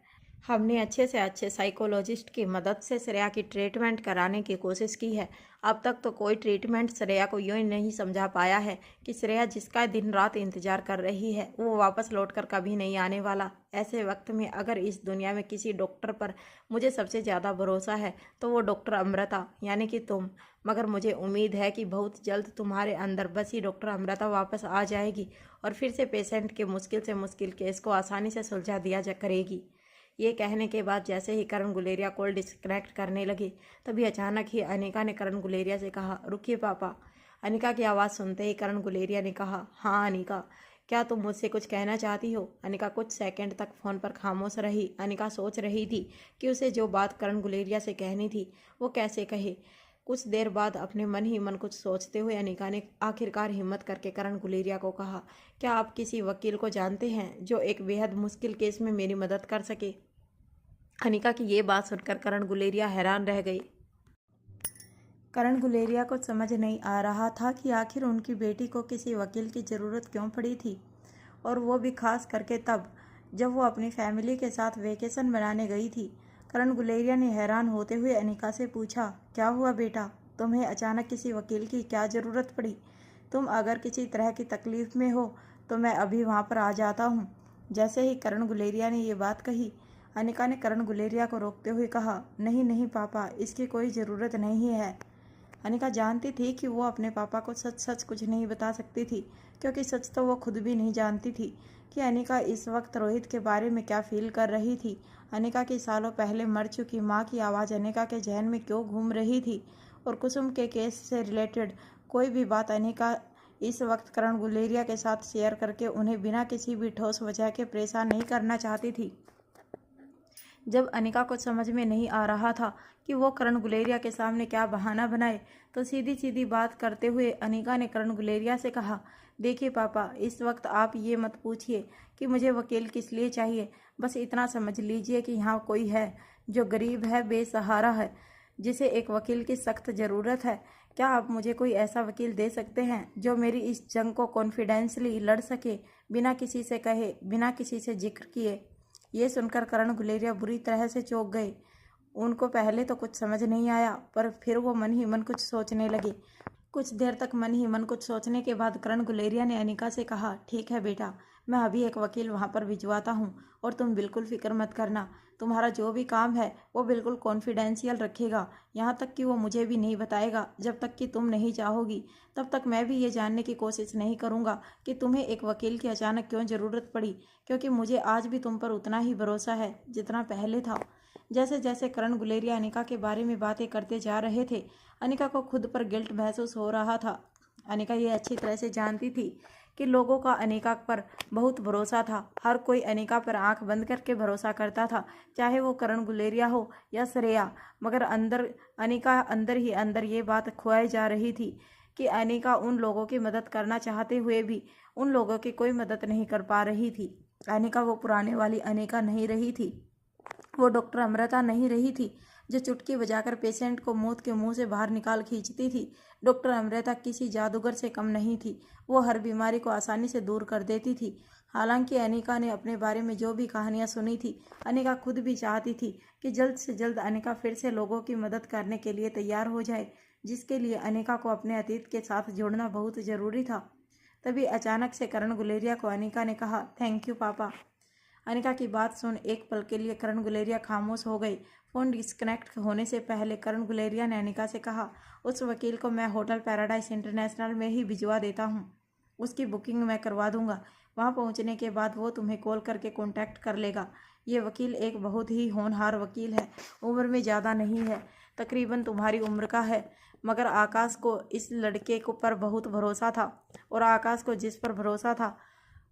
S3: हमने अच्छे से अच्छे साइकोलॉजिस्ट की मदद से श्रेया की ट्रीटमेंट कराने की कोशिश की है। अब तक तो कोई ट्रीटमेंट श्रेया को यूँ नहीं समझा पाया है कि श्रेया जिसका दिन रात इंतज़ार कर रही है वो वापस लौटकर कभी नहीं आने वाला। ऐसे वक्त में अगर इस दुनिया में किसी डॉक्टर पर मुझे सबसे ज़्यादा भरोसा है तो वो डॉक्टर अमृता यानी कि तुम, मगर मुझे उम्मीद है कि बहुत जल्द तुम्हारे अंदर बसी डॉक्टर अमृता वापस आ जाएगी और फिर से पेशेंट के मुश्किल से मुश्किल केस को आसानी से सुलझा दिया करेगी। ये कहने के बाद जैसे ही करण गुलेरिया कॉल डिस्कनेक्ट करने लगे, तभी अचानक ही अनिका ने करण गुलेरिया से कहा, रुकिए पापा। अनिका की आवाज़ सुनते ही करण गुलेरिया ने कहा, हाँ अनिका, क्या तुम मुझसे कुछ कहना चाहती हो? अनिका कुछ सेकंड तक फ़ोन पर खामोश रही। अनिका सोच रही थी कि उसे जो बात करण गुलेरिया से कहनी थी वो कैसे कहे। कुछ देर बाद अपने मन ही मन कुछ सोचते हुए अनिका ने आखिरकार हिम्मत करके करण गुलेरिया को कहा, क्या आप किसी वकील को जानते हैं जो एक बेहद मुश्किल केस में मेरी मदद कर सके? अनिका की ये बात सुनकर करण गुलेरिया हैरान रह गई। करण गुलेरिया को समझ नहीं आ रहा था कि आखिर उनकी बेटी को किसी वकील की ज़रूरत क्यों पड़ी थी, और वो भी खास करके तब जब वो अपनी फैमिली के साथ वेकेशन मनाने गई थी। करण गुलेरिया ने हैरान होते हुए अनिका से पूछा, क्या हुआ बेटा, तुम्हें अचानक किसी वकील की क्या ज़रूरत पड़ी? तुम अगर किसी तरह की तकलीफ़ में हो तो मैं अभी वहाँ पर आ जाता हूँ। जैसे ही करण गुलेरिया ने ये बात कही, अनिका ने करण गुलेरिया को रोकते हुए कहा, नहीं नहीं पापा, इसकी कोई ज़रूरत नहीं है। अनिका जानती थी कि वो अपने पापा को सच सच कुछ नहीं बता सकती थी, क्योंकि सच तो वो खुद भी नहीं जानती थी कि अनिका इस वक्त रोहित के बारे में क्या फील कर रही थी। अनिका की सालों पहले मर चुकी माँ की आवाज़ अनिका के जहन में क्यों घूम रही थी, और कुसुम के केस से रिलेटेड कोई भी बात अनिका इस वक्त करण गुलेरिया के साथ शेयर करके उन्हें बिना किसी भी ठोस वजह के परेशान नहीं करना चाहती थी। जब अनिका को समझ में नहीं आ रहा था कि वो करण गुलेरिया के सामने क्या बहाना बनाए, तो सीधी सीधी बात करते हुए अनिका ने करण गुलेरिया से कहा, देखिए पापा, इस वक्त आप ये मत पूछिए कि मुझे वकील किस लिए चाहिए। बस इतना समझ लीजिए कि यहाँ कोई है जो गरीब है, बेसहारा है, जिसे एक वकील की सख्त ज़रूरत है। क्या आप मुझे कोई ऐसा वकील दे सकते हैं जो मेरी इस जंग को कॉन्फिडेंशली लड़ सके, बिना किसी से कहे, बिना किसी से जिक्र किए? ये सुनकर करण गुलेरिया बुरी तरह से चौंक गए। उनको पहले तो कुछ समझ नहीं आया, पर फिर वो मन ही मन कुछ सोचने लगे। कुछ देर तक मन ही मन कुछ सोचने के बाद करण गुलेरिया ने अनिका से कहा, ठीक है बेटा, मैं अभी एक वकील वहाँ पर भिजवाता हूँ, और तुम बिल्कुल फिक्र मत करना। तुम्हारा जो भी काम है वो बिल्कुल कॉन्फिडेंशियल रखेगा, यहाँ तक कि वो मुझे भी नहीं बताएगा। जब तक कि तुम नहीं चाहोगी तब तक मैं भी ये जानने की कोशिश नहीं करूँगा कि तुम्हें एक वकील की अचानक क्यों ज़रूरत पड़ी, क्योंकि मुझे आज भी तुम पर उतना ही भरोसा है जितना पहले था। जैसे जैसे करण गुलेरिया अनिका के बारे में बातें करते जा रहे थे, अनिका को खुद पर गिल्ट महसूस हो रहा था। अनिका ये अच्छी तरह से जानती थी कि लोगों का अनिका पर बहुत भरोसा था। हर कोई अनिका पर आंख बंद करके भरोसा करता था, चाहे वो करण गुलेरिया हो या श्रेया। मगर अनिका अंदर ही अंदर ये बात खोई जा रही थी कि अनिका उन लोगों की मदद करना चाहते हुए भी उन लोगों की कोई मदद नहीं कर पा रही थी। अनिका वो पुराने वाली अनिका नहीं रही थी। वो डॉक्टर अमृता नहीं रही थी जो चुटकी बजाकर पेशेंट को मौत के मुंह से बाहर निकाल खींचती थी। डॉक्टर अमृता किसी जादूगर से कम नहीं थी। वो हर बीमारी को आसानी से दूर कर देती थी। हालांकि अनिका ने अपने बारे में जो भी कहानियां सुनी थी, अनिका खुद भी चाहती थी कि जल्द से जल्द अनिका फिर से लोगों की मदद करने के लिए तैयार हो जाए, जिसके लिए अनिका को अपने अतीत के साथ जोड़ना बहुत ज़रूरी था। तभी अचानक से करण गुलेरिया को अनिका ने कहा, थैंक यू पापा। अनिका की बात सुन एक पल के लिए करण गुलेरिया खामोश हो गई। फ़ोन डिस्कनेक्ट होने से पहले करण गुलेरिया ने अनिका से कहा, उस वकील को मैं होटल पैराडाइज इंटरनेशनल में ही भिजवा देता हूँ। उसकी बुकिंग मैं करवा दूंगा। वहाँ पहुँचने के बाद वो तुम्हें कॉल करके कांटेक्ट कर लेगा। ये वकील एक बहुत ही होनहार वकील है, उम्र में ज़्यादा नहीं है, तकरीबन तुम्हारी उम्र का है। मगर आकाश को इस लड़के को पर बहुत भरोसा था, और आकाश को जिस पर भरोसा था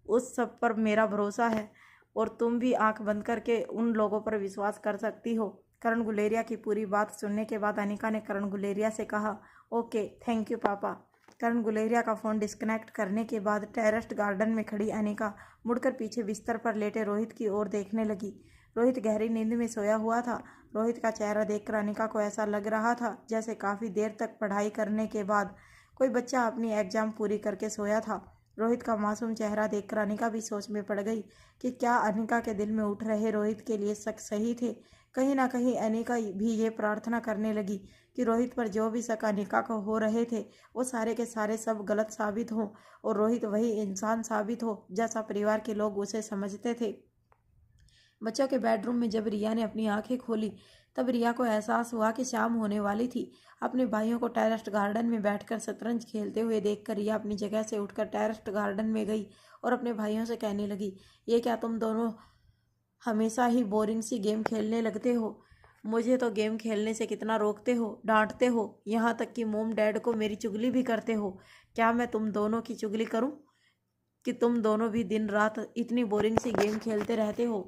S3: उस सब पर मेरा भरोसा है, और तुम भी आंख बंद करके उन लोगों पर विश्वास कर सकती हो। करण गुलेरिया की पूरी बात सुनने के बाद अनिका ने करण गुलेरिया से कहा, ओके थैंक यू पापा। करण गुलेरिया का फ़ोन डिस्कनेक्ट करने के बाद टेरेस्ड गार्डन में खड़ी अनिका मुड़कर पीछे बिस्तर पर लेटे रोहित की ओर देखने लगी। रोहित गहरी नींद में सोया हुआ था। रोहित का चेहरा देखकर अनिका को ऐसा लग रहा था जैसे काफ़ी देर तक पढ़ाई करने के बाद कोई बच्चा अपनी एग्ज़ाम पूरी करके सोया था। रोहित का मासूम चेहरा देखकर अनिका भी सोच में पड़ गई कि क्या अनिका के दिल में उठ रहे रोहित के लिए शक सही थे। कहीं ना कहीं अनिका भी ये प्रार्थना करने लगी कि रोहित पर जो भी शक अनिका को हो रहे थे वो सारे के सारे सब गलत साबित हो, और रोहित वही इंसान साबित हो जैसा परिवार के लोग उसे समझते थे। बच्चों के बेडरूम में जब रिया ने अपनी आंखें खोली, तब रिया को एहसास हुआ कि शाम होने वाली थी। अपने भाइयों को टेरेस्ड गार्डन में बैठकर शतरंज खेलते हुए देखकर रिया अपनी जगह से उठकर टेरेस्ड गार्डन में गई और अपने भाइयों से कहने लगी, ये क्या तुम दोनों हमेशा ही बोरिंग सी गेम खेलने लगते हो। मुझे तो गेम खेलने से कितना रोकते हो, डांटते हो, यहाँ तक कि मॉम डैड को मेरी चुगली भी करते हो। क्या मैं तुम दोनों की चुगली करूं कि तुम दोनों भी दिन रात इतनी बोरिंग सी गेम खेलते रहते हो?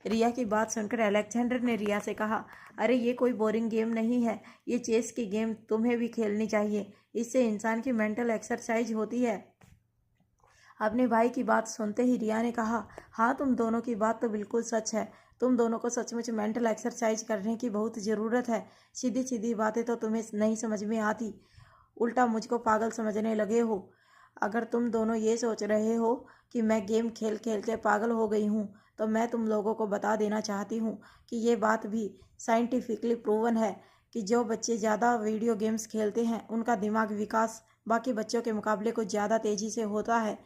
S3: रिया की बात सुनकर अलेक्जेंडर ने रिया से कहा, अरे ये कोई बोरिंग गेम नहीं है, ये चेस की गेम तुम्हें भी खेलनी चाहिए। इससे इंसान की मेंटल एक्सरसाइज होती है। अपने भाई की बात सुनते ही रिया ने कहा, हाँ तुम दोनों की बात तो बिल्कुल सच है। तुम दोनों को सचमुच मेंटल एक्सरसाइज करने की बहुत ज़रूरत है। सीधी सीधी बातें तो तुम्हें नहीं समझ में आती, उल्टा मुझको पागल समझने लगे हो। अगर तुम दोनों ये सोच रहे हो कि मैं गेम खेल खेल के पागल हो गई हूँ, तो मैं तुम लोगों को बता देना चाहती हूँ कि ये बात भी साइंटिफिकली प्रूवन है कि जो बच्चे ज़्यादा वीडियो गेम्स खेलते हैं उनका दिमाग विकास बाकी बच्चों के मुकाबले कुछ ज़्यादा तेज़ी से होता है।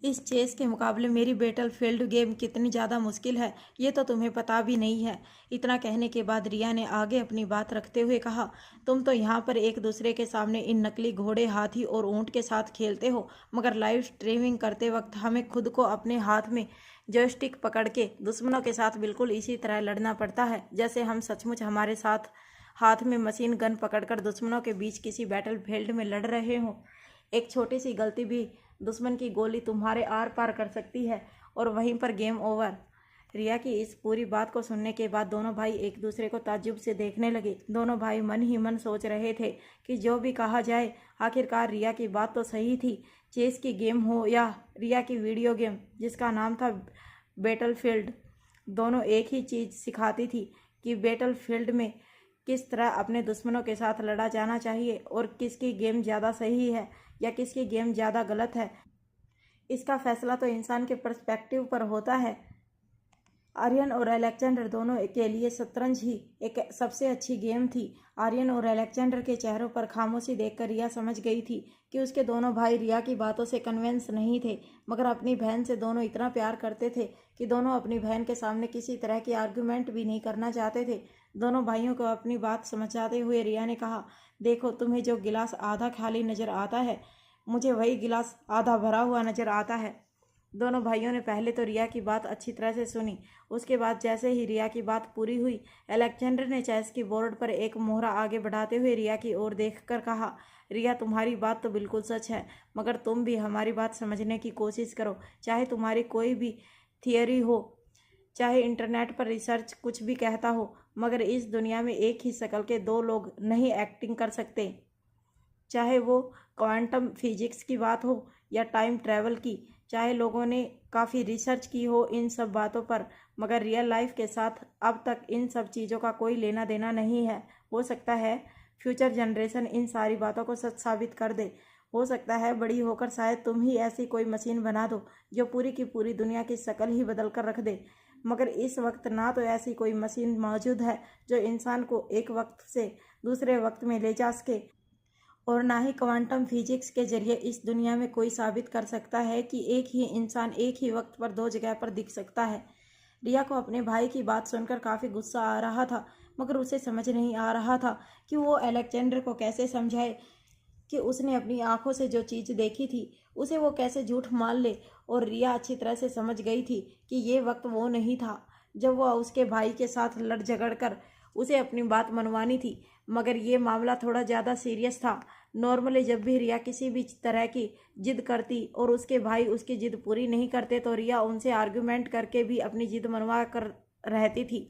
S3: इस चेस के मुकाबले मेरी बैटलफील्ड गेम कितनी ज़्यादा मुश्किल है, ये तो तुम्हें पता भी नहीं है। इतना कहने के बाद रिया ने आगे अपनी बात रखते हुए कहा, तुम तो यहाँ पर एक दूसरे के सामने इन नकली घोड़े, हाथी और ऊँट के साथ खेलते हो, मगर लाइव स्ट्रीमिंग करते वक्त हमें खुद को अपने हाथ में जॉयस्टिक पकड़ के दुश्मनों के साथ बिल्कुल इसी तरह लड़ना पड़ता है जैसे हम सचमुच हमारे साथ हाथ में मशीन गन पकड़कर दुश्मनों के बीच किसी बैटलफील्ड में लड़ रहे हों। एक छोटी सी गलती भी दुश्मन की गोली तुम्हारे आर पार कर सकती है और वहीं पर गेम ओवर। रिया की इस पूरी बात को सुनने के बाद दोनों भाई एक दूसरे को ताज्जुब से देखने लगे। दोनों भाई मन ही मन सोच रहे थे कि जो भी कहा जाए, आखिरकार रिया की बात तो सही थी। चेस की गेम हो या रिया की वीडियो गेम जिसका नाम था बैटलफील्ड, दोनों एक ही चीज़ सिखाती थी कि बैटलफील्ड में किस तरह अपने दुश्मनों के साथ लड़ा जाना चाहिए और किसकी गेम ज़्यादा सही है या किसकी गेम ज़्यादा गलत है। इसका फैसला तो इंसान के पर्सपेक्टिव पर होता है। आर्यन और अलेक्जेंडर दोनों के लिए शतरंज ही एक सबसे अच्छी गेम थी। आर्यन और अलेक्जेंडर के चेहरों पर खामोशी देखकर रिया समझ गई थी कि उसके दोनों भाई रिया की बातों से कन्विंस नहीं थे, मगर अपनी बहन से दोनों इतना प्यार करते थे कि दोनों अपनी बहन के सामने किसी तरह की आर्गुमेंट भी नहीं करना चाहते थे। दोनों भाइयों को अपनी बात समझाते हुए रिया ने कहा, देखो तुम्हें जो गिलास आधा खाली नज़र आता है, मुझे वही गिलास आधा भरा हुआ नज़र आता है। दोनों भाइयों ने पहले तो रिया की बात अच्छी तरह से सुनी। उसके बाद जैसे ही रिया की बात पूरी हुई, अलेक्जेंडर ने चेस की बोर्ड पर एक मोहरा आगे बढ़ाते हुए रिया की ओर देखकर कहा, रिया तुम्हारी बात तो बिल्कुल सच है, मगर तुम भी हमारी बात समझने की कोशिश करो। चाहे तुम्हारी कोई भी थियरी हो, चाहे इंटरनेट पर रिसर्च कुछ भी कहता हो, मगर इस दुनिया में एक ही शक्ल के दो लोग नहीं एक्टिंग कर सकते। चाहे वो क्वांटम फिजिक्स की बात हो या टाइम ट्रैवल की, चाहे लोगों ने काफ़ी रिसर्च की हो इन सब बातों पर, मगर रियल लाइफ के साथ अब तक इन सब चीज़ों का कोई लेना देना नहीं है। हो सकता है फ्यूचर जनरेशन इन सारी बातों को सच साबित कर दे। हो सकता है बड़ी होकर शायद तुम ही ऐसी कोई मशीन बना दो जो पूरी की पूरी दुनिया की शक्ल ही बदल कर रख दे, मगर इस वक्त ना तो ऐसी कोई मशीन मौजूद है जो इंसान को एक वक्त से दूसरे वक्त में ले जा सके, और ना ही क्वांटम फिजिक्स के जरिए इस दुनिया में कोई साबित कर सकता है कि एक ही इंसान एक ही वक्त पर दो जगह पर दिख सकता है। रिया को अपने भाई की बात सुनकर काफ़ी गुस्सा आ रहा था, मगर उसे समझ नहीं आ रहा था कि वो अलेक्जेंडर को कैसे समझाए कि उसने अपनी आंखों से जो चीज़ देखी थी उसे वो कैसे झूठ मान ले। और रिया अच्छी तरह से समझ गई थी कि ये वक्त वो नहीं था जब वह उसके भाई के साथ लड़ झगड़ कर उसे अपनी बात मनवानी थी, मगर ये मामला थोड़ा ज़्यादा सीरियस था। नॉर्मली जब भी रिया किसी भी तरह की जिद करती और उसके भाई उसकी जिद पूरी नहीं करते तो रिया उनसे आर्गुमेंट करके भी अपनी जिद मनवा कर रहती थी।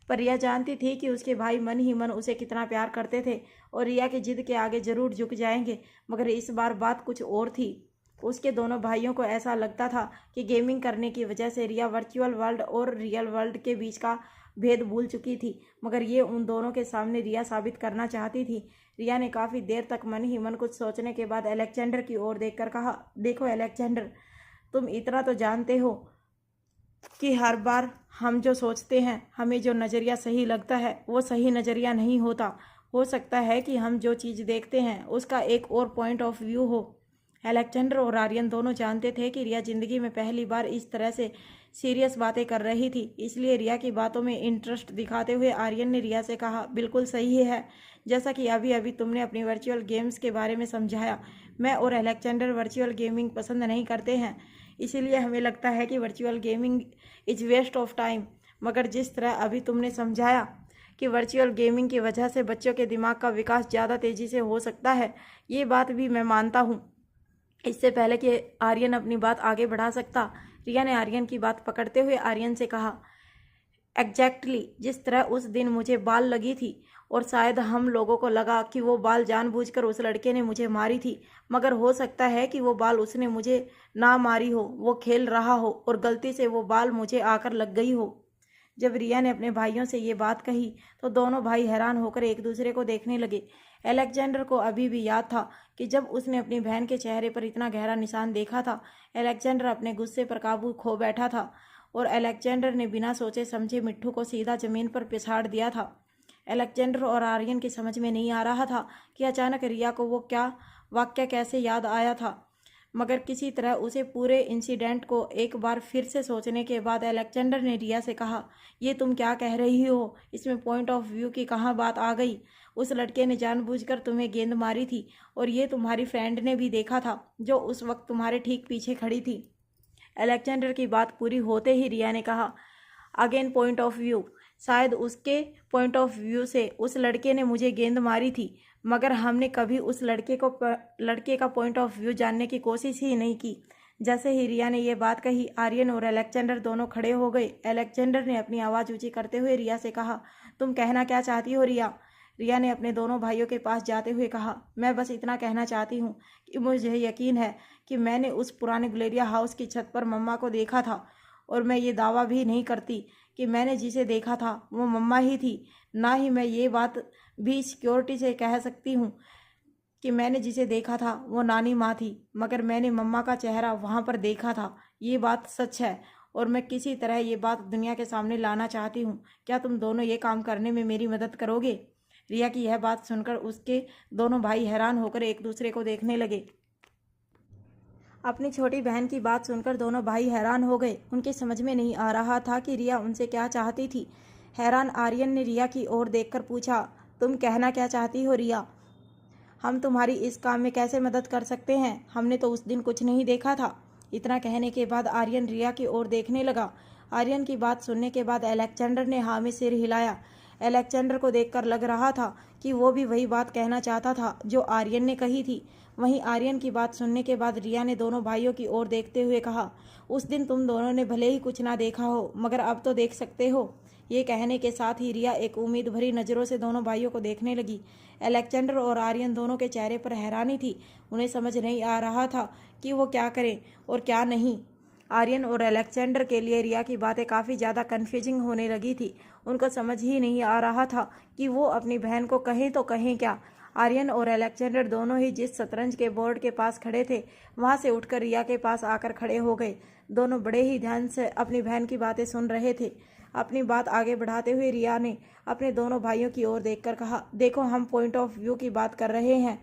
S3: पर रिया जानती थी कि उसके भाई मन ही मन उसे कितना प्यार करते थे और रिया की जिद के आगे ज़रूर झुक जाएंगे, मगर इस बार बात कुछ और थी। उसके दोनों भाइयों को ऐसा लगता था कि गेमिंग करने की वजह से रिया वर्चुअल वर्ल्ड और रियल वर्ल्ड के बीच का भेद भूल चुकी थी, मगर ये उन दोनों के सामने रिया साबित करना चाहती थी। रिया ने काफ़ी देर तक मन ही मन कुछ सोचने के बाद अलेक्जेंडर की ओर देखकर कहा, देखो अलेक्जेंडर, तुम इतना तो जानते हो कि हर बार हम जो सोचते हैं, हमें जो नज़रिया सही लगता है वो सही नज़रिया नहीं होता। हो सकता है कि हम जो चीज़ देखते हैं उसका एक और पॉइंट ऑफ व्यू हो। अलेक्जेंडर और आर्यन दोनों जानते थे कि रिया ज़िंदगी में पहली बार इस तरह से सीरियस बातें कर रही थी, इसलिए रिया की बातों में इंटरेस्ट दिखाते हुए आर्यन ने रिया से कहा, बिल्कुल सही है, जैसा कि अभी अभी तुमने अपनी वर्चुअल गेम्स के बारे में समझाया। मैं और अलेक्जेंडर वर्चुअल गेमिंग पसंद नहीं करते हैं, इसीलिए हमें लगता है कि virtual gaming is waste of time. मगर जिस तरह अभी तुमने समझाया कि वर्चुअल गेमिंग की वजह से बच्चों के दिमाग का विकास ज़्यादा तेज़ी से हो सकता है, ये बात भी मैं मानता हूँ। इससे पहले कि आर्यन अपनी बात आगे बढ़ा सकता, रिया ने आर्यन की बात पकड़ते हुए आर्यन से कहा, एग्जैक्टली जिस तरह उस दिन मुझे बाल लगी थी और शायद हम लोगों को लगा कि वो बाल जानबूझकर उस लड़के ने मुझे मारी थी, मगर हो सकता है कि वो बाल उसने मुझे ना मारी हो, वो खेल रहा हो और गलती से वो बाल मुझे आकर लग गई हो। जब रिया ने अपने भाइयों से ये बात कही तो दोनों भाई हैरान होकर एक दूसरे को देखने लगे। अलेक्जेंडर को अभी भी याद था कि जब उसने अपनी बहन के चेहरे पर इतना गहरा निशान देखा था, अलेक्जेंडर अपने गुस्से पर काबू खो बैठा था और अलेक्जेंडर ने बिना सोचे समझे मिट्ठू को सीधा जमीन पर पिछाड़ दिया था। अलेक्जेंडर और आर्यन की समझ में नहीं आ रहा था कि अचानक रिया को वो क्या वाक्य कैसे याद आया था, मगर किसी तरह उसे पूरे इंसिडेंट को एक बार फिर से सोचने के बाद अलेक्जेंडर ने रिया से कहा, ये तुम क्या कह रही हो? इसमें पॉइंट ऑफ व्यू की कहाँ बात आ गई? उस लड़के ने जानबूझकर तुम्हें गेंद मारी थी और ये तुम्हारी फ्रेंड ने भी देखा था जो उस वक्त तुम्हारे ठीक पीछे खड़ी थी। अलेक्जेंडर की बात पूरी होते ही रिया ने कहा, अगेन पॉइंट ऑफ व्यू। शायद उसके पॉइंट ऑफ व्यू से उस लड़के ने मुझे गेंद मारी थी, मगर हमने कभी उस लड़के का पॉइंट ऑफ व्यू जानने की कोशिश ही नहीं की। जैसे ही रिया ने यह बात कही, आर्यन और अलेक्जेंडर दोनों खड़े हो गए। अलेक्जेंडर ने अपनी आवाज़ ऊंची करते हुए रिया से कहा, तुम कहना क्या चाहती हो रिया? रिया ने अपने दोनों भाइयों के पास जाते हुए कहा, मैं बस इतना कहना चाहती हूँ कि मुझे यकीन है कि मैंने उस पुराने गुलेरिया हाउस की छत पर मम्मा को देखा था, और मैं ये दावा भी नहीं करती कि मैंने जिसे देखा था वो मम्मा ही थी। ना ही मैं ये बात भी सिक्योरिटी से कह सकती हूँ कि मैंने जिसे देखा था वो नानी माँ थी, मगर मैंने मम्मा का चेहरा वहाँ पर देखा था। ये बात सच है और मैं किसी तरह ये बात दुनिया के सामने लाना चाहती हूँ। क्या तुम दोनों ये काम करने में मेरी मदद करोगे? रिया की यह बात सुनकर उसके दोनों भाई हैरान होकर एक दूसरे को देखने लगे। अपनी छोटी बहन की बात सुनकर दोनों भाई हैरान हो गए। उनके समझ में नहीं आ रहा था कि रिया उनसे क्या चाहती थी। हैरान आर्यन ने रिया की ओर देखकर पूछा, तुम कहना क्या चाहती हो रिया? हम तुम्हारी इस काम में कैसे मदद कर सकते हैं? हमने तो उस दिन कुछ नहीं देखा था। इतना कहने के बाद आर्यन रिया की ओर देखने लगा। आर्यन की बात सुनने के बाद अलेक्जेंडर ने हाँ में सिर हिलाया। अलेक्जेंडर को देखकर लग रहा था कि वो भी वही बात कहना चाहता था जो आर्यन ने कही थी। वहीं आर्यन की बात सुनने के बाद रिया ने दोनों भाइयों की ओर देखते हुए कहा, उस दिन तुम दोनों ने भले ही कुछ ना देखा हो, मगर अब तो देख सकते हो। ये कहने के साथ ही रिया एक उम्मीद भरी नज़रों से दोनों भाइयों को देखने लगी। अलेक्जेंडर और आर्यन दोनों के चेहरे पर हैरानी थी। उन्हें समझ नहीं आ रहा था कि वो क्या करें और क्या नहीं। आर्यन और अलेक्जेंडर के लिए रिया की बातें काफ़ी ज़्यादा कन्फ्यूजिंग होने लगी थी। उनको समझ ही नहीं आ रहा था कि वो अपनी बहन को कहें तो कहें क्या। आर्यन और अलेक्जेंडर दोनों ही जिस शतरंज के बोर्ड के पास खड़े थे, वहां से उठकर रिया के पास आकर खड़े हो गए। दोनों बड़े ही ध्यान से अपनी बहन की बातें सुन रहे थे। अपनी बात आगे बढ़ाते हुए रिया ने अपने दोनों भाइयों की ओर देखकर कहा, देखो हम पॉइंट ऑफ व्यू की बात कर रहे हैं।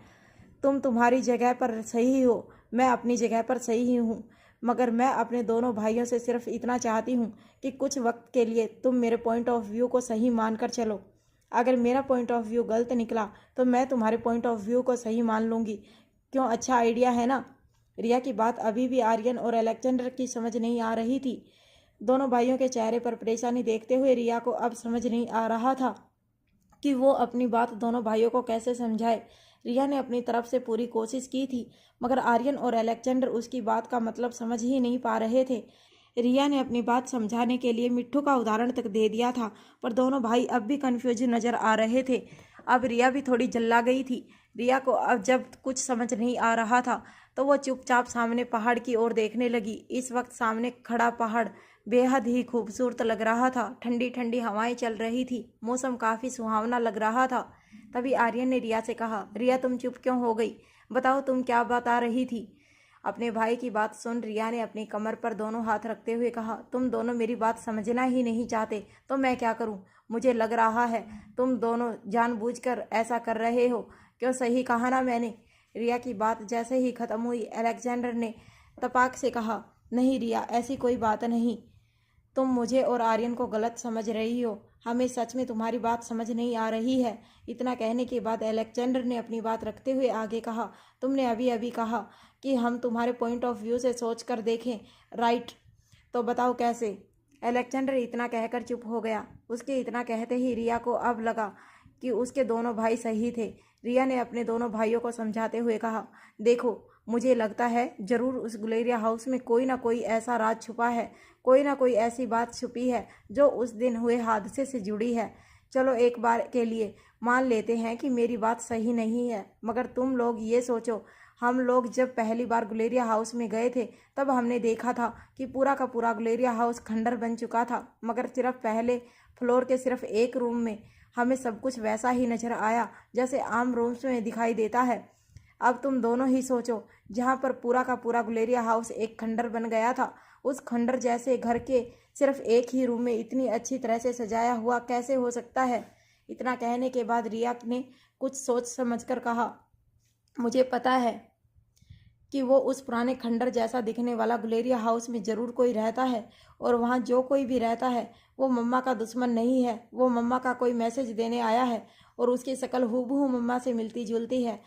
S3: तुम तुम्हारी जगह पर सही हो, मैं अपनी जगह पर सही हूँ, मगर मैं अपने दोनों भाइयों से सिर्फ इतना चाहती हूँ कि कुछ वक्त के लिए तुम मेरे पॉइंट ऑफ व्यू को सही मानकर चलो। अगर मेरा पॉइंट ऑफ व्यू गलत निकला तो मैं तुम्हारे पॉइंट ऑफ व्यू को सही मान लूँगी। क्यों, अच्छा आइडिया है ना? रिया की बात अभी भी आर्यन और अलेक्जेंडर की समझ नहीं आ रही थी। दोनों भाइयों के चेहरे पर परेशानी देखते हुए रिया को अब समझ नहीं आ रहा था कि वो अपनी बात दोनों भाइयों को कैसे समझाए। रिया ने अपनी तरफ से पूरी कोशिश की थी, मगर आर्यन और अलेक्जेंडर उसकी बात का मतलब समझ ही नहीं पा रहे थे। रिया ने अपनी बात समझाने के लिए मिट्ठू का उदाहरण तक दे दिया था, पर दोनों भाई अब भी कन्फ्यूज नजर आ रहे थे। अब रिया भी थोड़ी जल्ला गई थी। रिया को अब जब कुछ समझ नहीं आ रहा था तो वो चुपचाप सामने पहाड़ की ओर देखने लगी। इस वक्त सामने खड़ा पहाड़ बेहद ही खूबसूरत लग रहा था। ठंडी ठंडी हवाएं चल रही थी, मौसम काफ़ी सुहावना लग रहा था। तभी आर्यन ने रिया से कहा, रिया तुम चुप क्यों हो गई? बताओ तुम क्या बता रही थी? अपने भाई की बात सुन रिया ने अपनी कमर पर दोनों हाथ रखते हुए कहा, तुम दोनों मेरी बात समझना ही नहीं चाहते तो मैं क्या करूं? मुझे लग रहा है तुम दोनों जानबूझकर ऐसा कर रहे हो। क्यों, सही कहा ना मैंने? रिया की बात जैसे ही खत्म हुई, अलेक्जेंडर ने तपाक से कहा, नहीं रिया, ऐसी कोई बात नहीं। तुम मुझे और आर्यन को गलत समझ रही हो। हमें सच में तुम्हारी बात समझ नहीं आ रही है। इतना कहने के बाद अलेक्जेंडर ने अपनी बात रखते हुए आगे कहा, तुमने अभी अभी कहा कि हम तुम्हारे पॉइंट ऑफ व्यू से सोच कर देखें, राइट? तो बताओ कैसे? अलेक्जेंडर इतना कहकर चुप हो गया। उसके इतना कहते ही रिया को अब लगा कि उसके दोनों भाई सही थे। रिया ने अपने दोनों भाइयों को समझाते हुए कहा, देखो, मुझे लगता है जरूर उस गुलेरिया हाउस में कोई ना कोई ऐसा राज छुपा है, कोई ना कोई ऐसी बात छुपी है जो उस दिन हुए हादसे से जुड़ी है। चलो एक बार के लिए मान लेते हैं कि मेरी बात सही नहीं है, मगर तुम लोग ये सोचो, हम लोग जब पहली बार गुलेरिया हाउस में गए थे तब हमने देखा था कि पूरा का पूरा गुलेरिया हाउस खंडर बन चुका था, मगर सिर्फ पहले फ्लोर के सिर्फ एक रूम में हमें सब कुछ वैसा ही नजर आया जैसे आम रूम्स में दिखाई देता है। अब तुम दोनों ही सोचो, जहाँ पर पूरा का पूरा गुलेरिया हाउस एक खंडर बन गया था, उस खंडर जैसे घर के सिर्फ एक ही रूम में इतनी अच्छी तरह से सजाया हुआ कैसे हो सकता है? इतना कहने के बाद रिया ने कुछ सोच समझकर कहा, मुझे पता है कि वो उस पुराने खंडर जैसा दिखने वाला गुलेरिया हाउस में ज़रूर कोई रहता है, और वहाँ जो कोई भी रहता है वो मम्मा का दुश्मन नहीं है। वो मम्मा का कोई मैसेज देने आया है और उसकी शक्ल हूबहू मम्मा से मिलती जुलती है।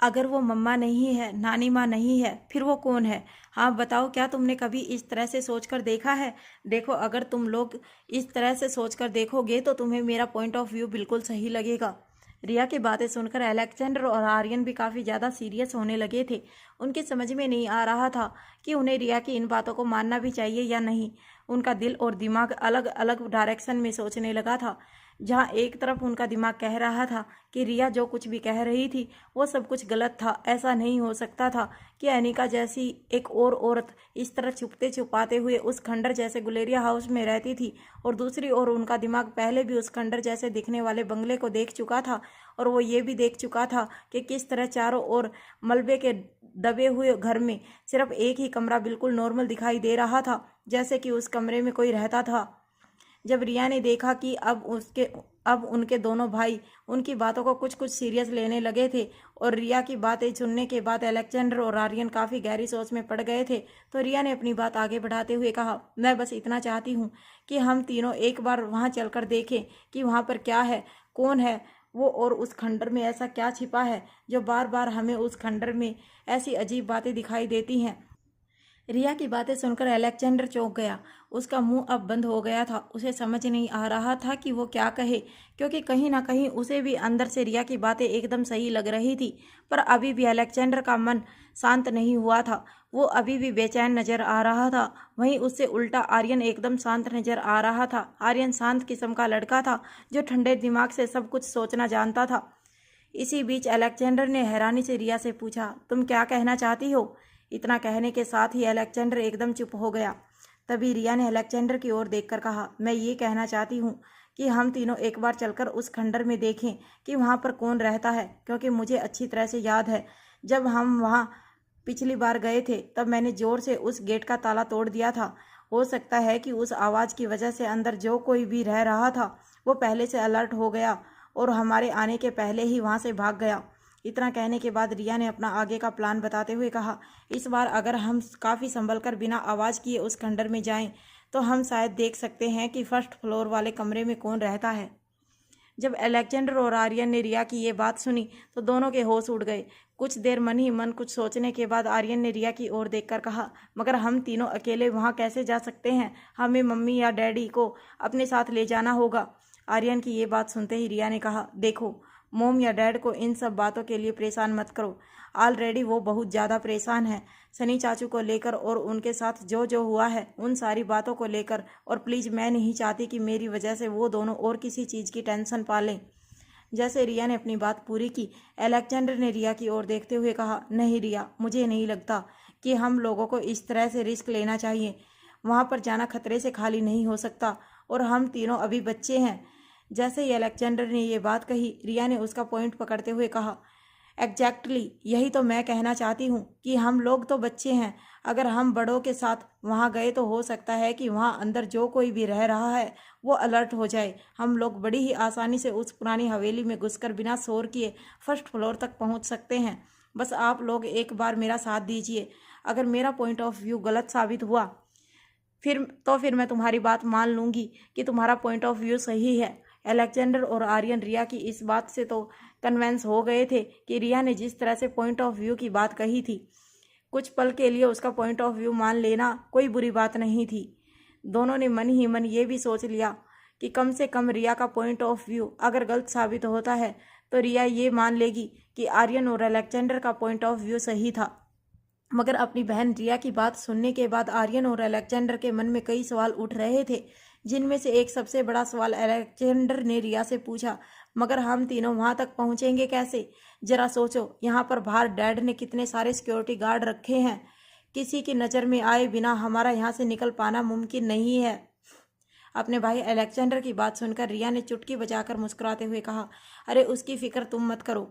S3: अगर वो मम्मा नहीं है, नानी माँ नहीं है, फिर वो कौन है? हाँ बताओ, क्या तुमने कभी इस तरह से सोचकर देखा है? देखो, अगर तुम लोग इस तरह से सोचकर देखोगे तो तुम्हें मेरा पॉइंट ऑफ व्यू बिल्कुल सही लगेगा। रिया की बातें सुनकर अलेक्जेंडर और आर्यन भी काफ़ी ज़्यादा सीरियस होने लगे थे। उनके समझ में नहीं आ रहा था कि उन्हें रिया की इन बातों को मानना भी चाहिए या नहीं। उनका दिल और दिमाग अलग अलग डायरेक्शन में सोचने लगा था। जहाँ एक तरफ उनका दिमाग कह रहा था कि रिया जो कुछ भी कह रही थी वो सब कुछ गलत था, ऐसा नहीं हो सकता था कि अनिका जैसी एक और औरत इस तरह छुपते छुपाते हुए उस खंडर जैसे गुलेरिया हाउस में रहती थी, और दूसरी ओर उनका दिमाग पहले भी उस खंडर जैसे दिखने वाले बंगले को देख चुका था, और वो ये भी देख चुका था कि किस तरह चारों ओर मलबे के दबे हुए घर में सिर्फ एक ही कमरा बिल्कुल नॉर्मल दिखाई दे रहा था, जैसे कि उस कमरे में कोई रहता था। जब रिया ने देखा कि अब उनके दोनों भाई उनकी बातों को कुछ कुछ सीरियस लेने लगे थे, और रिया की बातें सुनने के बाद अलेक्जेंडर और आर्यन काफ़ी गहरी सोच में पड़ गए थे, तो रिया ने अपनी बात आगे बढ़ाते हुए कहा, मैं बस इतना चाहती हूँ कि हम तीनों एक बार वहाँ चलकर देखें कि वहाँ पर क्या है, कौन है वो, और उस खंडर में ऐसा क्या छिपा है जो बार बार हमें उस खंडर में ऐसी अजीब बातें दिखाई देती हैं। रिया की बातें सुनकर अलेक्जेंडर चौंक गया। उसका मुंह अब बंद हो गया था। उसे समझ नहीं आ रहा था कि वो क्या कहे, क्योंकि कहीं ना कहीं उसे भी अंदर से रिया की बातें एकदम सही लग रही थी, पर अभी भी अलेक्जेंडर का मन शांत नहीं हुआ था। वो अभी भी बेचैन नजर आ रहा था। वहीं उससे उल्टा आर्यन एकदम शांत नजर आ रहा था। आर्यन शांत किस्म का लड़का था जो ठंडे दिमाग से सब कुछ सोचना जानता था। इसी बीच अलेक्जेंडर ने हैरानी से रिया से पूछा, तुम क्या कहना चाहती हो? इतना कहने के साथ ही अलेक्जेंडर एकदम चुप हो गया। तभी रिया ने अलेक्जेंडर की ओर देखकर कहा, मैं ये कहना चाहती हूँ कि हम तीनों एक बार चलकर उस खंडर में देखें कि वहाँ पर कौन रहता है, क्योंकि मुझे अच्छी तरह से याद है जब हम वहाँ पिछली बार गए थे तब मैंने ज़ोर से उस गेट का ताला तोड़ दिया था। हो सकता है कि उस आवाज़ की वजह से अंदर जो कोई भी रह रहा था वो पहले से अलर्ट हो गया और हमारे आने के पहले ही वहाँ से भाग गया। इतना कहने के बाद रिया ने अपना आगे का प्लान बताते हुए कहा, इस बार अगर हम काफ़ी संभल कर बिना आवाज़ किए उस खंडर में जाएं तो हम शायद देख सकते हैं कि फर्स्ट फ्लोर वाले कमरे में कौन रहता है। जब अलेक्जेंडर और आर्यन ने रिया की ये बात सुनी तो दोनों के होश उड़ गए। कुछ देर मन ही मन कुछ सोचने के बाद आर्यन ने रिया की ओर देखकर कहा, मगर हम तीनों अकेले वहाँ कैसे जा सकते हैं? हमें मम्मी या डैडी को अपने साथ ले जाना होगा। आर्यन की ये बात सुनते ही रिया ने कहा, देखो, मोम या डैड को इन सब बातों के लिए परेशान मत करो। ऑलरेडी वो बहुत ज़्यादा परेशान है सनी चाचू को लेकर और उनके साथ जो जो हुआ है उन सारी बातों को लेकर, और प्लीज़ मैं नहीं चाहती कि मेरी वजह से वो दोनों और किसी चीज़ की टेंशन पालें। जैसे रिया ने अपनी बात पूरी की, अलेक्जेंडर ने रिया की ओर देखते हुए कहा, नहीं रिया, मुझे नहीं लगता कि हम लोगों को इस तरह से रिस्क लेना चाहिए। वहाँ पर जाना खतरे से खाली नहीं हो सकता, और हम तीनों अभी बच्चे हैं। जैसे ही अलेक्जेंडर ने ये बात कही, रिया ने उसका पॉइंट पकड़ते हुए कहा, एग्जैक्टली यही तो मैं कहना चाहती हूँ कि हम लोग तो बच्चे हैं। अगर हम बड़ों के साथ वहाँ गए तो हो सकता है कि वहाँ अंदर जो कोई भी रह रहा है वो अलर्ट हो जाए। हम लोग बड़ी ही आसानी से उस पुरानी हवेली में घुसकर बिना शोर किए फर्स्ट फ्लोर तक पहुँच सकते हैं। बस आप लोग एक बार मेरा साथ दीजिए। अगर मेरा पॉइंट ऑफ व्यू गलत साबित हुआ फिर मैं तुम्हारी बात मान लूँगी कि तुम्हारा पॉइंट ऑफ व्यू सही है। अलेक्जेंडर और आर्यन रिया की इस बात से तो कन्वेंस हो गए थे कि रिया ने जिस तरह से पॉइंट ऑफ व्यू की बात कही थी, कुछ पल के लिए उसका पॉइंट ऑफ व्यू मान लेना कोई बुरी बात नहीं थी। दोनों ने मन ही मन ये भी सोच लिया कि कम से कम रिया का पॉइंट ऑफ व्यू अगर गलत साबित होता है तो रिया ये मान लेगी कि आर्यन और अलेक्जेंडर का पॉइंट ऑफ व्यू सही था। मगर अपनी बहन रिया की बात सुनने के बाद आर्यन और अलेक्जेंडर के मन में कई सवाल उठ रहे थे, जिनमें से एक सबसे बड़ा सवाल अलेक्जेंडर ने रिया से पूछा, मगर हम तीनों वहां तक पहुंचेंगे कैसे? जरा सोचो, यहाँ पर बाहर डैड ने कितने सारे सिक्योरिटी गार्ड रखे हैं। किसी की नज़र में आए बिना हमारा यहाँ से निकल पाना मुमकिन नहीं है। अपने भाई अलेक्जेंडर की बात सुनकर रिया ने चुटकी बजाकर मुस्कुराते हुए कहा, अरे उसकी फिक्र तुम मत करो,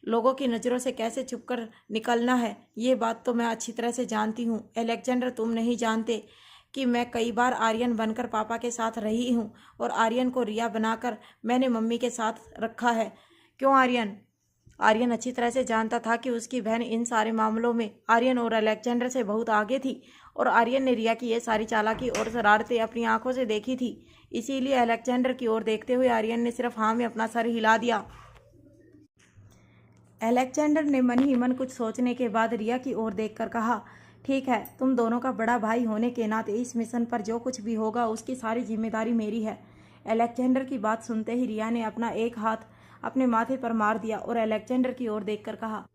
S3: लोगों की नज़रों से कैसे छुपकर निकलना है ये बात तो मैं अच्छी तरह से जानती हूँ। अलेक्जेंडर, तुम नहीं जानते कि मैं कई बार आर्यन बनकर पापा के साथ रही हूँ और आर्यन को रिया बनाकर मैंने मम्मी के साथ रखा है। क्यों आर्यन? आर्यन अच्छी तरह से जानता था कि उसकी बहन इन सारे मामलों में आर्यन और अलेक्जेंडर से बहुत आगे थी और आर्यन ने रिया की ये सारी चालाकी और शरारतें अपनी आंखों से देखी थी। इसीलिए अलेक्जेंडर की ओर देखते हुए आर्यन ने सिर्फ हाँ में अपना सर हिला दिया। अलेक्जेंडर ने मन ही मन कुछ सोचने के बाद रिया की ओर देखकर कहा, ठीक है, तुम दोनों का बड़ा भाई होने के नाते इस मिशन पर जो कुछ भी होगा उसकी सारी जिम्मेदारी मेरी है। अलेक्जेंडर की बात सुनते ही रिया ने अपना एक हाथ अपने माथे पर मार दिया और अलेक्जेंडर की ओर देखकर कहा,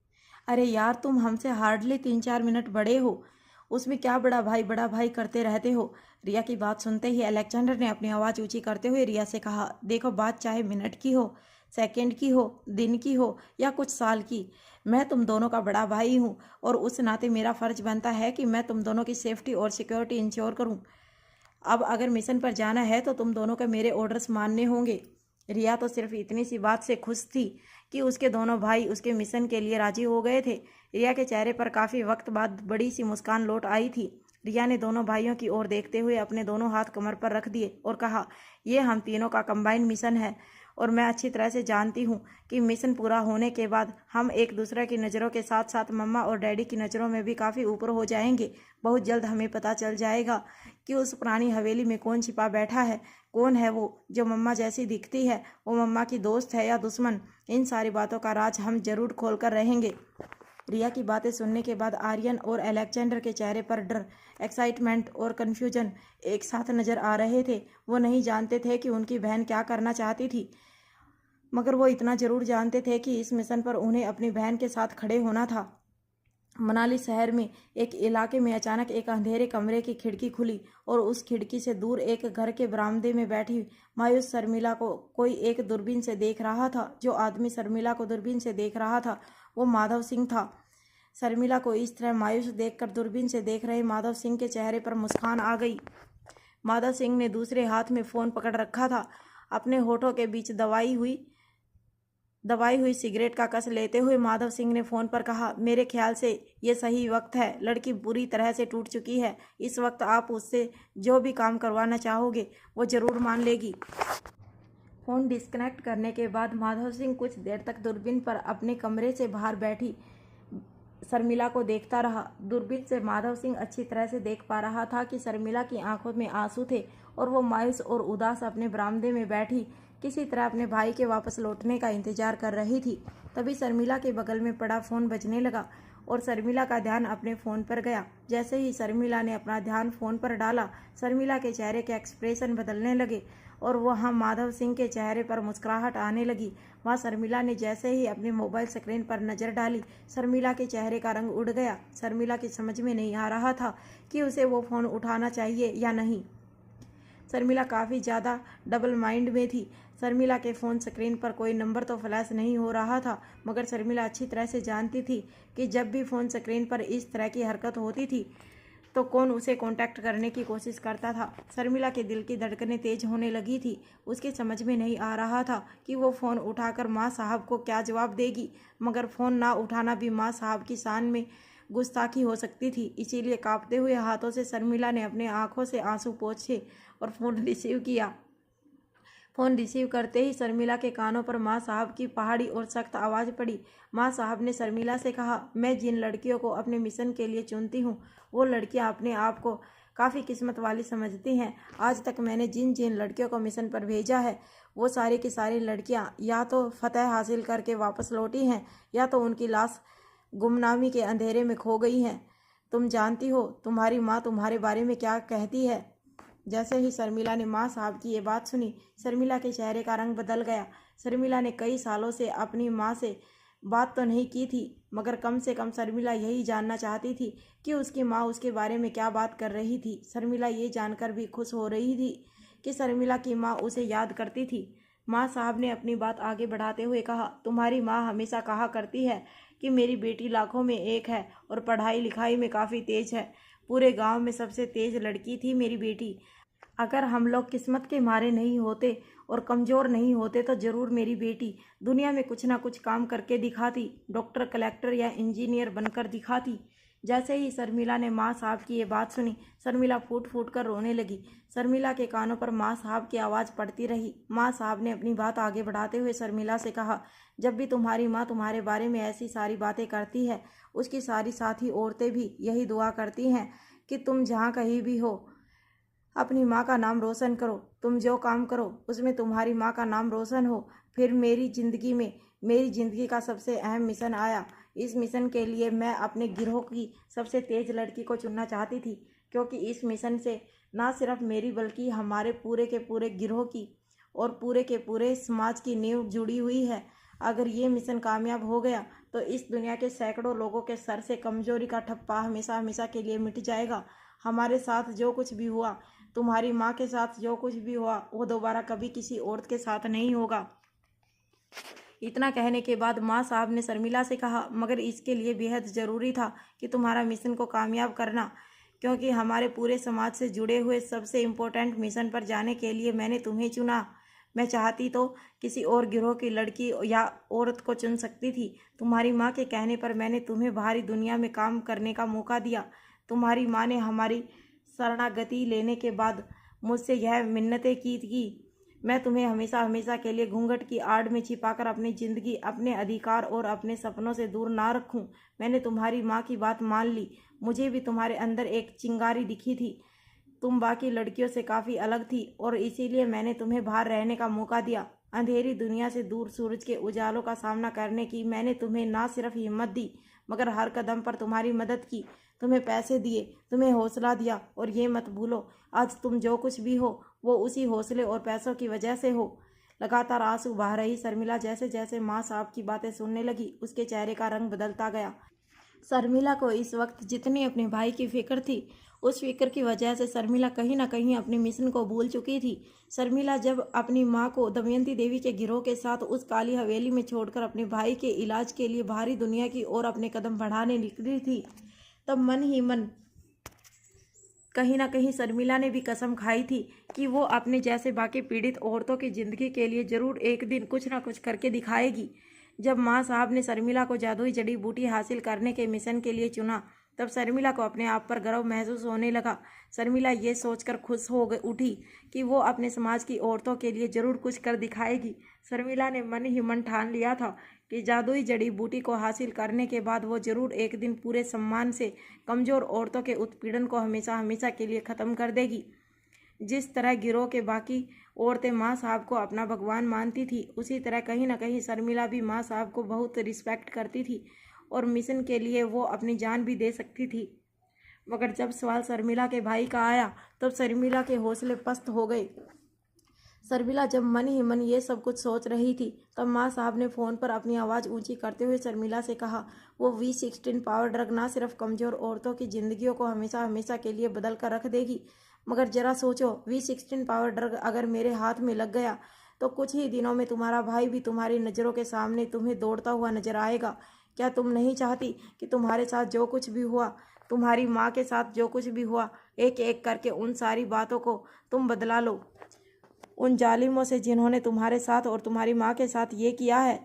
S3: अरे यार, तुम हमसे हार्डली 3-4 मिनट बड़े हो, उसमें क्या बड़ा भाई करते रहते हो। रिया की बात सुनते ही अलेक्जेंडर ने अपनी आवाज़ ऊंची करते हुए रिया से कहा, देखो, बात चाहे मिनट की हो, सेकंड की हो, दिन की हो या कुछ साल की, मैं तुम दोनों का बड़ा भाई हूँ और उस नाते मेरा फ़र्ज बनता है कि मैं तुम दोनों की सेफ्टी और सिक्योरिटी इंश्योर करूँ। अब अगर मिशन पर जाना है तो तुम दोनों के मेरे ऑर्डर्स मानने होंगे। रिया तो सिर्फ इतनी सी बात से खुश थी कि उसके दोनों भाई उसके मिशन के लिए राजी हो गए थे। रिया के चेहरे पर काफ़ी वक्त बाद बड़ी सी मुस्कान लौट आई थी। रिया ने दोनों भाइयों की ओर देखते हुए अपने दोनों हाथ कमर पर रख दिए और कहा, यह हम तीनों का कंबाइंड मिशन है और मैं अच्छी तरह से जानती हूँ कि मिशन पूरा होने के बाद हम एक दूसरे की नज़रों के साथ साथ मम्मा और डैडी की नज़रों में भी काफ़ी ऊपर हो जाएंगे। बहुत जल्द हमें पता चल जाएगा कि उस पुरानी हवेली में कौन छिपा बैठा है, कौन है वो जो मम्मा जैसी दिखती है, वो मम्मा की दोस्त है या दुश्मन। इन सारी बातों का राज हम जरूर खोल कर रहेंगे। रिया की बातें सुनने के बाद आर्यन और अलेक्जेंडर के चेहरे पर डर, एक्साइटमेंट और कन्फ्यूजन एक साथ नज़र आ रहे थे। वो नहीं जानते थे कि उनकी बहन क्या करना चाहती थी, मगर वो इतना ज़रूर जानते थे कि इस मिशन पर उन्हें अपनी बहन के साथ खड़े होना था। मनाली शहर में एक इलाके में अचानक एक अंधेरे कमरे की खिड़की खुली और उस खिड़की से दूर एक घर के बरामदे में बैठी मायूस शर्मिला को कोई एक दूरबीन से देख रहा था। जो आदमी शर्मिला को दूरबीन से देख रहा था वो माधव सिंह था। शर्मिला को इस तरह मायूस देखकर दूरबीन से देख रहे माधव सिंह के चेहरे पर मुस्कान आ गई। माधव सिंह ने दूसरे हाथ में फ़ोन पकड़ रखा था। अपने होठों के बीच दबाई हुई सिगरेट का कस लेते हुए माधव सिंह ने फ़ोन पर कहा, मेरे ख्याल से ये सही वक्त है। लड़की बुरी तरह से टूट चुकी है। इस वक्त आप उससे जो भी काम करवाना चाहोगे वो ज़रूर मान लेगी। फ़ोन डिस्कनेक्ट करने के बाद माधव सिंह कुछ देर तक दूरबीन पर अपने कमरे से बाहर बैठी शर्मिला को देखता रहा। दूरबीन से माधव सिंह अच्छी तरह से देख पा रहा था कि शर्मिला की आंखों में आंसू थे और वो मायूस और उदास अपने बरामदे में बैठी किसी तरह अपने भाई के वापस लौटने का इंतजार कर रही थी। तभी शर्मिला के बगल में पड़ा फ़ोन बजने लगा और शर्मिला का ध्यान अपने फ़ोन पर गया। जैसे ही शर्मिला ने अपना ध्यान फ़ोन पर डाला, शर्मिला के चेहरे के एक्सप्रेशन बदलने लगे और वहाँ माधव सिंह के चेहरे पर मुस्कुराहट आने लगी। वहाँ शर्मिला ने जैसे ही अपने मोबाइल स्क्रीन पर नज़र डाली, शर्मिला के चेहरे का रंग उड़ गया। शर्मिला की समझ में नहीं आ रहा था कि उसे वो फ़ोन उठाना चाहिए या नहीं। शर्मिला काफ़ी ज़्यादा डबल माइंड में थी। शर्मिला के फ़ोन स्क्रीन पर कोई नंबर तो फ्लैश नहीं हो रहा था, मगर शर्मिला अच्छी तरह से जानती थी कि जब भी फ़ोन स्क्रीन पर इस तरह की हरकत होती थी तो कौन उसे कांटेक्ट करने की कोशिश करता था। शर्मिला के दिल की धड़कनें तेज होने लगी थी। उसके समझ में नहीं आ रहा था कि वो फ़ोन उठाकर माँ साहब को क्या जवाब देगी, मगर फ़ोन ना उठाना भी माँ साहब की शान में गुस्ताखी हो सकती थी। इसीलिए कांपते हुए हाथों से शर्मिला ने अपने आंखों से आंसू पोंछे और फ़ोन रिसीव किया। फ़ोन रिसीव करते ही शर्मिला के कानों पर माँ साहब की पहाड़ी और सख्त आवाज़ पड़ी। माँ साहब ने शर्मिला से कहा, मैं जिन लड़कियों को अपने मिशन के लिए चुनती हूँ वो लड़कियाँ अपने आप को काफ़ी किस्मत वाली समझती हैं। आज तक मैंने जिन जिन लड़कियों को मिशन पर भेजा है वो सारी की सारी लड़कियां या तो फतह हासिल करके वापस लौटी हैं या तो उनकी लाश गुमनामी के अंधेरे में खो गई हैं। तुम जानती हो तुम्हारी माँ तुम्हारे बारे में क्या कहती है। जैसे ही शर्मिला ने माँ साहब की ये बात सुनी, शर्मिला के चेहरे का रंग बदल गया। शर्मिला ने कई सालों से अपनी माँ से बात तो नहीं की थी, मगर कम से कम शर्मिला यही जानना चाहती थी कि उसकी माँ उसके बारे में क्या बात कर रही थी। शर्मिला ये जानकर भी खुश हो रही थी कि शर्मिला की माँ उसे याद करती थी। माँ साहब ने अपनी बात आगे बढ़ाते हुए कहा, तुम्हारी माँ हमेशा कहा करती है कि मेरी बेटी लाखों में एक है और पढ़ाई लिखाई में काफ़ी तेज है। पूरे गांव में सबसे तेज लड़की थी मेरी बेटी। अगर हम लोग किस्मत के मारे नहीं होते और कमज़ोर नहीं होते तो ज़रूर मेरी बेटी दुनिया में कुछ ना कुछ काम करके दिखाती, डॉक्टर, कलेक्टर या इंजीनियर बनकर दिखाती। जैसे ही शर्मिला ने माँ साहब की ये बात सुनी, शर्मिला फूट फूट कर रोने लगी। शर्मिला के कानों पर माँ साहब की आवाज़ पड़ती रही। माँ साहब ने अपनी बात आगे बढ़ाते हुए शर्मिला से कहा, जब भी तुम्हारी माँ तुम्हारे बारे में ऐसी सारी बातें करती है, उसकी सारी साथी औरतें भी यही दुआ करती हैं कि तुम जहाँ कहीं भी हो अपनी माँ का नाम रोशन करो। तुम जो काम करो उसमें तुम्हारी माँ का नाम रोशन हो। फिर मेरी ज़िंदगी का सबसे अहम मिशन आया। इस मिशन के लिए मैं अपने गिरोह की सबसे तेज़ लड़की को चुनना चाहती थी, क्योंकि इस मिशन से ना सिर्फ मेरी बल्कि हमारे पूरे के पूरे गिरोह की और पूरे के पूरे समाज की नींव जुड़ी हुई है। अगर ये मिशन कामयाब हो गया तो इस दुनिया के सैकड़ों लोगों के सर से कमजोरी का ठप्पा हमेशा हमेशा के लिए मिट जाएगा। हमारे साथ जो कुछ भी हुआ, तुम्हारी माँ के साथ जो कुछ भी हुआ, वो दोबारा कभी किसी औरत के साथ नहीं होगा। इतना कहने के बाद माँ साहब ने शर्मिला से कहा, मगर इसके लिए बेहद ज़रूरी था कि तुम्हारा मिशन को कामयाब करना, क्योंकि हमारे पूरे समाज से जुड़े हुए सबसे इम्पोर्टेंट मिशन पर जाने के लिए मैंने तुम्हें चुना। मैं चाहती तो किसी और गिरोह की लड़की या औरत को चुन सकती थी। तुम्हारी माँ के कहने पर मैंने तुम्हें बाहरी दुनिया में काम करने का मौका दिया। तुम्हारी माँ ने हमारी शरणागति लेने के बाद मुझसे यह मिन्नतें की कि मैं तुम्हें हमेशा हमेशा के लिए घूंघट की आड़ में छिपाकर अपनी ज़िंदगी, अपने अधिकार और अपने सपनों से दूर ना रखूं। मैंने तुम्हारी माँ की बात मान ली। मुझे भी तुम्हारे अंदर एक चिंगारी दिखी थी। तुम बाकी लड़कियों से काफ़ी अलग थी और इसीलिए मैंने तुम्हें बाहर रहने का मौका दिया। अंधेरी दुनिया से दूर सूरज के उजालों का सामना करने की मैंने तुम्हें ना सिर्फ हिम्मत दी, मगर हर कदम पर तुम्हारी मदद की। तुम्हें पैसे दिए, तुम्हें हौसला दिया, और ये मत भूलो, आज तुम जो कुछ भी हो वो उसी हौसले और पैसों की वजह से हो। लगातार आंसू बहा रही शर्मिला जैसे जैसे माँ साहब की बातें सुनने लगी, उसके चेहरे का रंग बदलता गया। शर्मिला को इस वक्त जितनी अपने भाई की फिक्र थी, उस फिक्र की वजह से शर्मिला कहीं ना कहीं अपने मिशन को भूल चुकी थी। शर्मिला जब अपनी माँ को दमयंती देवी के गिरोह के साथ उस काली हवेली में छोड़कर अपने भाई के इलाज के लिए बाहरी दुनिया की ओर अपने कदम बढ़ाने निकली थी, तब मन ही मन कहीं ना कहीं शर्मिला ने भी कसम खाई थी कि वो अपने जैसे बाकी पीड़ित औरतों की ज़िंदगी के लिए ज़रूर एक दिन कुछ ना कुछ करके दिखाएगी। जब माँ साहब ने शर्मिला को जादुई जड़ी बूटी हासिल करने के मिशन के लिए चुना, तब शर्मिला को अपने आप पर गर्व महसूस होने लगा। शर्मिला ये सोचकर खुश हो उठी कि वो अपने समाज की औरतों के लिए ज़रूर कुछ कर दिखाएगी। शर्मिला ने मन ही मन ठान लिया था कि जादुई जड़ी बूटी को हासिल करने के बाद वो ज़रूर एक दिन पूरे सम्मान से कमज़ोर औरतों के उत्पीड़न को हमेशा हमेशा के लिए ख़त्म कर देगी। जिस तरह गिरोह के बाकी औरतें माँ साहब को अपना भगवान मानती थी, उसी तरह कहीं ना कहीं शर्मिला भी माँ साहब को बहुत रिस्पेक्ट करती थी और मिशन के लिए वो अपनी जान भी दे सकती थी। मगर जब सवाल शर्मिला के भाई का आया, तब शर्मिला के हौसले पस्त हो गए। शर्मिला जब मन ही मन ये सब कुछ सोच रही थी, तब माँ साहब ने फ़ोन पर अपनी आवाज़ ऊंची करते हुए शर्मिला से कहा, वो V16 पावर ड्रग ना सिर्फ कमज़ोर औरतों की ज़िंदगियों को हमेशा हमेशा के लिए बदल कर रख देगी, मगर ज़रा सोचो, V16 पावर ड्रग अगर मेरे हाथ में लग गया तो कुछ ही दिनों में तुम्हारा भाई भी तुम्हारी नज़रों के सामने तुम्हें दौड़ता हुआ नजर आएगा। क्या तुम नहीं चाहती कि तुम्हारे साथ जो कुछ भी हुआ, तुम्हारी माँ के साथ जो कुछ भी हुआ, एक एक करके उन सारी बातों को तुम बदला लो, उन जालिमों से जिन्होंने तुम्हारे साथ और तुम्हारी माँ के साथ ये किया है,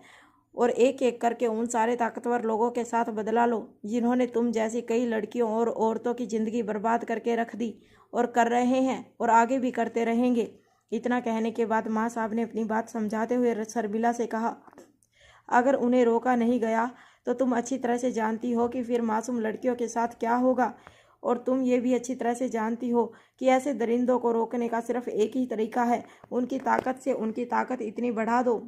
S3: और एक एक करके उन सारे ताकतवर लोगों के साथ बदला लो जिन्होंने तुम जैसी कई लड़कियों और औरतों की ज़िंदगी बर्बाद करके रख दी और कर रहे हैं और आगे भी करते रहेंगे। इतना कहने के बाद माँ साहब ने अपनी बात समझाते हुए शर्मिला से कहा, अगर उन्हें रोका नहीं गया तो तुम अच्छी तरह से जानती हो कि फिर मासूम लड़कियों के साथ क्या होगा, और तुम ये भी अच्छी तरह से जानती हो कि ऐसे दरिंदों को रोकने का सिर्फ एक ही तरीका है, उनकी ताकत से उनकी ताकत इतनी बढ़ा दो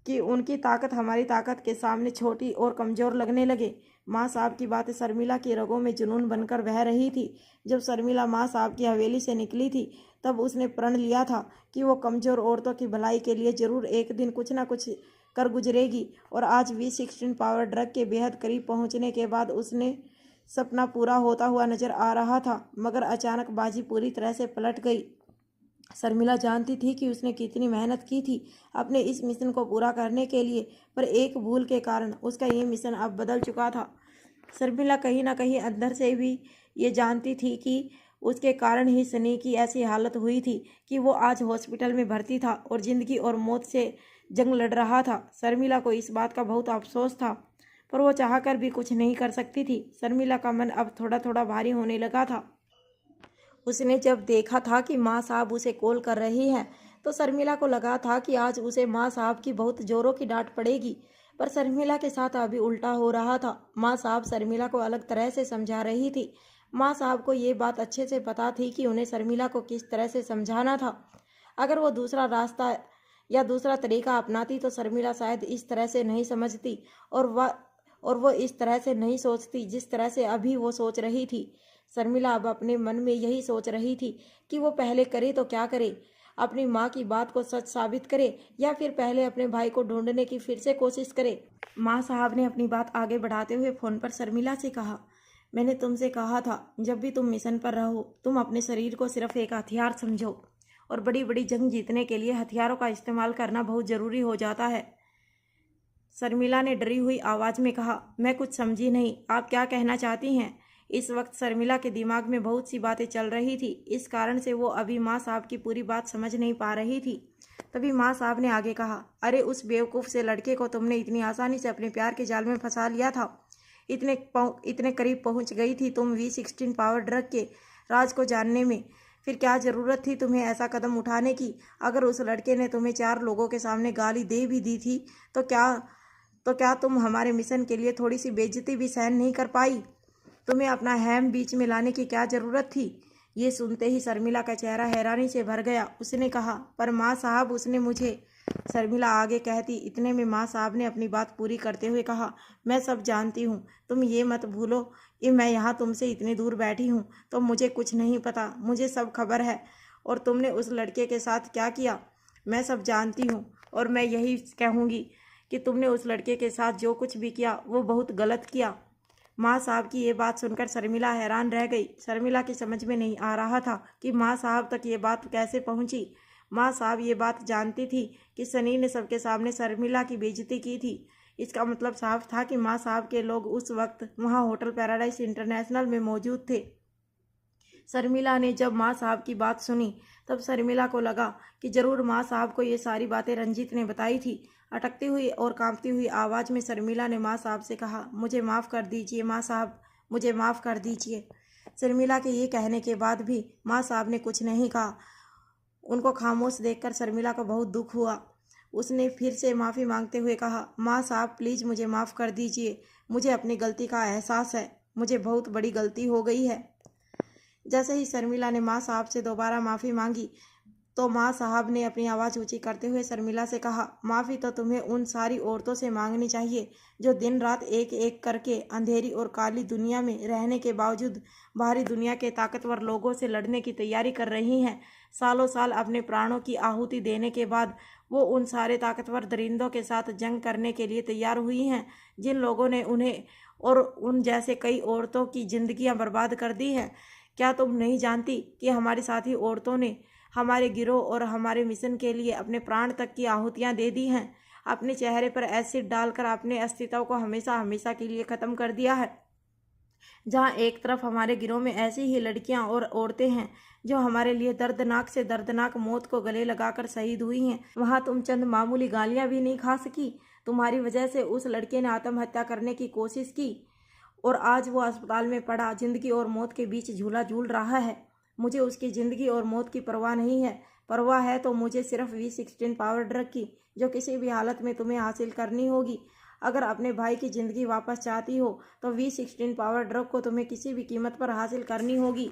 S3: कि उनकी ताकत हमारी ताकत के सामने छोटी और कमज़ोर लगने लगे। माँ साहब की बातें शर्मिला की रगों में जुनून बनकर बह रही थी। जब शर्मिला माँ साहब की हवेली से निकली थी तब उसने प्रण लिया था कि वो कमज़ोर औरतों की भलाई के लिए ज़रूर एक दिन कुछ ना कुछ कर गुजरेगी, और आज V16 पावर ड्रग के बेहद करीब पहुंचने के बाद उसने सपना पूरा होता हुआ नजर आ रहा था। मगर अचानक बाजी पूरी तरह से पलट गई। शर्मिला जानती थी कि उसने कितनी मेहनत की थी अपने इस मिशन को पूरा करने के लिए, पर एक भूल के कारण उसका ये मिशन अब बदल चुका था। शर्मिला कहीं ना कहीं अंदर से भी ये जानती थी कि उसके कारण ही सनी की ऐसी हालत हुई थी कि वो आज हॉस्पिटल में भर्ती था और ज़िंदगी और मौत से जंग लड़ रहा था। शर्मिला को इस बात का बहुत अफसोस था, पर वो चाहकर भी कुछ नहीं कर सकती थी। शर्मिला का मन अब थोड़ा थोड़ा भारी होने लगा था। उसने जब देखा था कि माँ साहब उसे कॉल कर रही हैं तो शर्मिला को लगा था कि आज उसे माँ साहब की बहुत जोरों की डांट पड़ेगी, पर शर्मिला के साथ अभी उल्टा हो रहा था। माँ साहब शर्मिला को अलग तरह से समझा रही थी। माँ साहब को ये बात अच्छे से पता थी कि उन्हें शर्मिला को किस तरह से समझाना था। अगर वो दूसरा रास्ता या दूसरा तरीका अपनाती तो शर्मिला शायद इस तरह से नहीं समझती और वो इस तरह से नहीं सोचती जिस तरह से अभी वो सोच रही थी। शर्मिला अब अपने मन में यही सोच रही थी कि वो पहले करे तो क्या करे, अपनी माँ की बात को सच साबित करे या फिर पहले अपने भाई को ढूंढने की फिर से कोशिश करे। माँ साहब ने अपनी बात आगे बढ़ाते हुए फ़ोन पर शर्मिला से कहा, मैंने तुमसे कहा था जब भी तुम मिशन पर रहो तुम अपने शरीर को सिर्फ एक हथियार समझो, और बड़ी बड़ी जंग जीतने के लिए हथियारों का इस्तेमाल करना बहुत ज़रूरी हो जाता है। शर्मिला ने डरी हुई आवाज़ में कहा, मैं कुछ समझी नहीं, आप क्या कहना चाहती हैं? इस वक्त शर्मिला के दिमाग में बहुत सी बातें चल रही थी, इस कारण से वो अभी माँ साहब की पूरी बात समझ नहीं पा रही थी। तभी माँ साहब ने आगे कहा, अरे उस बेवकूफ़ से लड़के को तुमने इतनी आसानी से अपने प्यार के जाल में फंसा लिया था। इतने करीब पहुँच गई थी तुम V16 पावर ड्रग के राज को जानने में, फिर क्या ज़रूरत थी तुम्हें ऐसा कदम उठाने की? अगर उस लड़के ने तुम्हें 4 लोगों के सामने गाली दे भी दी थी तो क्या तुम हमारे मिशन के लिए थोड़ी सी बेइज्जती भी सहन नहीं कर पाई? तुम्हें अपना हैम बीच में लाने की क्या ज़रूरत थी? ये सुनते ही शर्मिला का चेहरा हैरानी से भर गया। उसने कहा, पर माँ साहब उसने मुझे। शर्मिला आगे कहती, इतने में माँ साहब ने अपनी बात पूरी करते हुए कहा, मैं सब जानती हूँ, तुम ये मत भूलो कि मैं यहाँ तुमसे इतनी दूर बैठी हूँ तो मुझे कुछ नहीं पता, मुझे सब खबर है। और तुमने उस लड़के के साथ क्या किया मैं सब जानती हूँ, और मैं यही कहूँगी कि तुमने उस लड़के के साथ जो कुछ भी किया वो बहुत गलत किया। माँ साहब की ये बात सुनकर शर्मिला हैरान रह गई। शर्मिला की समझ में नहीं आ रहा था कि माँ साहब तक ये बात कैसे पहुँची। माँ साहब ये बात जानती थी कि सनी ने सबके सामने शर्मिला की बेइज्जती की थी। इसका मतलब साफ था कि माँ साहब के लोग उस वक्त वहाँ होटल पैराडाइज इंटरनेशनल में मौजूद थे। शर्मिला ने जब माँ साहब की बात सुनी तब शर्मिला को लगा कि ज़रूर माँ साहब को ये सारी बातें रंजीत ने बताई थी। अटकती हुई और कांपती हुई आवाज़ में शर्मिला ने माँ साहब से कहा, मुझे माफ़ कर दीजिए माँ साहब, मुझे माफ़ कर दीजिए। शर्मिला के ये कहने के बाद भी माँ साहब ने कुछ नहीं कहा। उनको खामोश देखकर शर्मिला को बहुत दुख हुआ। उसने फिर से माफ़ी मांगते हुए कहा, माँ साहब प्लीज़ मुझे माफ़ कर दीजिए, मुझे अपनी गलती का एहसास है, मुझे बहुत बड़ी गलती हो गई है। जैसे ही शर्मिला ने माँ साहब से दोबारा माफ़ी मांगी तो माँ साहब ने अपनी आवाज़ ऊंची करते हुए शर्मिला से कहा, माफ़ी तो तुम्हें उन सारी औरतों से मांगनी चाहिए जो दिन रात एक एक करके अंधेरी और काली दुनिया में रहने के बावजूद बाहरी दुनिया के ताकतवर लोगों से लड़ने की तैयारी कर रही हैं। सालों साल अपने प्राणों की आहुति देने के बाद वो उन सारे ताकतवर दरिंदों के साथ जंग करने के लिए तैयार हुई हैं जिन लोगों ने उन्हें और उन जैसे कई औरतों की जिंदगियां बर्बाद कर दी हैं। क्या तुम नहीं जानती कि हमारी साथी औरतों ने हमारे गिरोह और हमारे मिशन के लिए अपने प्राण तक की आहुतियां दे दी हैं, अपने चेहरे पर एसिड डालकर अपने अस्तित्व को हमेशा हमेशा के लिए ख़त्म कर दिया है। जहाँ एक तरफ हमारे गिरोह में ऐसी ही लड़कियां और औरतें हैं जो हमारे लिए दर्दनाक से दर्दनाक मौत को गले लगाकर शहीद हुई हैं, वहाँ तुम चंद मामूली गालियाँ भी नहीं खा सकी। तुम्हारी वजह से उस लड़के ने आत्महत्या करने की कोशिश की और आज वो अस्पताल में पड़ा जिंदगी और मौत के बीच झूला झूल रहा है। मुझे उसकी ज़िंदगी और मौत की परवाह नहीं है। परवाह है तो मुझे सिर्फ V16 पावर ड्रग की, जो किसी भी हालत में तुम्हें हासिल करनी होगी। अगर अपने भाई की ज़िंदगी वापस चाहती हो तो V16 पावर ड्रग को तुम्हें किसी भी कीमत पर हासिल करनी होगी।